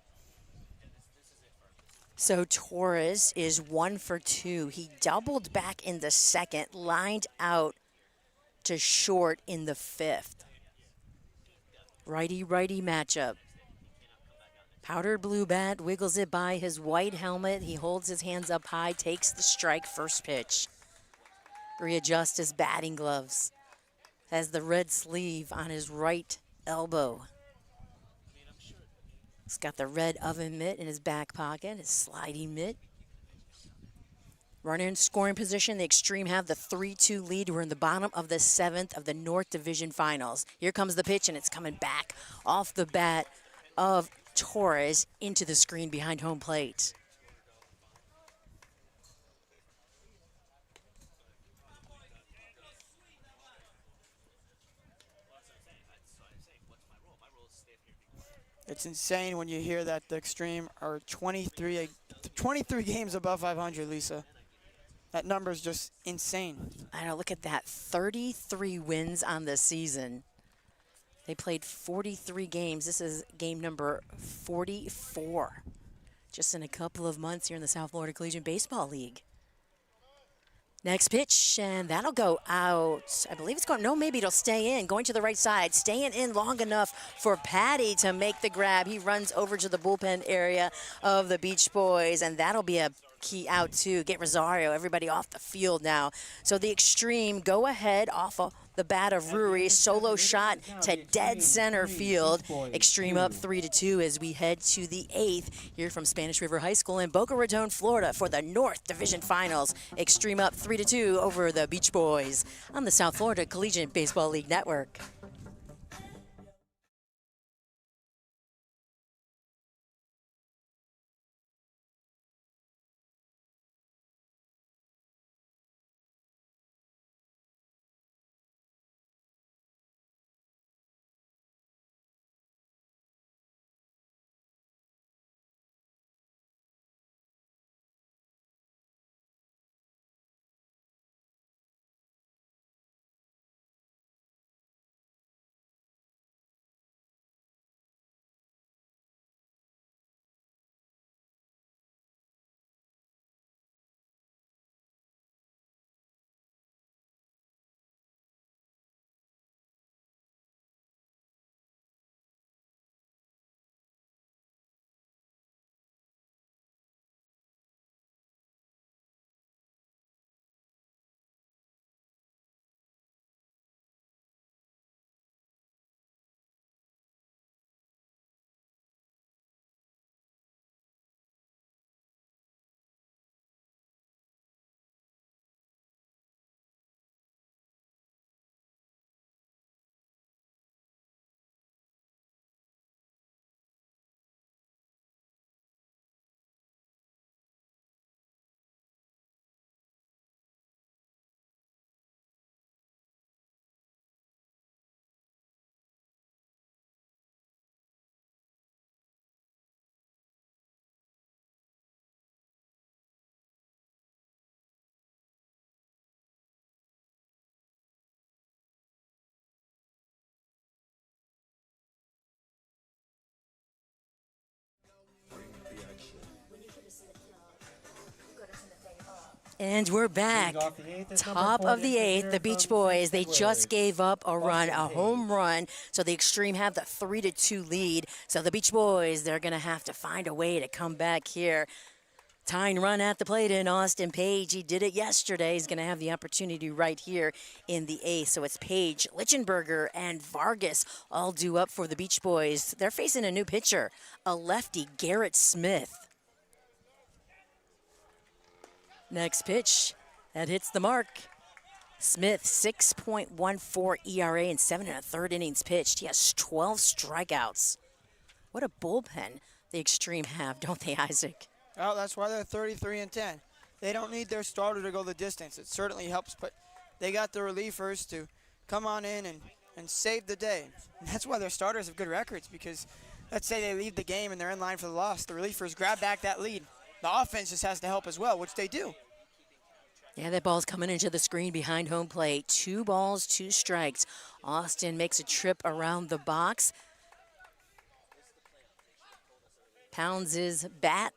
So Torres is 1 for 2. He doubled back in the 2nd, lined out to short in the 5th. Righty-righty matchup. Powdered blue bat, wiggles it by his white helmet. He holds his hands up high, takes the strike, first pitch. Readjusts his batting gloves. Has the red sleeve on his right elbow. He's got the red oven mitt in his back pocket, his sliding mitt. Runner in scoring position. The Xtreme have the 3-2 lead. We're in the bottom of the 7th of the North Division Finals. Here comes the pitch, and it's coming back off the bat of Torres into the screen behind home plate. It's insane when you hear that the Xtreme are 23 games above 500, Lisa. That number is just insane. I know, look at that. 33 wins on the season. They played 43 games. This is game number 44. Just in a couple of months here in the South Florida Collegiate Baseball League. Next pitch, and that'll go out. I believe it's going, no, maybe it'll stay in. Going to the right side, staying in long enough for Patty to make the grab. He runs over to the bullpen area of the Beach Boys, and that'll be a key out too. Get Rosario, everybody off the field now. So the Xtreme go ahead off a the bat of Ruri. Solo shot to dead center field. Xtreme up 3-2 as we head to the 8th here from Spanish River High School in Boca Raton, Florida for the North Division Finals. Xtreme up 3-2 over the Beach Boys on the South Florida Collegiate Baseball League Network. And we're back. Top of the 8th, the Beach Boys, they just gave up a run, a home run. So the Xtreme have the 3-2 lead. So the Beach Boys, they're going to have to find a way to come back here. Tying run at the plate in Austin Page. He did it yesterday. He's going to have the opportunity right here in the 8th. So it's Page, Lichtenberger, and Vargas all due up for the Beach Boys. They're facing a new pitcher, a lefty, Garrett Smith. Next pitch, that hits the mark. Smith, 6.14 ERA in 7 1/3 innings pitched. He has 12 strikeouts. What a bullpen the Xtreme have, don't they, Isaac? Well, that's why they're 33-10. They don't need their starter to go the distance. It certainly helps, but they got the relievers to come on in and save the day. And that's why their starters have good records, because let's say they leave the game and they're in line for the loss. The relievers grab back that lead. The offense just has to help as well, which they do. Yeah, that ball's coming into the screen behind home plate. 2 balls, 2 strikes. Austin makes a trip around the box. Pounds his bat.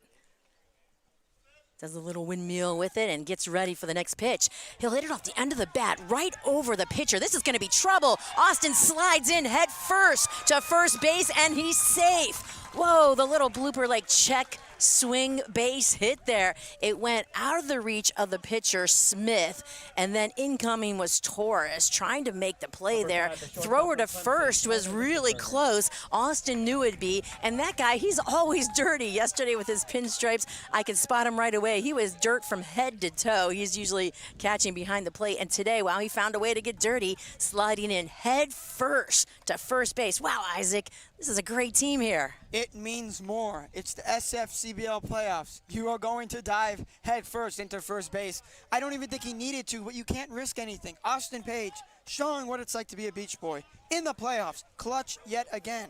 Does a little windmill with it and gets ready for the next pitch. He'll hit it off the end of the bat right over the pitcher. This is going to be trouble. Austin slides in head first to first base, and he's safe. Whoa, the little blooper like check swing base hit there. It went out of the reach of the pitcher, Smith, and then incoming was Torres trying to make the play there. Thrower to first was really close. Austin knew it'd be, and that guy, he's always dirty. Yesterday with his pinstripes, I could spot him right away. He was dirt from head to toe. He's usually catching behind the plate, and today, wow, he found a way to get dirty, sliding in head first to first base. Wow, Isaac, this is a great team here. It means more. It's the SFCBL playoffs. You are going to dive head first into first base. I don't even think he needed to, but you can't risk anything. Austin Page showing what it's like to be a Beach Boy in the playoffs. Clutch yet again.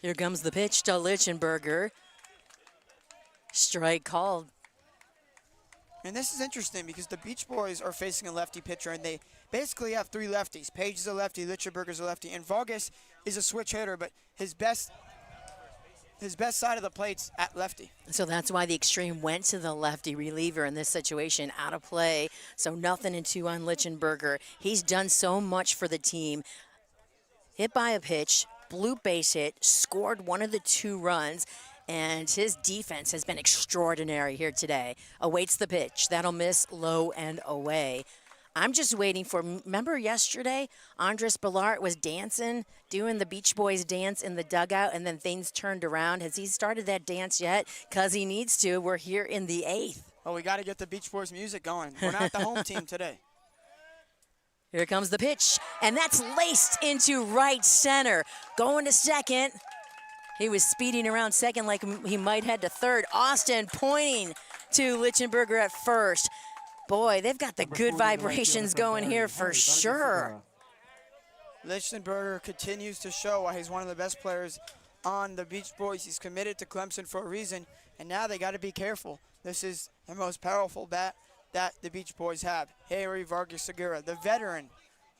Here comes the pitch to Lichtenberger. Strike called. And this is interesting because the Beach Boys are facing a lefty pitcher, and they basically have 3 lefties. Page is a lefty, Lichtenberger's a lefty, and Vargas is a switch hitter, but his best side of the plate's at lefty. So that's why the Xtreme went to the lefty reliever in this situation, out of play. So 0-2 on Lichtenberger. He's done so much for the team. Hit by a pitch, blue base hit, scored 1 of the 2 runs, and his defense has been extraordinary here today. Awaits the pitch. That'll miss low and away. I'm just waiting for, remember yesterday, Andres Ballart was dancing, doing the Beach Boys dance in the dugout, and then things turned around. Has he started that dance yet? Because he needs to. We're here in the 8th. Well, we got to get the Beach Boys music going. We're not the home team today. Here comes the pitch, and that's laced into right center. Going to second. He was speeding around second like he might head to third. Austin pointing to Lichtenberger at first. Boy, they've got the good vibrations going here for sure. Lichtenberger continues to show why he's one of the best players on the Beach Boys. He's committed to Clemson for a reason, and now they got to be careful. This is the most powerful bat that the Beach Boys have. Harry Vargas Segura, the veteran.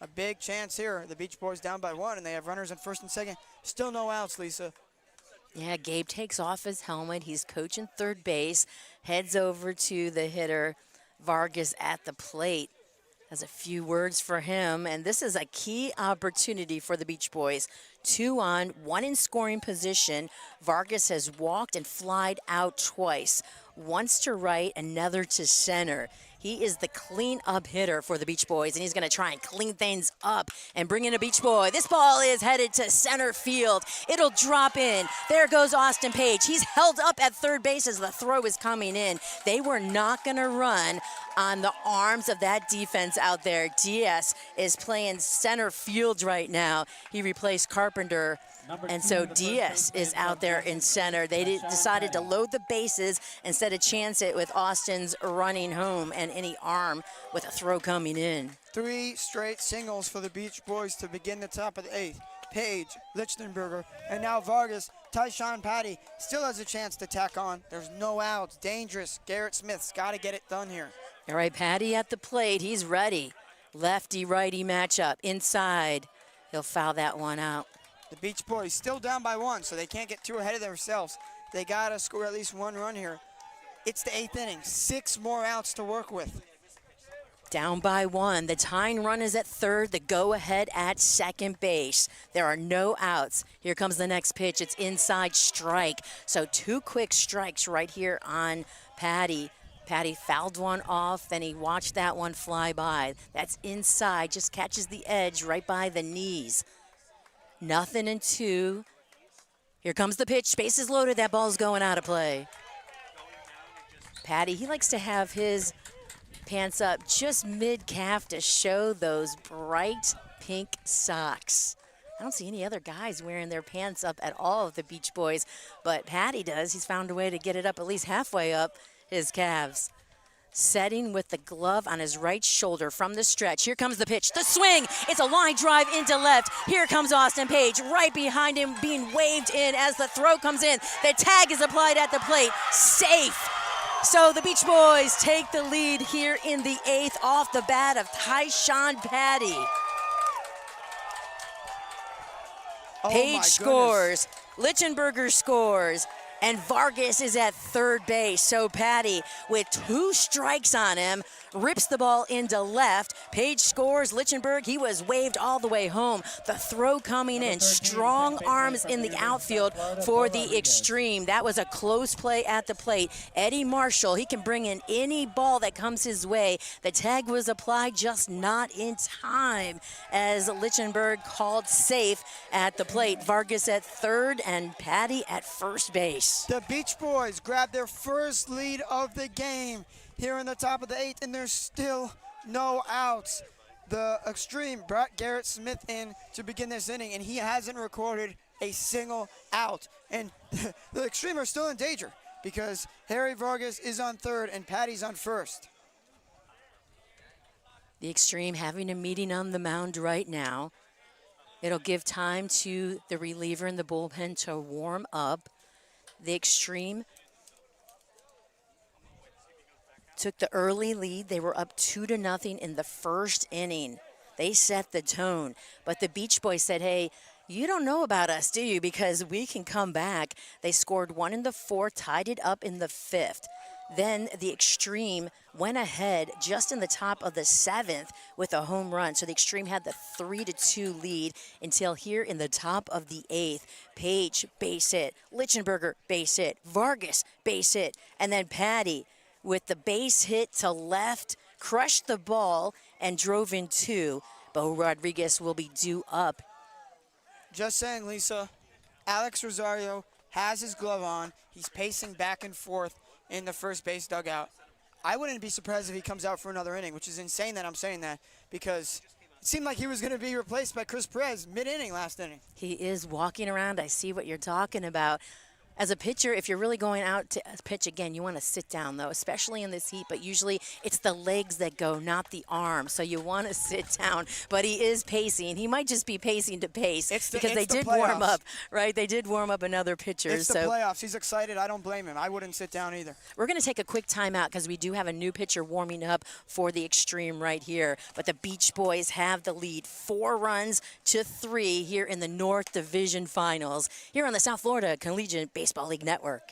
A big chance here. The Beach Boys down by 1, and they have runners on first and second. Still no outs, Lisa. Yeah, Gabe takes off his helmet. He's coaching third base, heads over to the hitter, Vargas at the plate. Has a few words for him, and this is a key opportunity for the Beach Boys. 2 on, 1 in scoring position. Vargas has walked and flied out twice. Once to right, another to center. He is the clean-up hitter for the Beach Boys, and he's going to try and clean things up and bring in a Beach Boy. This ball is headed to center field. It'll drop in. There goes Austin Page. He's held up at third base as the throw is coming in. They were not going to run on the arms of that defense out there. Diaz is playing center field right now. He replaced Carpenter. And so Diaz is out there in center. They decided to load the bases instead of chance it with Austin's running home and any arm with a throw coming in. 3 straight singles for the Beach Boys to begin the top of the 8th. Page, Lichtenberger, and now Vargas. Tyshawn Patty still has a chance to tack on. There's no outs. Dangerous. Garrett Smith's got to get it done here. All right, Patty at the plate. He's ready. Lefty-righty matchup. Inside. He'll foul that one out. The Beach Boys still down by 1, so they can't get too ahead of themselves. They got to score at least 1 run here. It's the 8th inning. 6 more outs to work with. Down by 1. The tying run is at third. The go-ahead at second base. There are no outs. Here comes the next pitch. It's inside strike. So 2 quick strikes right here on Patty. Patty fouled one off, then he watched that one fly by. That's inside, just catches the edge right by the knees. 0-2. Here comes the pitch. Base is loaded. That ball's going out of play. Patty, he likes to have his pants up just mid-calf to show those bright pink socks. I don't see any other guys wearing their pants up at all of the Beach Boys, but Patty does. He's found a way to get it up at least halfway up his calves. Setting with the glove on his right shoulder from the stretch. Here comes the pitch, the swing. It's a line drive into left. Here comes Austin Page right behind him, being waved in as the throw comes in. The tag is applied at the plate. Safe. So the Beach Boys take the lead here in the 8th off the bat of Tyshawn Patty. Page scores. Lichtenberger scores. And Vargas is at third base. So Patty, with 2 strikes on him, rips the ball into left. Page scores. Lichtenberg, he was waved all the way home. The throw coming in. Strong arms in the outfield for the Xtreme. That was a close play at the plate. Eddie Marshall, he can bring in any ball that comes his way. The tag was applied, just not in time, as Lichtenberg called safe at the plate. Vargas at third and Patty at first base. The Beach Boys grab their first lead of the game here in the top of the 8th, and there's still no outs. The Xtreme brought Garrett Smith in to begin this inning, and he hasn't recorded a single out. And the Xtreme are still in danger because Harry Vargas is on third and Patty's on first. The Xtreme having a meeting on the mound right now. It'll give time to the reliever in the bullpen to warm up. The Xtreme took the early lead. They were up 2-0 in the first inning. They set the tone. But the Beach Boys said, hey, you don't know about us, do you? Because we can come back. They scored 1 in the 4th, tied it up in the 5th. Then the Xtreme went ahead just in the top of the 7th with a home run. So the Xtreme had the 3-2 lead until here in the top of the 8th. Page, base hit. Lichtenberger, base hit. Vargas, base hit. And then Patty with the base hit to left, crushed the ball, and drove in 2. Bo Rodriguez will be due up. Just saying, Lisa, Alex Rosario has his glove on. He's pacing back and forth in the first base dugout. I wouldn't be surprised if he comes out for another inning, which is insane that I'm saying that, because it seemed like he was going to be replaced by Chris Perez mid-inning last inning. He is walking around. I see what you're talking about. As a pitcher, if you're really going out to pitch again, you want to sit down, though, especially in this heat. But usually it's the legs that go, not the arms. So you want to sit down. But he is pacing. He might just be pacing to pace because they did warm up, right? They did warm up another pitcher. It's the playoffs. He's excited. I don't blame him. I wouldn't sit down either. We're going to take a quick timeout because we do have a new pitcher warming up for the Xtreme right here. But the Beach Boys have the lead, 4-3 here in the North Division Finals here on the South Florida Collegiate Baseball League Network.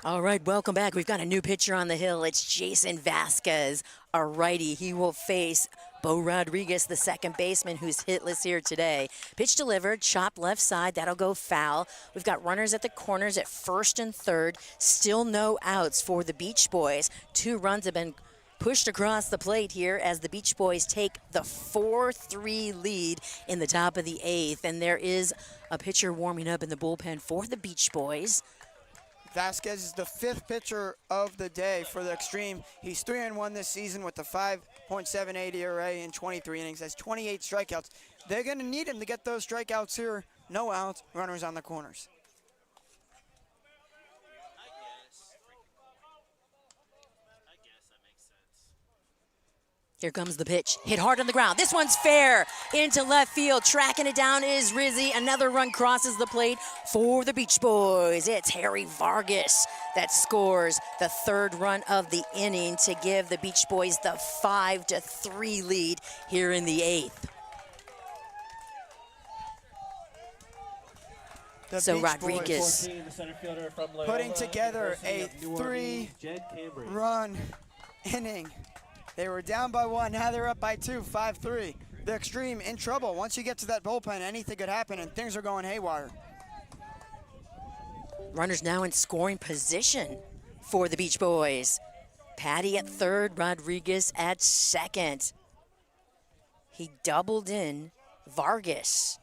All right, welcome back. We've got a new pitcher on the hill. It's Jason Vasquez, a righty. He will face Bo Rodriguez, the second baseman, who's hitless here today. Pitch delivered, chopped left side. That'll go foul. We've got runners at the corners at first and third. Still no outs for the Beach Boys. 2 runs have been pushed across the plate here as the Beach Boys take the 4-3 lead in the top of the 8th. And there is a pitcher warming up in the bullpen for the Beach Boys. Vasquez is the 5th pitcher of the day for the Xtreme. He's 3-1 this season with a 5.78 ERA in 23 innings. Has 28 strikeouts. They're going to need him to get those strikeouts here. No outs, runners on the corners. Here comes the pitch. Hit hard on the ground. This one's fair. Into left field. Tracking it down is Rizzi. Another run crosses the plate for the Beach Boys. It's Harry Vargas that scores the 3rd run of the inning to give the Beach Boys the 5-3 lead here in the 8th. So Rodriguez putting together a 3-run inning. They were down by 1, now they're up by 2, 5-3. The Xtreme in trouble. Once you get to that bullpen, anything could happen, and things are going haywire. Runners now in scoring position for the Beach Boys. Patty at 3rd, Rodriguez at 2nd. He doubled in Vargas.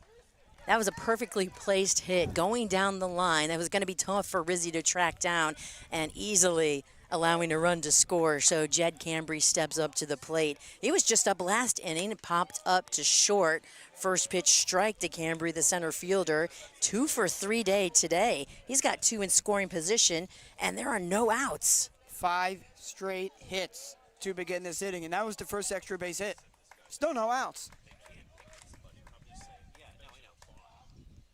That was a perfectly placed hit going down the line. That was going to be tough for Rizzi to track down and easily allowing a run to score. So Jed Cambry steps up to the plate. He was just up last inning, popped up to short. First pitch strike to Cambry, the center fielder. 2 for 3 day today. He's got 2 in scoring position, and there are no outs. 5 straight hits to begin this inning, and that was the first extra base hit. Still no outs.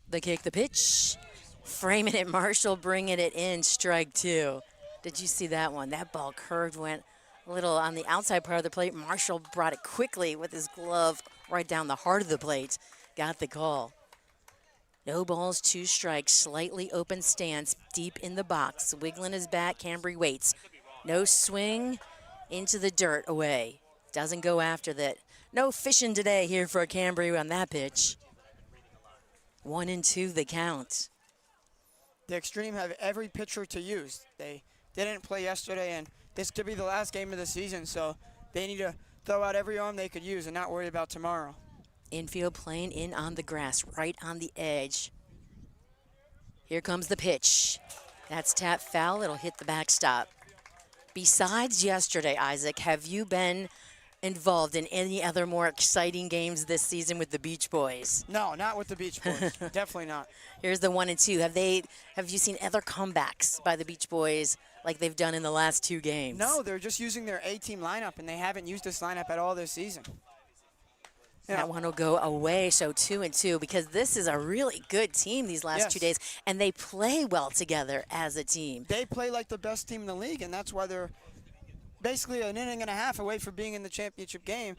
The kick, the pitch. Framing it, Marshall bringing it in, strike 2. Did you see that one? That ball curved, went a little on the outside part of the plate. Marshall brought it quickly with his glove right down the heart of the plate. Got the call. No balls, 2 strikes, slightly open stance, deep in the box. Wiggling his bat, Cambry waits. No swing, into the dirt, away. Doesn't go after that. No fishing today here for Cambry on that pitch. 1-2 the count. The Xtreme have every pitcher to use. They didn't play yesterday, and this could be the last game of the season, so they need to throw out every arm they could use and not worry about tomorrow. Infield playing in on the grass, right on the edge. Here comes the pitch. That's tap foul. It'll hit the backstop. Besides yesterday, Isaac, have you been involved in any other more exciting games this season with the Beach Boys? No, not with the Beach Boys. Definitely not. Here's the 1 and 2. Have you seen other comebacks by the Beach Boys like they've done in the last 2 games? No, they're just using their A-team lineup, and they haven't used this lineup at all this season. That one will go away, so 2 and 2, because this is a really good team these last 2 days, and they play well together as a team. They play like the best team in the league, and that's why they're basically an inning and a half away from being in the championship game.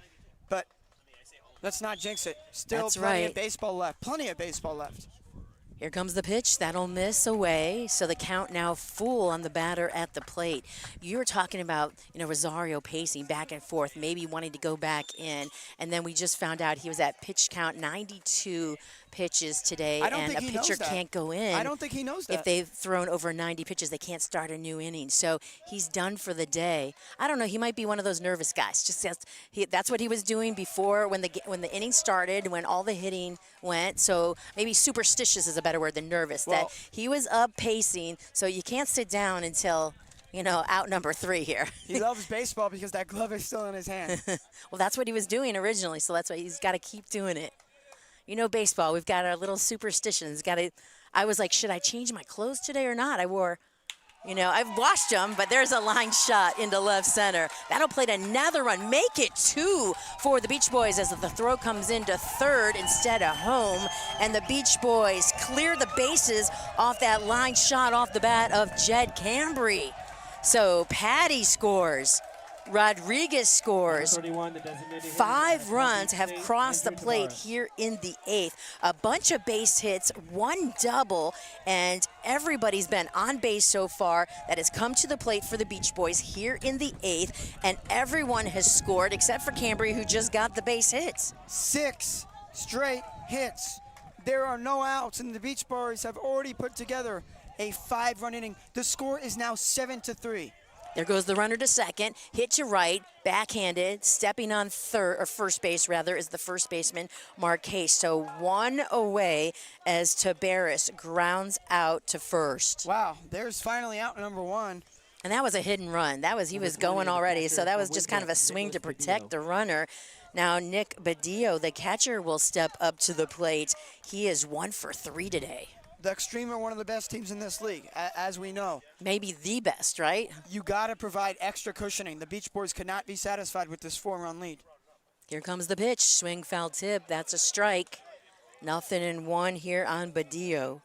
But let's not jinx it. Still plenty of baseball left. Plenty of baseball left. Here comes the pitch. That'll miss away. So the count now full on the batter at the plate. You were talking about, Rosario pacing back and forth, maybe wanting to go back in. And then we just found out he was at pitch count 92 pitches today, and a pitcher can't go in. I don't think he knows that. If they've thrown over 90 pitches, they can't start a new inning. So he's done for the day. I don't know. He might be one of those nervous guys. That's what he was doing before when the inning started, when all the hitting went. So maybe superstitious is a better word than nervous. Well, that he was up pacing, so you can't sit down until out number 3 here. He loves baseball because that glove is still in his hand. Well, that's what he was doing originally, so that's why he's got to keep doing it. Baseball, we've got our little superstitions. I was like, should I change my clothes today or not? I've washed them, but there's a line shot into left center. That'll play another run, make it 2 for the Beach Boys as the throw comes into third instead of home. And the Beach Boys clear the bases off that line shot off the bat of Jed Cambry. So Patty scores. Rodriguez scores. 5 runs have crossed the plate here in the 8th. A bunch of base hits, 1 double, and everybody's been on base so far that has come to the plate for the Beach Boys here in the 8th, and everyone has scored except for Cambry, who just got the base hits. 6 straight hits. There are no outs, and the Beach Boys have already put together a 5-run inning. The score is now 7-3. There goes the runner to second, hit to right, backhanded, stepping on first base is the first baseman, Marquez. So 1 away as Tabaris grounds out to first. Wow, there's finally out number 1. And that was a hidden run. He was going already, so that was just kind of a swing to protect the runner. Now Nick Badillo, the catcher, will step up to the plate. He is 1 for 3 today. The Xtreme are one of the best teams in this league, as we know. Maybe the best, right? You got to provide extra cushioning. The Beach Boys could not be satisfied with this 4-run lead. Here comes the pitch. Swing, foul tip. That's a strike. 0-1 here on Badillo.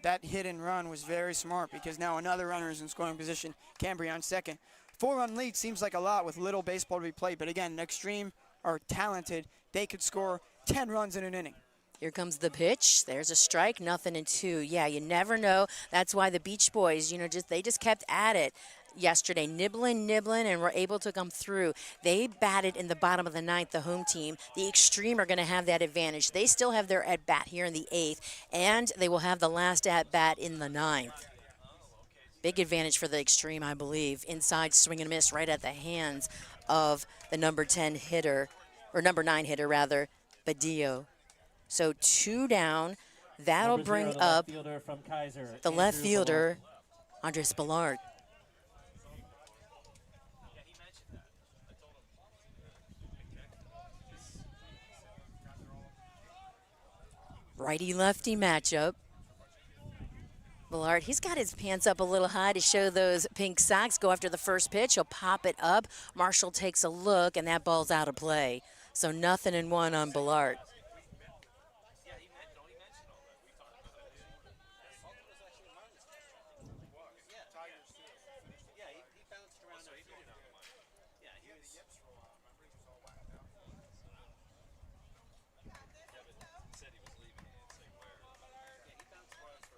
That hit and run was very smart because now another runner is in scoring position. Cambry on second. 4-run lead seems like a lot with little baseball to be played, but again, the Xtreme are talented. They could score 10 runs in an inning. Here comes the pitch. There's a strike, 0-2. Yeah, you never know. That's why the Beach Boys, they just kept at it yesterday, nibbling, and were able to come through. They batted in the bottom of the 9th, the home team. The Xtreme are going to have that advantage. They still have their at-bat here in the 8th, and they will have the last at-bat in the 9th. Big advantage for the Xtreme, I believe. Inside swing and miss right at the hands of the number 9 hitter, Badillo. So 2 down. That'll bring up the left fielder, Andres Ballard. Righty-lefty matchup. Ballard, he's got his pants up a little high to show those pink socks. Go after the first pitch. He'll pop it up. Marshall takes a look, and that ball's out of play. So 0-1 on Ballard.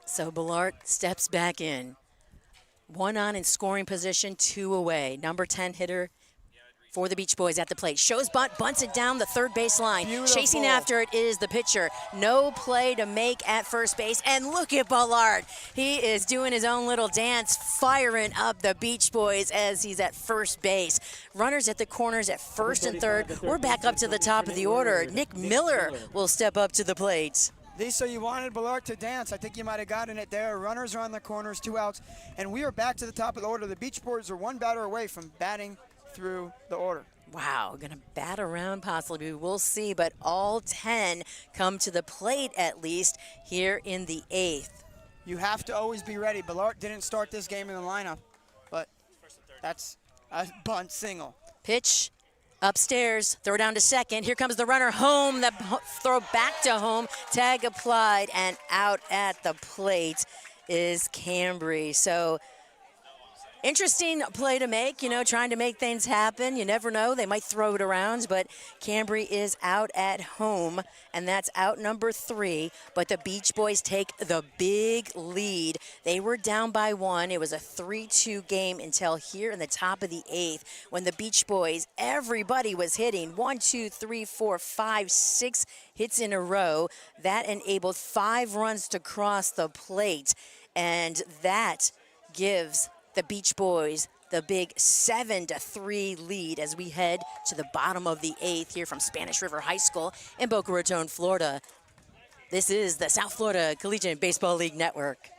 So Ballard steps back in. 1 on in scoring position, 2 away. Number 10 hitter for the Beach Boys at the plate. Shows bunt, bunts it down the third base line. Beautiful. Chasing after it is the pitcher. No play to make at first base. And look at Ballard. He is doing his own little dance, firing up the Beach Boys as he's at first base. Runners at the corners at first and third. We're back up to the top of the order. Nick Miller will step up to the plate. Lisa, you wanted Ballard to dance. I think you might have gotten it there. Runners are on the corners, 2 outs, and we are back to the top of the order. The Beach Boys are 1 batter away from batting through the order. Wow, gonna bat around possibly, we'll see, but all 10 come to the plate at least here in the 8th. You have to always be ready. Ballard didn't start this game in the lineup, but that's a bunt single. Pitch upstairs, throw down to second. Here comes the runner home, the throw back to home, tag applied, and out at the plate is Cambry. So interesting play to make, you know, trying to make things happen. You never know, they might throw it around, but Cambry is out at home, and that's out number 3. But the Beach Boys take the big lead. They were down by 1. It was a 3-2 game until here in the top of the 8th when the Beach Boys, everybody was hitting 1, 2, 3, 4, 5, 6 hits in a row. That enabled 5 runs to cross the plate, and that gives the Beach Boys the big 7-3 lead as we head to the bottom of the 8th here from Spanish River High School in Boca Raton, Florida. This is the South Florida Collegiate Baseball League Network.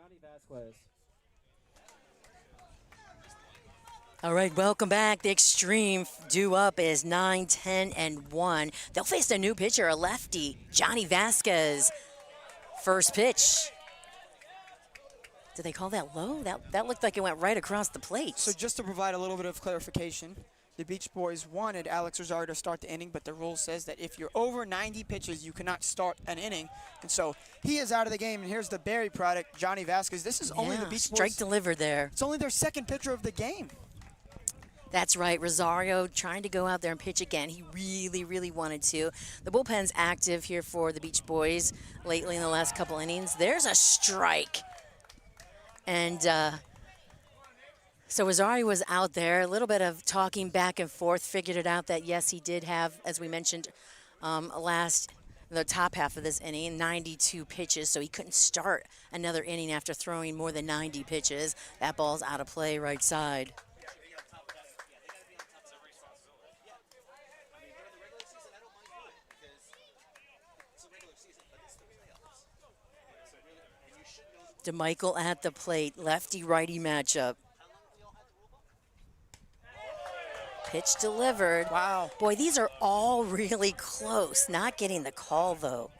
Johnny Vasquez. All right, welcome back. The Xtreme due up is 9, 10, and 1. They'll face a new pitcher, a lefty, Johnny Vasquez. First pitch. Did they call that low? That looked like it went right across the plate. So just to provide a little bit of clarification, the Beach Boys wanted Alex Rosario to start the inning, but the rule says that if you're over 90 pitches, you cannot start an inning. And so he is out of the game. And here's the Berry product, Johnny Vasquez. This is only the Beach Boys. Strike delivered there. It's only their second pitcher of the game. That's right. Rosario trying to go out there and pitch again. He really, really wanted to. The bullpen's active here for the Beach Boys lately in the last couple innings. There's a strike. And so Rosario was out there, a little bit of talking back and forth, figured it out that, yes, he did have, as we mentioned, the top half of this inning, 92 pitches, so he couldn't start another inning after throwing more than 90 pitches. That ball's out of play right side. DeMichael at the plate, lefty-righty matchup. Pitch delivered. Wow. Boy, these are all really close. Not getting the call, though.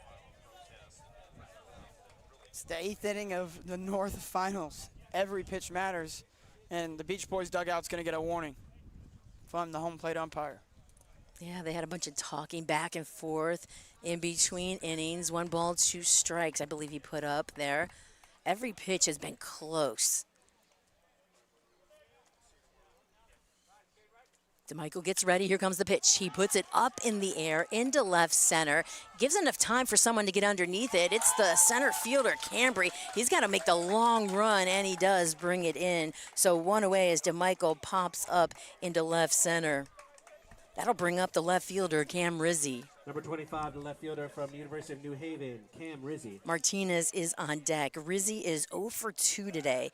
It's the 8th inning of the North Finals. Every pitch matters, and the Beach Boys dugout's going to get a warning from the home plate umpire. Yeah, they had a bunch of talking back and forth in between innings. 1 ball, 2 strikes, I believe he put up there. Every pitch has been close. DeMichael gets ready. Here comes the pitch. He puts it up in the air into left center. Gives enough time for someone to get underneath it. It's the center fielder, Cambry. He's got to make the long run, and he does bring it in. So 1 away as DeMichael pops up into left center. That'll bring up the left fielder, Cam Rizzi. Number 25, the left fielder from the University of New Haven, Cam Rizzi. Martinez is on deck. Rizzi is 0 for 2 today.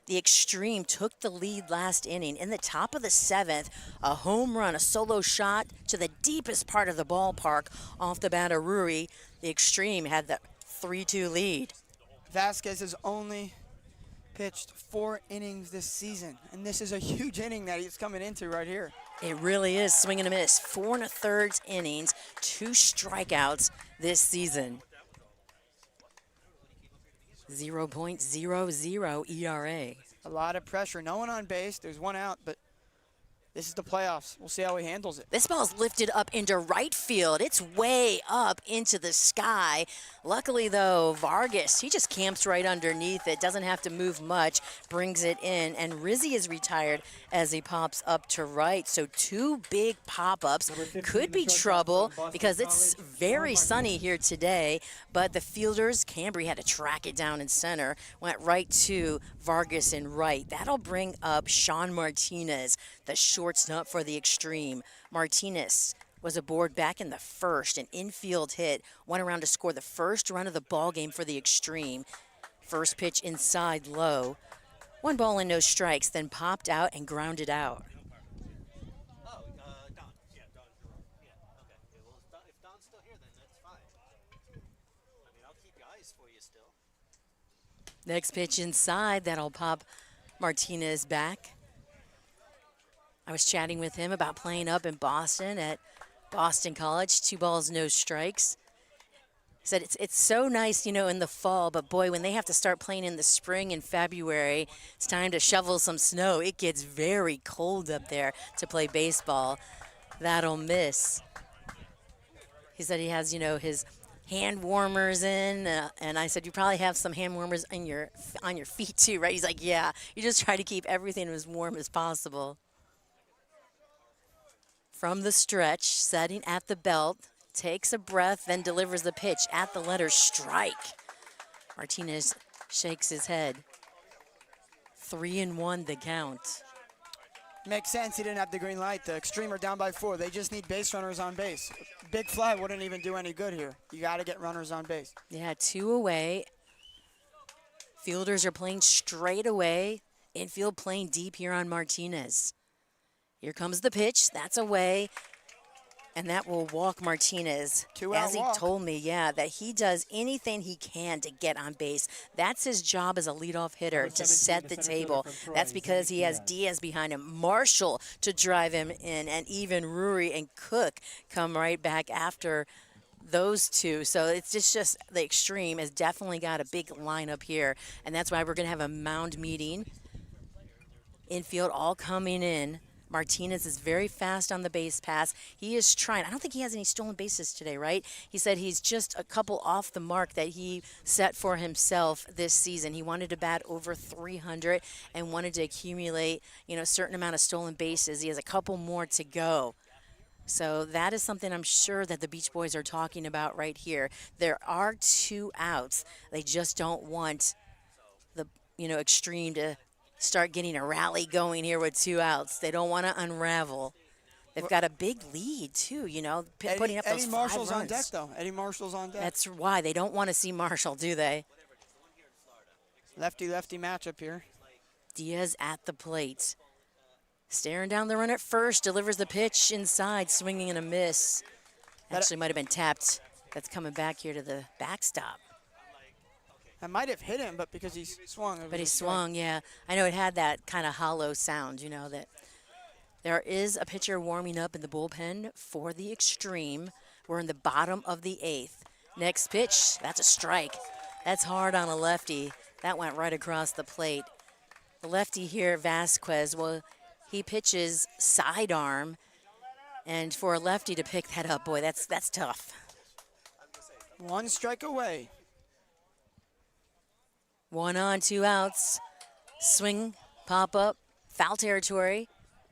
The Xtreme took the lead last inning. In the top of the 7th, a home run, a solo shot to the deepest part of the ballpark off the bat of Ruri. The Xtreme had the 3-2 lead. Vasquez has only pitched 4 innings this season, and this is a huge inning that he's coming into right here. It really is. Swing and a miss. 4 1/3 innings, 2 strikeouts this season. 0.00 ERA. A lot of pressure. No one on base. There's 1 out, but this is the playoffs. We'll see how he handles it. This ball's lifted up into right field. It's way up into the sky. Luckily, though, Vargas, he just camps right underneath it. Doesn't have to move much. Brings it in. And Rizzi is retired as he pops up to right. So 2 big pop-ups. Could be trouble because it's very sunny here today. But the fielders, Cambry had to track it down in center. Went right to Vargas in right. That'll bring up Sean Martinez, the shortstop for the Xtreme. Martinez was aboard back in the 1st, an infield hit, went around to score the first run of the ball game for the Xtreme. First pitch inside low. 1 ball and no strikes, then popped out and grounded out. Don. Yeah, Don. Yeah, okay. Well, if Don's still here, then that's fine. I mean, I'll keep your eyes for you still. Next pitch inside, that'll pop Martinez back. I was chatting with him about playing up in Boston at Boston College, 2 balls, no strikes. He said it's so nice, you know, in the fall, but boy, when they have to start playing in the spring and February, it's time to shovel some snow. It gets very cold up there to play baseball. That'll miss. He said he has, you know, his hand warmers in, and I said, you probably have some hand warmers on your feet too, right? He's like, yeah, you just try to keep everything as warm as possible. From the stretch, setting at the belt, takes a breath, then delivers the pitch at the letter strike. Martinez shakes his head. 3-1 the count. Makes sense. He didn't have the green light. The Xtreme are down by 4. They just need base runners on base. Big fly wouldn't even do any good here. You got to get runners on base. Yeah, 2 away. Fielders are playing straight away. Infield playing deep here on Martinez. Here comes the pitch. That's away. And that will walk Martinez. Two-out As he walk. told me, yeah, that he does anything he can to get on base. That's his job as a leadoff hitter, to set the table. That's because he has Diaz behind him, Marshall to drive him in, and even Ruri and Cook come right back after those two. So it's just the Xtreme has definitely got a big lineup here, and that's why we're going to have a mound meeting. Infield all coming in. Martinez is very fast on the base pass. He is trying. I don't think he has any stolen bases today, right? He said he's just a couple off the mark that he set for himself this season. He wanted to bat over 300 and wanted to accumulate, a certain amount of stolen bases. He has a couple more to go. So that is something I'm sure that the Beach Boys are talking about right here. There are 2 outs. They just don't want the, Xtreme to start getting a rally going here with 2 outs. They don't want to unravel. They've got a big lead, too, putting up those 5 runs. Eddie Marshall's on deck, though. Eddie Marshall's on deck. That's why. They don't want to see Marshall, do they? Lefty-lefty matchup here. Diaz at the plate. Staring down the run at first, delivers the pitch inside, swinging and a miss. Actually might have been tapped. That's coming back here to the backstop. I might have hit him, but because he swung. But he swung, yeah. I know it had that kind of hollow sound, that there is a pitcher warming up in the bullpen for the Xtreme. We're in the bottom of the 8th. Next pitch, that's a strike. That's hard on a lefty. That went right across the plate. The lefty here, Vasquez, well, he pitches sidearm. And for a lefty to pick that up, boy, that's tough. 1 strike away. 1 on, 2 outs. Swing, pop up, foul territory.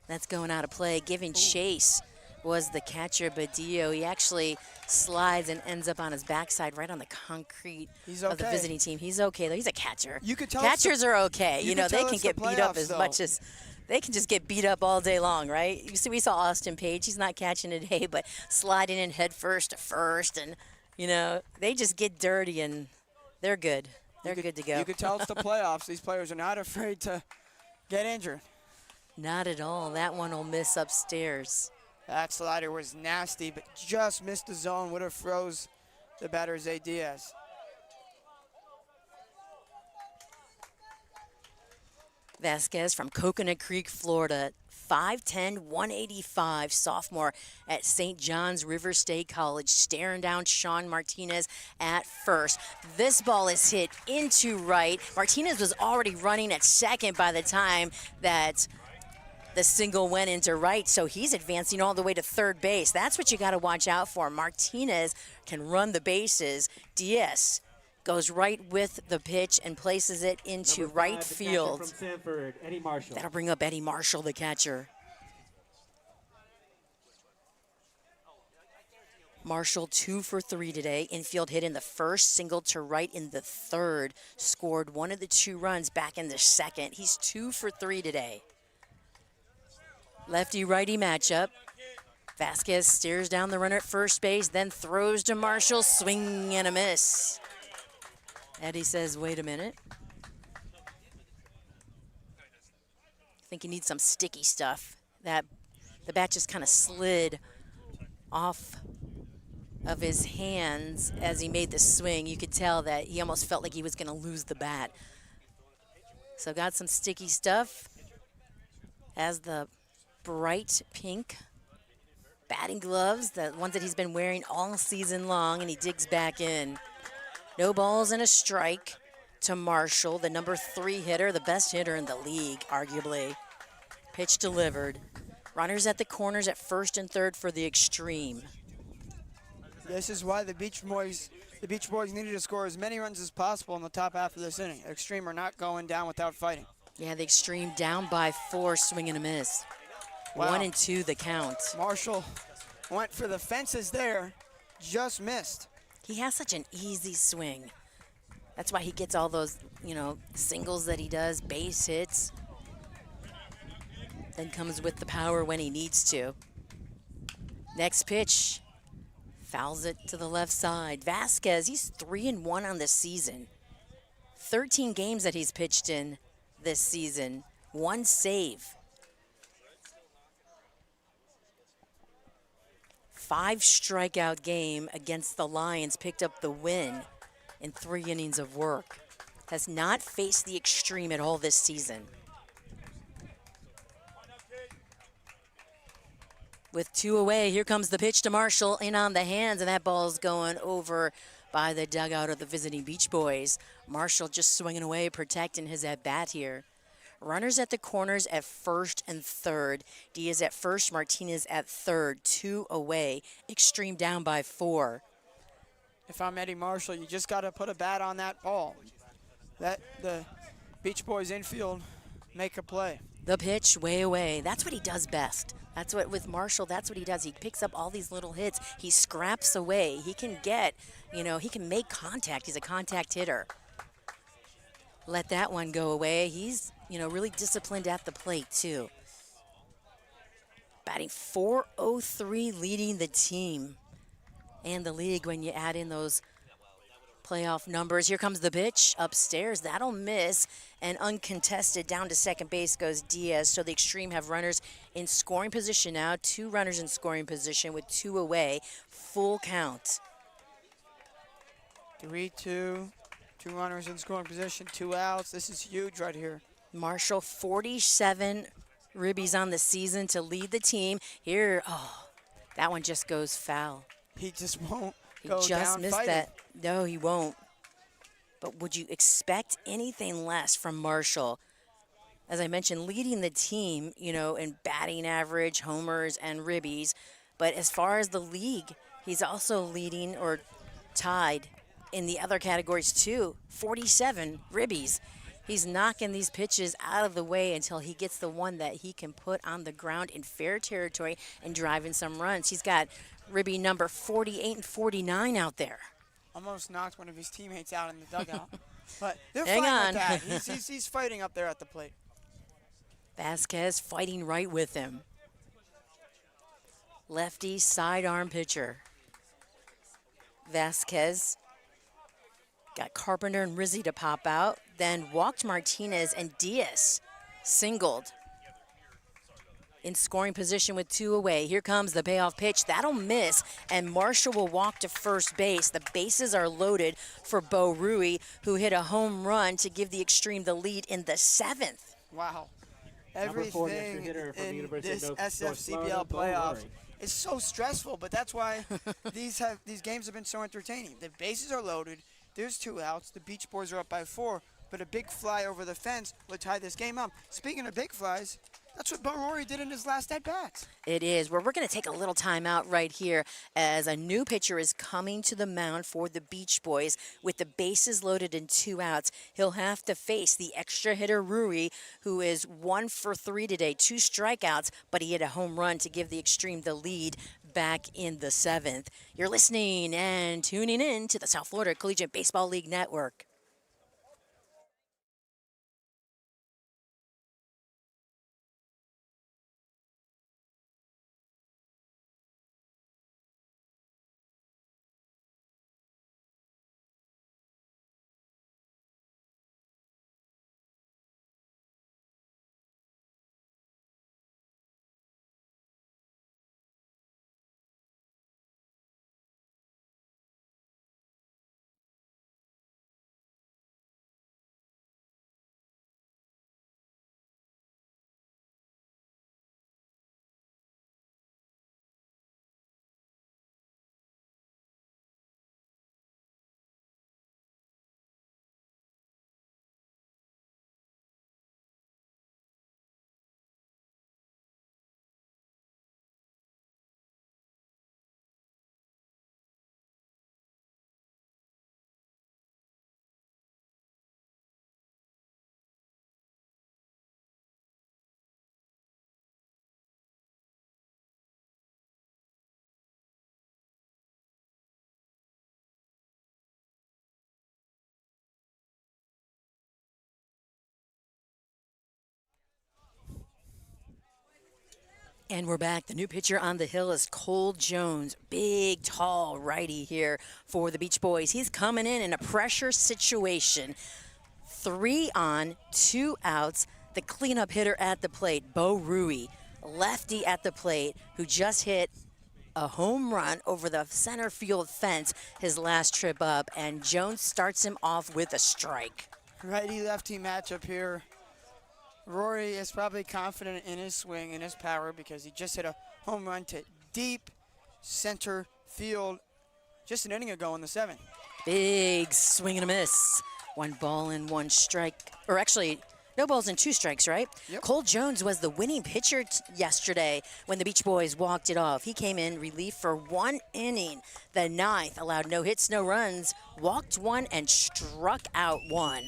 That's going out of play. Giving chase was the catcher, Badillo. He actually slides and ends up on his backside right on the concrete of the visiting team. He's okay, though. He's a catcher. You could tell Catchers are okay. They can get beat up as much as they can just get beat up all day long, right? You see, we saw Austin Page. He's not catching today, but sliding in head first to first. And, they just get dirty, and they're good. They're good to go. You could tell it's the playoffs. These players are not afraid to get injured. Not at all. That one will miss upstairs. That slider was nasty, but just missed the zone. Would have froze the batter, Zay Diaz. Vasquez from Coconut Creek, Florida. 5'10", 185, sophomore at St. John's River State College, staring down Sean Martinez at first. This ball is hit into right. Martinez was already running at second by the time that the single went into right, so he's advancing all the way to third base. That's what you got to watch out for. Martinez can run the bases. Diaz goes right with the pitch and places it into right field. From Sanford, Eddie Marshall. That'll bring up Eddie Marshall, the catcher. Marshall 2 for 3 today. Infield hit in the first, single to right in the third. Scored 1 of the 2 runs back in the second. He's 2 for 3 today. Lefty-righty matchup. Vasquez steers down the runner at first base, then throws to Marshall. Swing and a miss. Eddie says, wait a minute. I think he needs some sticky stuff. The bat just kind of slid off of his hands as he made the swing. You could tell that he almost felt like he was going to lose the bat. So got some sticky stuff. Has the bright pink batting gloves, the ones that he's been wearing all season long, and he digs back in. No balls and a strike to Marshall, the number 3 hitter, the best hitter in the league, arguably. Pitch delivered. Runners at the corners at first and third for the Xtreme. This is why the Beach Boys needed to score as many runs as possible in the top half of this inning. Xtreme are not going down without fighting. Yeah, the Xtreme down by 4, swing and a miss. Wow. 1 and 2 the count. Marshall went for the fences there, just missed. He has such an easy swing. That's why he gets all those, singles that he does, base hits. Then comes with the power when he needs to. Next pitch. Fouls it to the left side. Vasquez, he's 3-1 on the season. 13 games that he's pitched in this season. 1 save. 5-strikeout game against the Lions, picked up the win in 3 innings of work. Has not faced the Xtreme at all this season. With 2 away, here comes the pitch to Marshall, in on the hands, and that ball's going over by the dugout of the visiting Beach Boys. Marshall just swinging away, protecting his at-bat here. Runners at the corners at first and third. Diaz at first, Martinez at third. 2 away. Xtreme down by 4. If I'm Eddie Marshall, you just got to put a bat on that ball. Let the Beach Boys infield make a play. The pitch way away. That's what he does best. That's what, with Marshall, that's what he does. He picks up all these little hits. He scraps away. He can get, he can make contact. He's a contact hitter. Let that one go away. He's, really disciplined at the plate, too. Batting .403, leading the team and the league when you add in those playoff numbers. Here comes the pitch upstairs. That'll miss, and uncontested down to second base goes Diaz. So the Xtreme have runners in scoring position now. 2 runners in scoring position with 2 away. Full count. 3-2, 2 runners in scoring position, 2 outs. This is huge right here. Marshall, 47 ribbies on the season to lead the team. Here, that one just goes foul. He just won't He go just down missed fighting. that. No, he won't. But would you expect anything less from Marshall? As I mentioned, leading the team, in batting average, homers, and ribbies. But as far as the league, he's also leading or tied in the other categories too. 47 ribbies. He's knocking these pitches out of the way until he gets the one that he can put on the ground in fair territory and driving some runs. He's got ribby number 48 and 49 out there. Almost knocked one of his teammates out in the dugout. But they're Hang fine on. with that. He's fighting up there at the plate. Vasquez fighting right with him. Lefty sidearm pitcher. Vasquez got Carpenter and Rizzi to pop out, then walked Martinez, and Diaz singled. In scoring position with 2 away. Here comes the payoff pitch. That'll miss, and Marshall will walk to first base. The bases are loaded for Bo Rui, who hit a home run to give the Xtreme the lead in the 7th. Wow. Number 4 extra Everything hitter from the in University of this North Florida, SFCBL Bo playoffs Rui. is so stressful, but that's why these games have been so entertaining. The bases are loaded. There's 2 outs. The Beach Boys are up by 4, but a big fly over the fence would tie this game up. Speaking of big flies, that's what Bo Rory did in his last at-bats. It is. We're going to take a little time out right here as a new pitcher is coming to the mound for the Beach Boys with the bases loaded and 2 outs. He'll have to face the extra hitter Rui, who is 1 for 3 today, 2 strikeouts, but he hit a home run to give the Xtreme the lead back in the 7th. You're listening and tuning in to the South Florida Collegiate Baseball League Network. And we're back. The new pitcher on the hill is Cole Jones. Big, tall righty here for the Beach Boys. He's coming in a pressure situation. 3 on, 2 outs. The cleanup hitter at the plate, Bo Rui. Lefty at the plate, who just hit a home run over the center field fence his last trip up, and Jones starts him off with a strike. Righty-lefty matchup here. Rory is probably confident in his swing and his power because he just hit a home run to deep center field just an inning ago in the 7th. Big swing and a miss. 1 ball and 1 strike, or actually, no balls and 2 strikes, right? Yep. Cole Jones was the winning pitcher yesterday when the Beach Boys walked it off. He came in relief for 1 inning. The 9th allowed no hits, no runs, walked 1 and struck out 1.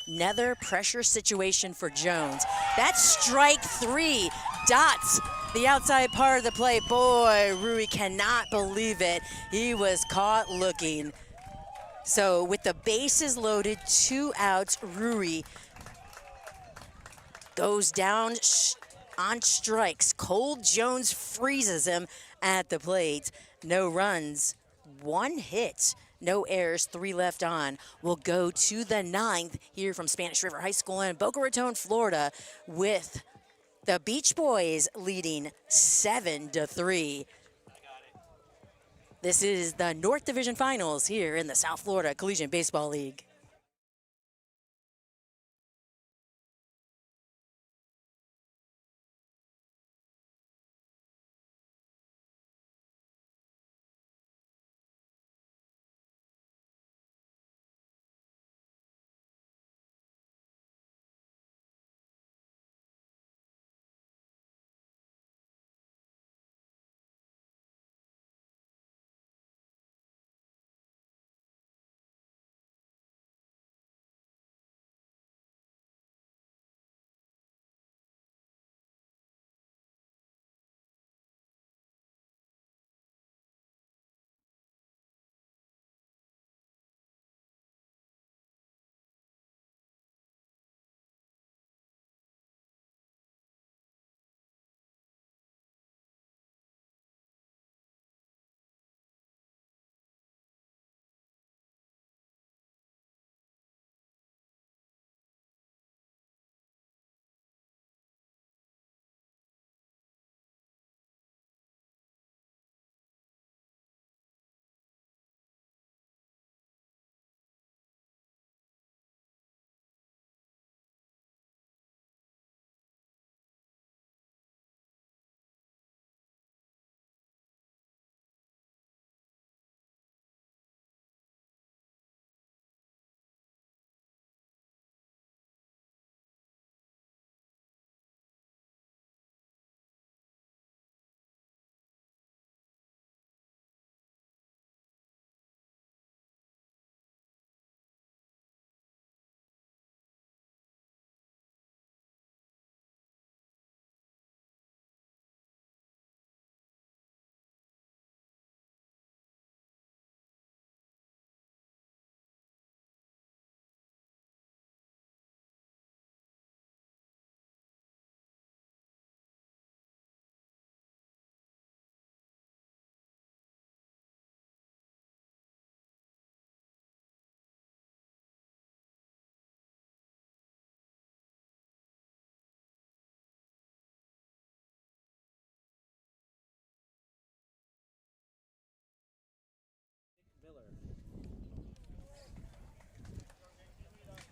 Another pressure situation for Jones. That's strike 3. Dots the outside part of the plate. Boy, Rui cannot believe it. He was caught looking. So with the bases loaded, 2 outs, Rui goes down on strikes. Cole Jones freezes him at the plate. No runs, 1 hit. No errors, 3 left on. We'll go to the 9th here from Spanish River High School in Boca Raton, Florida, with the Beach Boys leading 7-3. This is the North Division Finals here in the South Florida Collegiate Baseball League.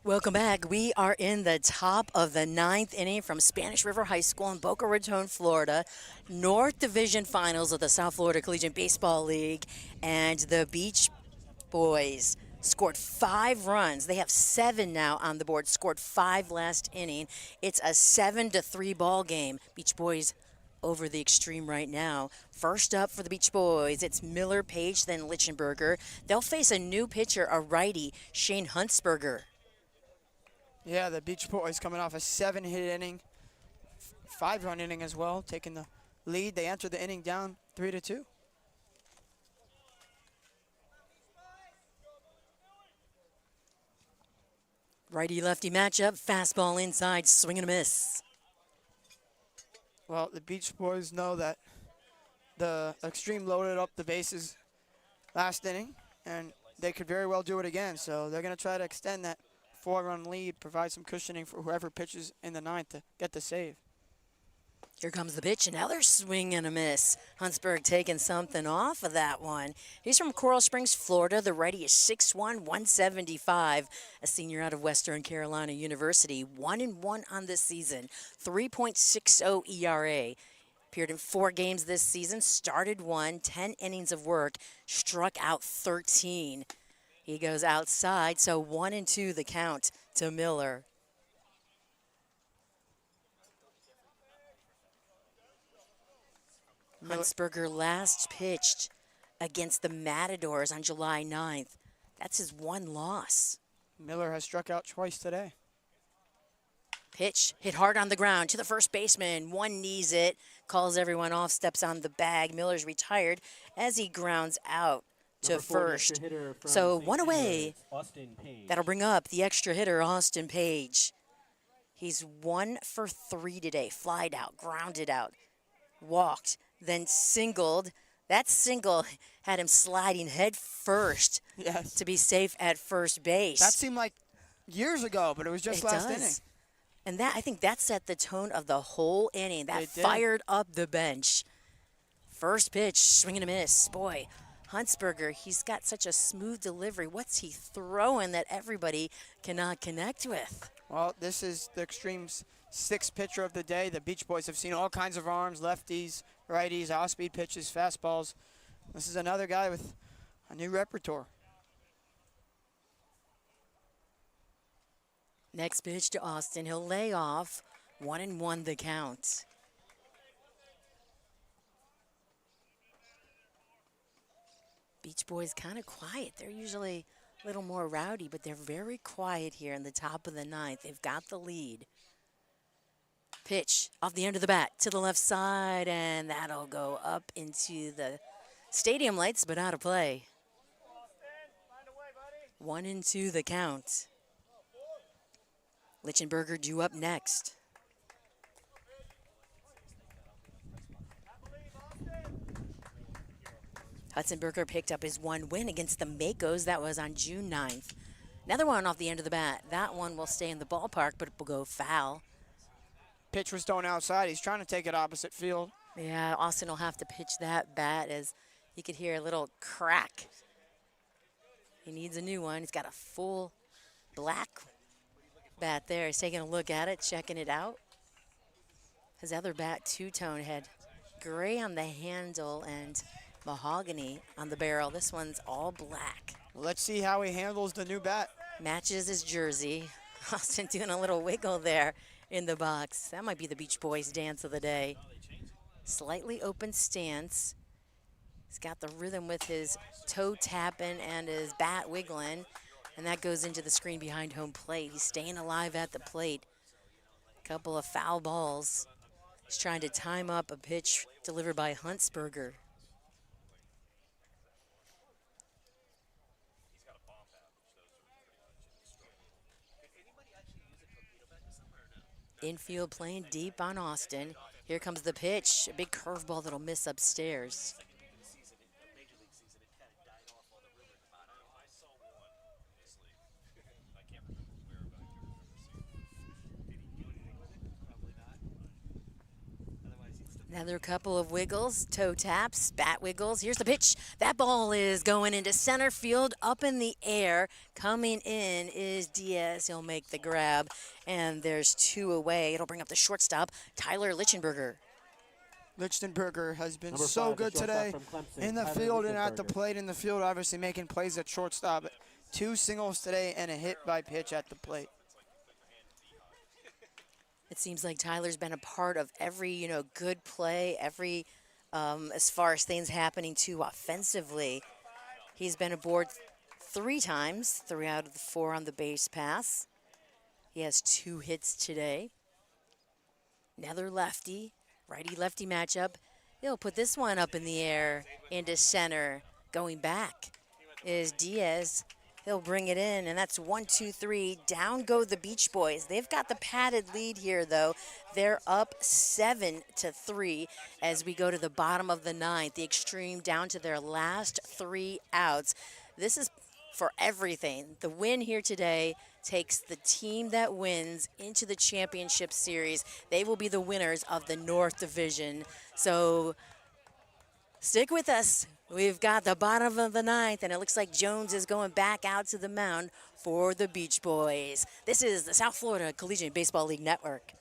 Welcome back. We are in the top of the 9th inning from Spanish River High School in Boca Raton, Florida. North Division Finals of the South Florida Collegiate Baseball League. And the Beach Boys scored 5 runs. They have 7 now on the board, scored 5 last inning. It's a 7-3 ball game. Beach Boys over the Xtreme right now. First up for the Beach Boys, it's Miller, Page, then Lichtenberger. They'll face a new pitcher, a righty, Shane Huntsberger. Yeah, the Beach Boys coming off a 7-hit inning, 5-run inning as well, taking the lead. They entered the inning down 3-2. Righty-lefty matchup, fastball inside, swing and a miss. Well, the Beach Boys know that the Xtreme loaded up the bases last inning, and they could very well do it again. So they're going to try to extend that 4-run lead, provide some cushioning for whoever pitches in the 9th to get the save. Here comes the pitch, another swing and a miss. Huntsberg taking something off of that one. He's from Coral Springs, Florida. The righty is 6'1", 175. A senior out of Western Carolina University. 1-1 on this season. 3.60 ERA. Appeared in 4 games this season. Started 1, 10 innings of work. Struck out 13. He goes outside, so 1-2 the count to Miller. Huntsberger last pitched against the Matadors on July 9th. That's his 1 loss. Miller has struck out twice today. Pitch hit hard on the ground to the first baseman. One knees it, calls everyone off, steps on the bag. Miller's retired as he grounds out to Number 4, first. extra hitter from So St. 1 away. Peter's, Austin Page. That'll bring up the extra hitter, Austin Page. He's 1 for 3 today. Flied out, grounded out, walked, then singled. That single had him sliding head first Yes. to be safe at first base. That seemed like years ago, but it was just It last does. inning. And that, I think that set the tone of the whole inning. That It did. fired up the bench. First pitch, swing and a miss. Boy, Huntsberger, he's got such a smooth delivery. What's he throwing that everybody cannot connect with? Well, this is the Xtreme's 6th pitcher of the day. The Beach Boys have seen all kinds of arms, lefties, righties, off-speed pitches, fastballs. This is another guy with a new repertoire. Next pitch to Austin. He'll lay off. 1-1 the count. Beach Boys kind of quiet. They're usually a little more rowdy, but they're very quiet here in the top of the 9th. They've got the lead. Pitch off the end of the bat to the left side, and that'll go up into the stadium lights, but out of play. 1-2 the count. Lichtenberger due up next. Hudsonberger picked up his 1 win against the Makos. That was on June 9th. Another one off the end of the bat. That one will stay in the ballpark, but it will go foul. Pitch was thrown outside. He's trying to take it opposite field. Yeah, Austin will have to pitch that bat as you could hear a little crack. He needs a new one. He's got a full black bat there. He's taking a look at it, checking it out. His other bat, two-tone, had gray on the handle and mahogany on the barrel. This one's all black. Let's see how he handles the new bat. Matches his jersey. Austin doing a little wiggle there in the box. That might be the Beach Boys dance of the day. Slightly open stance. He's got the rhythm with his toe tapping and his bat wiggling. And that goes into the screen behind home plate. He's staying alive at the plate. Couple of foul balls. He's trying to time up a pitch delivered by Huntsberger. Infield playing deep on Austin. Here comes the pitch. A big curveball that'll miss upstairs. Another couple of wiggles, toe taps, bat wiggles. Here's the pitch. That ball is going into center field, up in the air. Coming in is Diaz. He'll make the grab, and there's 2 away. It'll bring up the shortstop, Tyler Lichtenberger. Lichtenberger has been Number so 5, the good shortstop today from Clemson, in the Tyler field and at the Lichtenberger. plate. In the field, obviously making plays at shortstop. 2 singles today and a hit by pitch at the plate. It seems like Tyler's been a part of every, good play, every, as far as things happening too offensively. He's been aboard 3 times, 3 out of the 4 on the base pass. He has 2 hits today. Another lefty, righty-lefty matchup. He'll put this one up in the air into center. Going back is Diaz. He'll bring it in, and that's 1, 2, 3. Down go the Beach Boys. They've got the padded lead here, though. They're up 7-3 as we go to the bottom of the 9th. The Xtreme down to their last 3 outs. This is for everything. The win here today takes the team that wins into the championship series. They will be the winners of the North Division. So stick with us. We've got the bottom of the ninth, and it looks like Jones is going back out to the mound for the Beach Boys. This is the South Florida Collegiate Baseball League Network.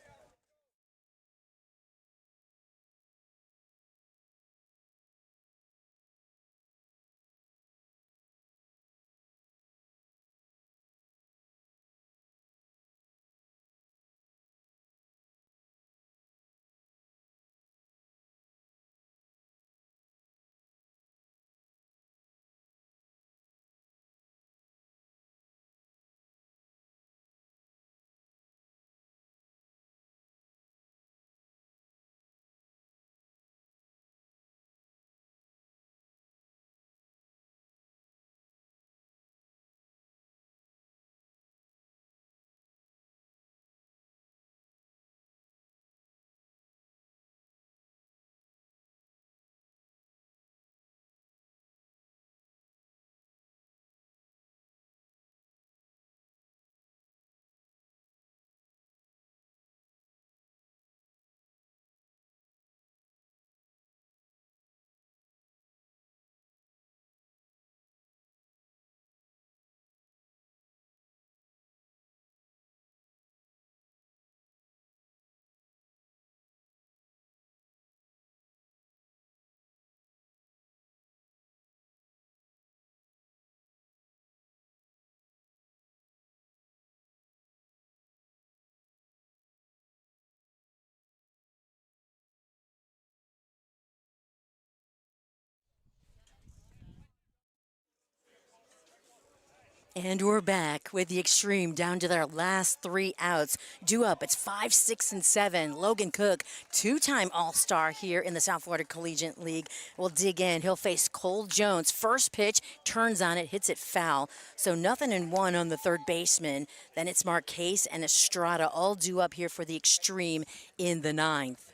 And we're back with the Xtreme down to their last 3 outs. Due up, it's 5, 6, and 7. Logan Cook, 2-time All-Star here in the South Florida Collegiate League, will dig in. He'll face Cole Jones. First pitch, turns on it, hits it foul. So 0-1 on the third baseman. Then it's Marquez and Estrada all due up here for the Xtreme in the 9th.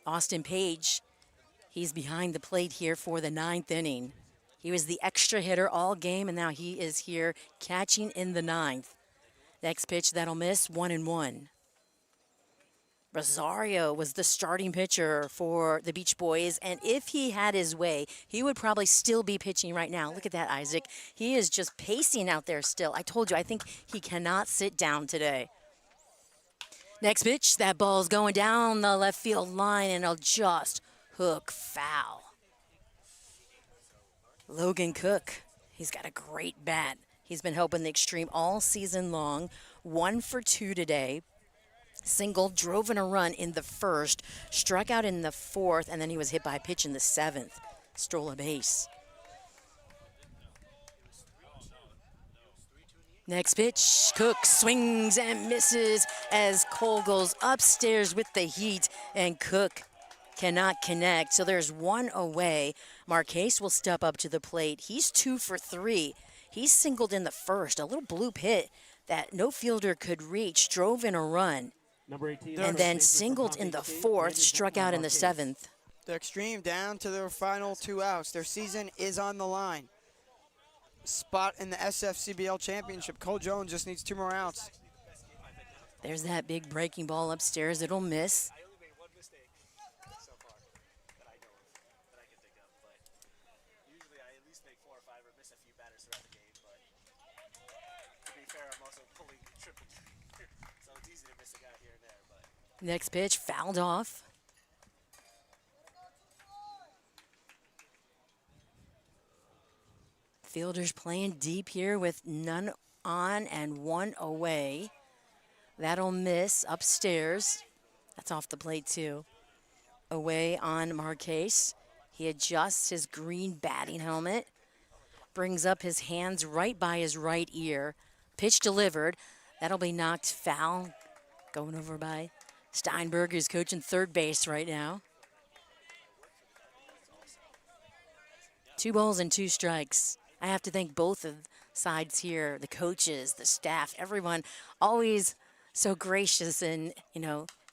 Austin Page, he's behind the plate here for the 9th inning. He was the extra hitter all game, and now he is here catching in the 9th. Next pitch, that'll miss, 1-1. Rosario was the starting pitcher for the Beach Boys, and if he had his way, he would probably still be pitching right now. Look at that, Isaac. He is just pacing out there still. I told you, I think he cannot sit down today. Next pitch, that ball's going down the left field line, and it'll just hook foul. Logan Cook, he's got a great bat. He's been helping the Xtreme all season long. 1 for 2 today. Single, drove in a run in the first, struck out in the 4th, and then he was hit by a pitch in the 7th. Stole a base. Next pitch, Cook swings and misses as Cole goes upstairs with the heat, and Cook cannot connect, so there's 1 away. Marquez will step up to the plate. He's 2 for 3. He's singled in the first, a little bloop hit that no fielder could reach, drove in a run, and then singled in the 4th, struck out in the 7th. The Xtreme down to their final 2 outs. Their season is on the line. Spot in the SFCBL Championship. Cole Jones just needs 2 more outs. There's that big breaking ball upstairs. It'll miss. Next pitch, fouled off. Fielders playing deep here with none on and 1 away. That'll miss upstairs. That's off the plate too. Away on Marquez. He adjusts his green batting helmet. Brings up his hands right by his right ear. Pitch delivered. That'll be knocked foul. Going over by Steinberg, who's coaching third base right now. 2 balls and 2 strikes. I have to thank both of sides here, the coaches, the staff, everyone, always so gracious and,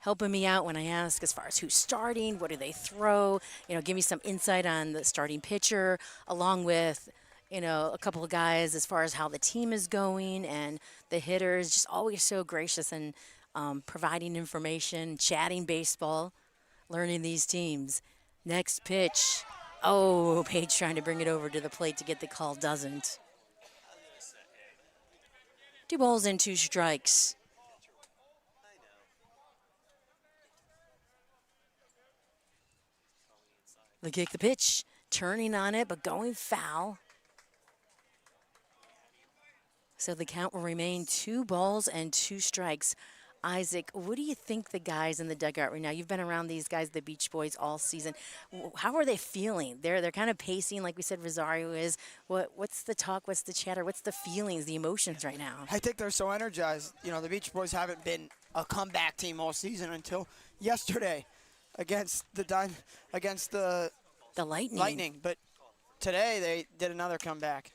helping me out when I ask as far as who's starting, what do they throw, give me some insight on the starting pitcher, along with, you know, a couple of guys as far as how the team is going, and the hitters just always so gracious and providing information, chatting baseball, learning these teams. Next pitch. Oh, Page trying to bring it over to the plate to get the call, doesn't. 2 balls and 2 strikes. The kick, the pitch, turning on it, but going foul. So the count will remain 2 balls and 2 strikes. Isaac, what do you think the guys in the dugout right now? You've been around these guys, the Beach Boys, all season. How are they feeling? They're kind of pacing, like we said, Rosario is. What's the talk? What's the chatter? What's the feelings, the emotions right now? I think they're so energized. You know, the Beach Boys haven't been a comeback team all season until yesterday against the Lightning. But today they did another comeback.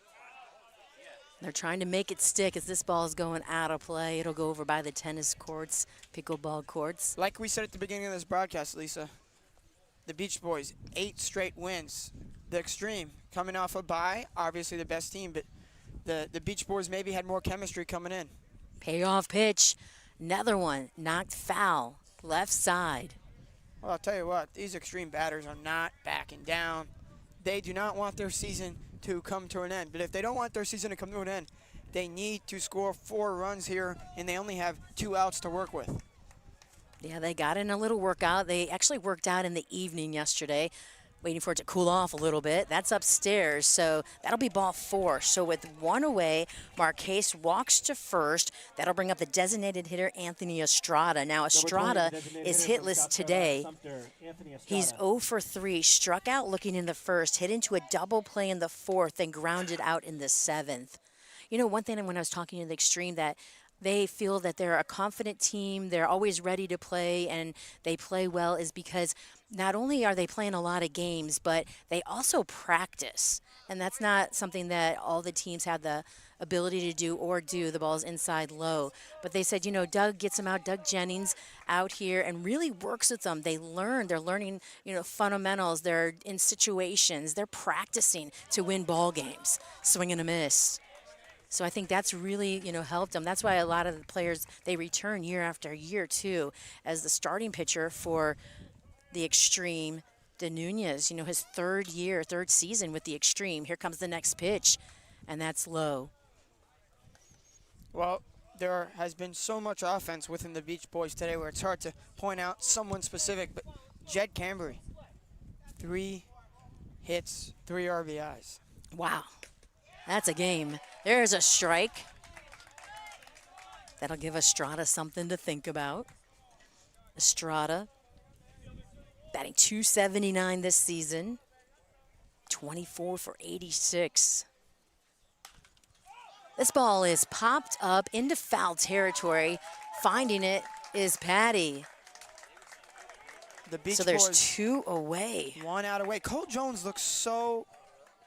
They're trying to make it stick as this ball is going out of play. It'll go over by the tennis courts, pickleball courts. Like we said at the beginning of this broadcast, Lisa, the Beach Boys, 8 straight wins. The Xtreme coming off a bye, obviously the best team, but the Beach Boys maybe had more chemistry coming in. Payoff pitch. Another one knocked foul, left side. Well, I'll tell you what, these Xtreme batters are not backing down. They do not want their season to come to an end. But if they don't want their season to come to an end, they need to score 4 runs here, and they only have 2 outs to work with. Yeah, they got in a little workout. They actually worked out in the evening yesterday, waiting for it to cool off a little bit. That's upstairs, so that'll be ball 4. So with 1 away, Marquez walks to first. That'll bring up the designated hitter, Anthony Estrada. Now, Estrada is hitless today. He's 0 for 3, struck out looking in the first, hit into a double play in the 4th, and grounded out in the 7th. You know, one thing when I was talking to the Xtreme that they feel that they're a confident team, they're always ready to play, and they play well is because not only are they playing a lot of games, but they also practice. And that's not something that all the teams have the ability to do or do. The ball's inside low. But they said, you know, Doug gets them out, Doug Jennings out here and really works with them. They learn, they're learning, you know, fundamentals. They're in situations. They're practicing to win ball games. Swing and a miss. So I think that's really, you know, helped them. That's why a lot of the players, they return year after year, too, as the starting pitcher for the Xtreme. De Nunez, you know, his 3rd season with the Xtreme. Here comes the next pitch, and that's low. Well, there has been so much offense within the Beach Boys today where it's hard to point out someone specific, but Jed Cambery, 3 hits, 3 RBIs. Wow, that's a game. There's a strike. That'll give Estrada something to think about. Estrada batting .279 this season, 24 for 86. This ball is popped up into foul territory. Finding it is Patty. The Beach So there's Boys, 2 away. 1 out away. Cole Jones looks so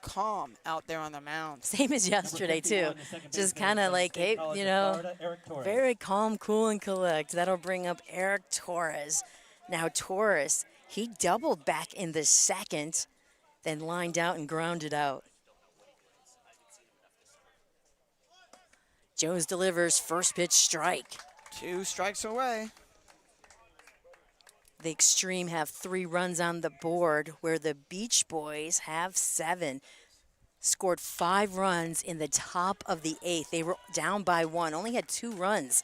calm out there on the mound. Same as yesterday, too. Just kind of like, hey, you know, very calm, cool, and collect. That'll bring up Eric Torres. Now Torres, he doubled back in the 2nd, then lined out and grounded out. Jones delivers first pitch strike. 2 strikes away. The Xtreme have 3 runs on the board, where the Beach Boys have 7. Scored 5 runs in the top of the 8th. They were down by 1, only had 2 runs.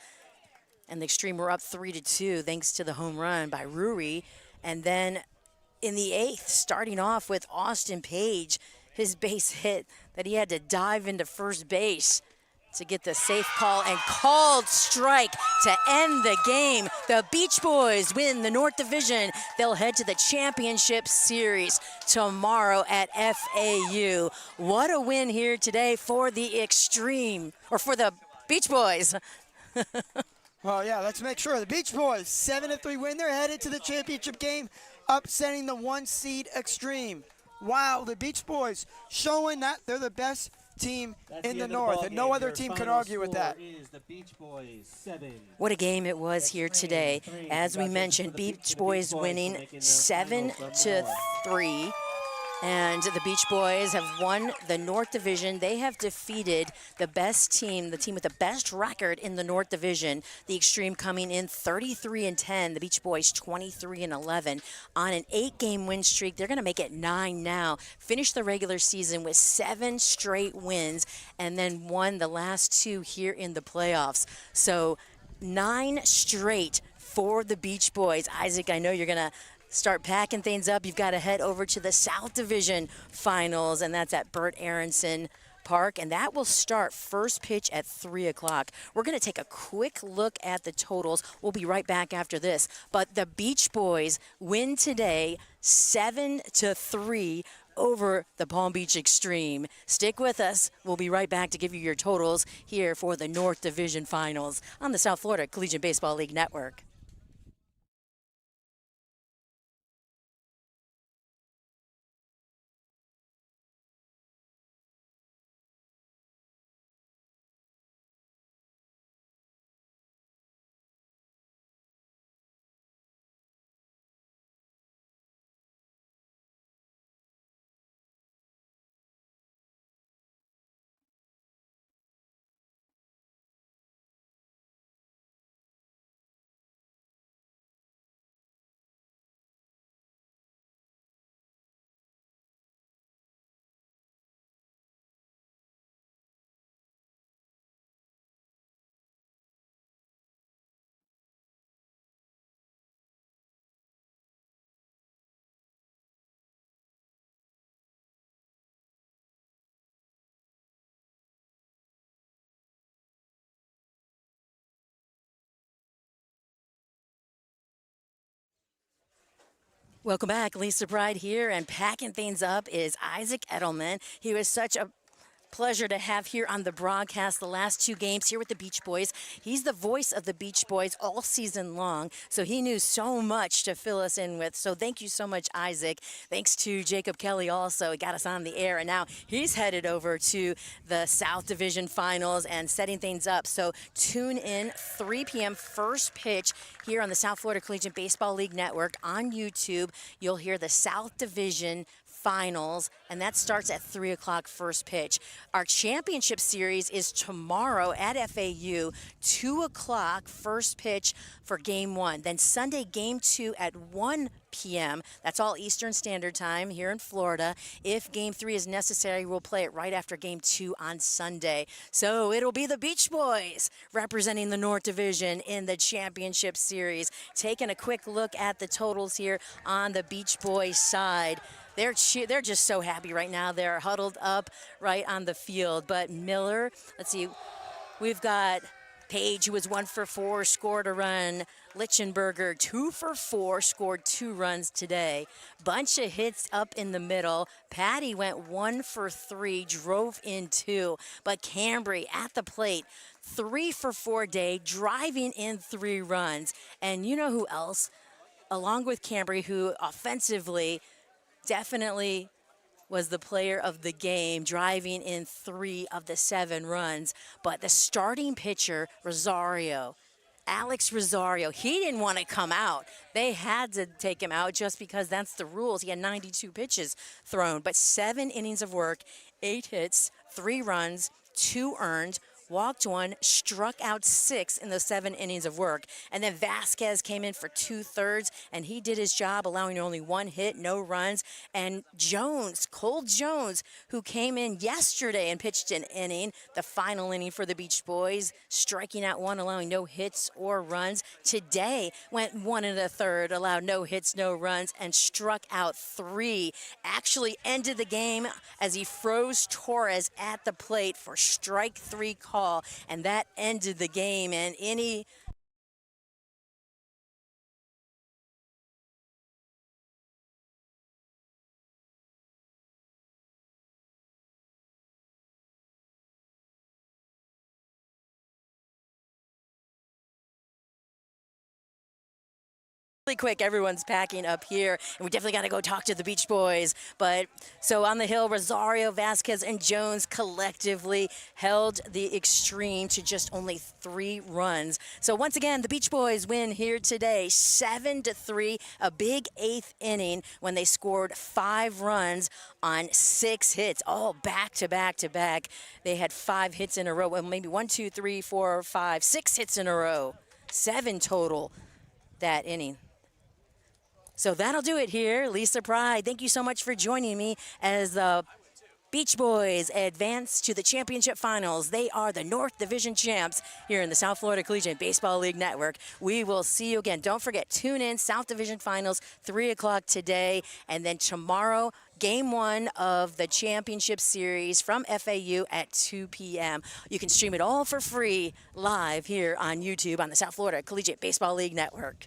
And the Xtreme were up 3-2 thanks to the home run by Ruri. And then in the 8th, starting off with Austin Page, his base hit that he had to dive into first base to get the safe call and called strike to end the game. The Beach Boys win the North Division. They'll head to the championship series tomorrow at FAU. What a win here today for the Xtreme, or for the Beach Boys. Well, yeah, let's make sure. The Beach Boys, 7-3 win. They're headed to the championship game, upsetting the 1-seed Xtreme. Wow, the Beach Boys showing that they're the best team in the North, and no other team can argue with that. The Beach Boys 7. What a game it was here today. As we mentioned, Beach Boys winning 7-3. And the Beach Boys have won the North Division. They have defeated the best team, the team with the best record in the North Division. The Xtreme coming in 33-10. The Beach Boys 23-11 on an 8-game win streak. They're going to make it 9 now. Finish the regular season with 7 straight wins and then won the last 2 here in the playoffs. So 9 straight for the Beach Boys. Isaac, I know you're going to start packing things up. You've got to head over to the South Division Finals, and that's at Bert Aronson Park, and that will start first pitch at 3 o'clock. We're going to take a quick look at the totals. We'll be right back after this. But the Beach Boys win today 7-3 over the Palm Beach Xtreme. Stick with us. We'll be right back to give you your totals here for the North Division Finals on the South Florida Collegiate Baseball League Network. Welcome back. Lisa Pride here, and packing things up is Isaac Edelman. He was such a pleasure to have here on the broadcast the last 2 games here with the Beach Boys. He's the voice of the Beach Boys all season long, so he knew so much to fill us in with. So thank you so much, Isaac. Thanks to Jacob Kelly also. He got us on the air, and now he's headed over to the South Division Finals and setting things up. So tune in 3 p.m. first pitch here on the South Florida Collegiate Baseball League Network on YouTube. You'll hear the South Division Finals, and that starts at 3 o'clock first pitch. Our championship series is tomorrow at FAU, 2 o'clock first pitch for game 1. Then Sunday, game 2 at 1 p.m. That's all Eastern Standard Time here in Florida. If game 3 is necessary, we'll play it right after game 2 on Sunday. So it'll be the Beach Boys representing the North Division in the championship series. Taking a quick look at the totals here on the Beach Boys side. They're just so happy right now. They're huddled up right on the field. But Miller, let's see, we've got Page, who was 1 for 4, scored a run. Lichtenberger, 2 for 4, scored 2 runs today. Bunch of hits up in the middle. Patty went 1 for 3, drove in 2. But Cambry at the plate, 3 for 4 day, driving in 3 runs. And you know who else, along with Cambry, who offensively definitely was the player of the game, driving in 3 of the 7 runs. But the starting pitcher, Rosario, Alex Rosario, he didn't want to come out. They had to take him out just because that's the rules. He had 92 pitches thrown, but 7 innings of work, 8 hits, 3 runs, 2 earned, walked 1, struck out 6 in the 7 innings of work. And then Vasquez came in for 2/3, and he did his job, allowing only 1 hit, no runs. And Jones, Cole Jones, who came in yesterday and pitched an inning, the final inning for the Beach Boys, striking out 1, allowing no hits or runs. Today went 1 1/3, allowed no hits, no runs, and struck out 3. Actually ended the game as he froze Torres at the plate for strike 3 call. And that ended the game. And any Really quick, everyone's packing up here, and we definitely got to go talk to the Beach Boys. But so on the hill, Rosario, Vasquez, and Jones collectively held the Xtreme to just only 3 runs. So once again, the Beach Boys win here today, 7-3, a big 8th inning when they scored 5 runs on 6 hits, all back to back to back. They had 5 hits in a row, well, maybe 1, 2, 3, 4, 5, 6 hits in a row, 7 total that inning. So that'll do it here. Lisa Pride, thank you so much for joining me as the Beach Boys advance to the championship finals. They are the North Division champs here in the South Florida Collegiate Baseball League Network. We will see you again. Don't forget, tune in, South Division finals, 3 o'clock today. And then tomorrow, Game 1 of the championship series from FAU at 2 p.m. You can stream it all for free live here on YouTube on the South Florida Collegiate Baseball League Network.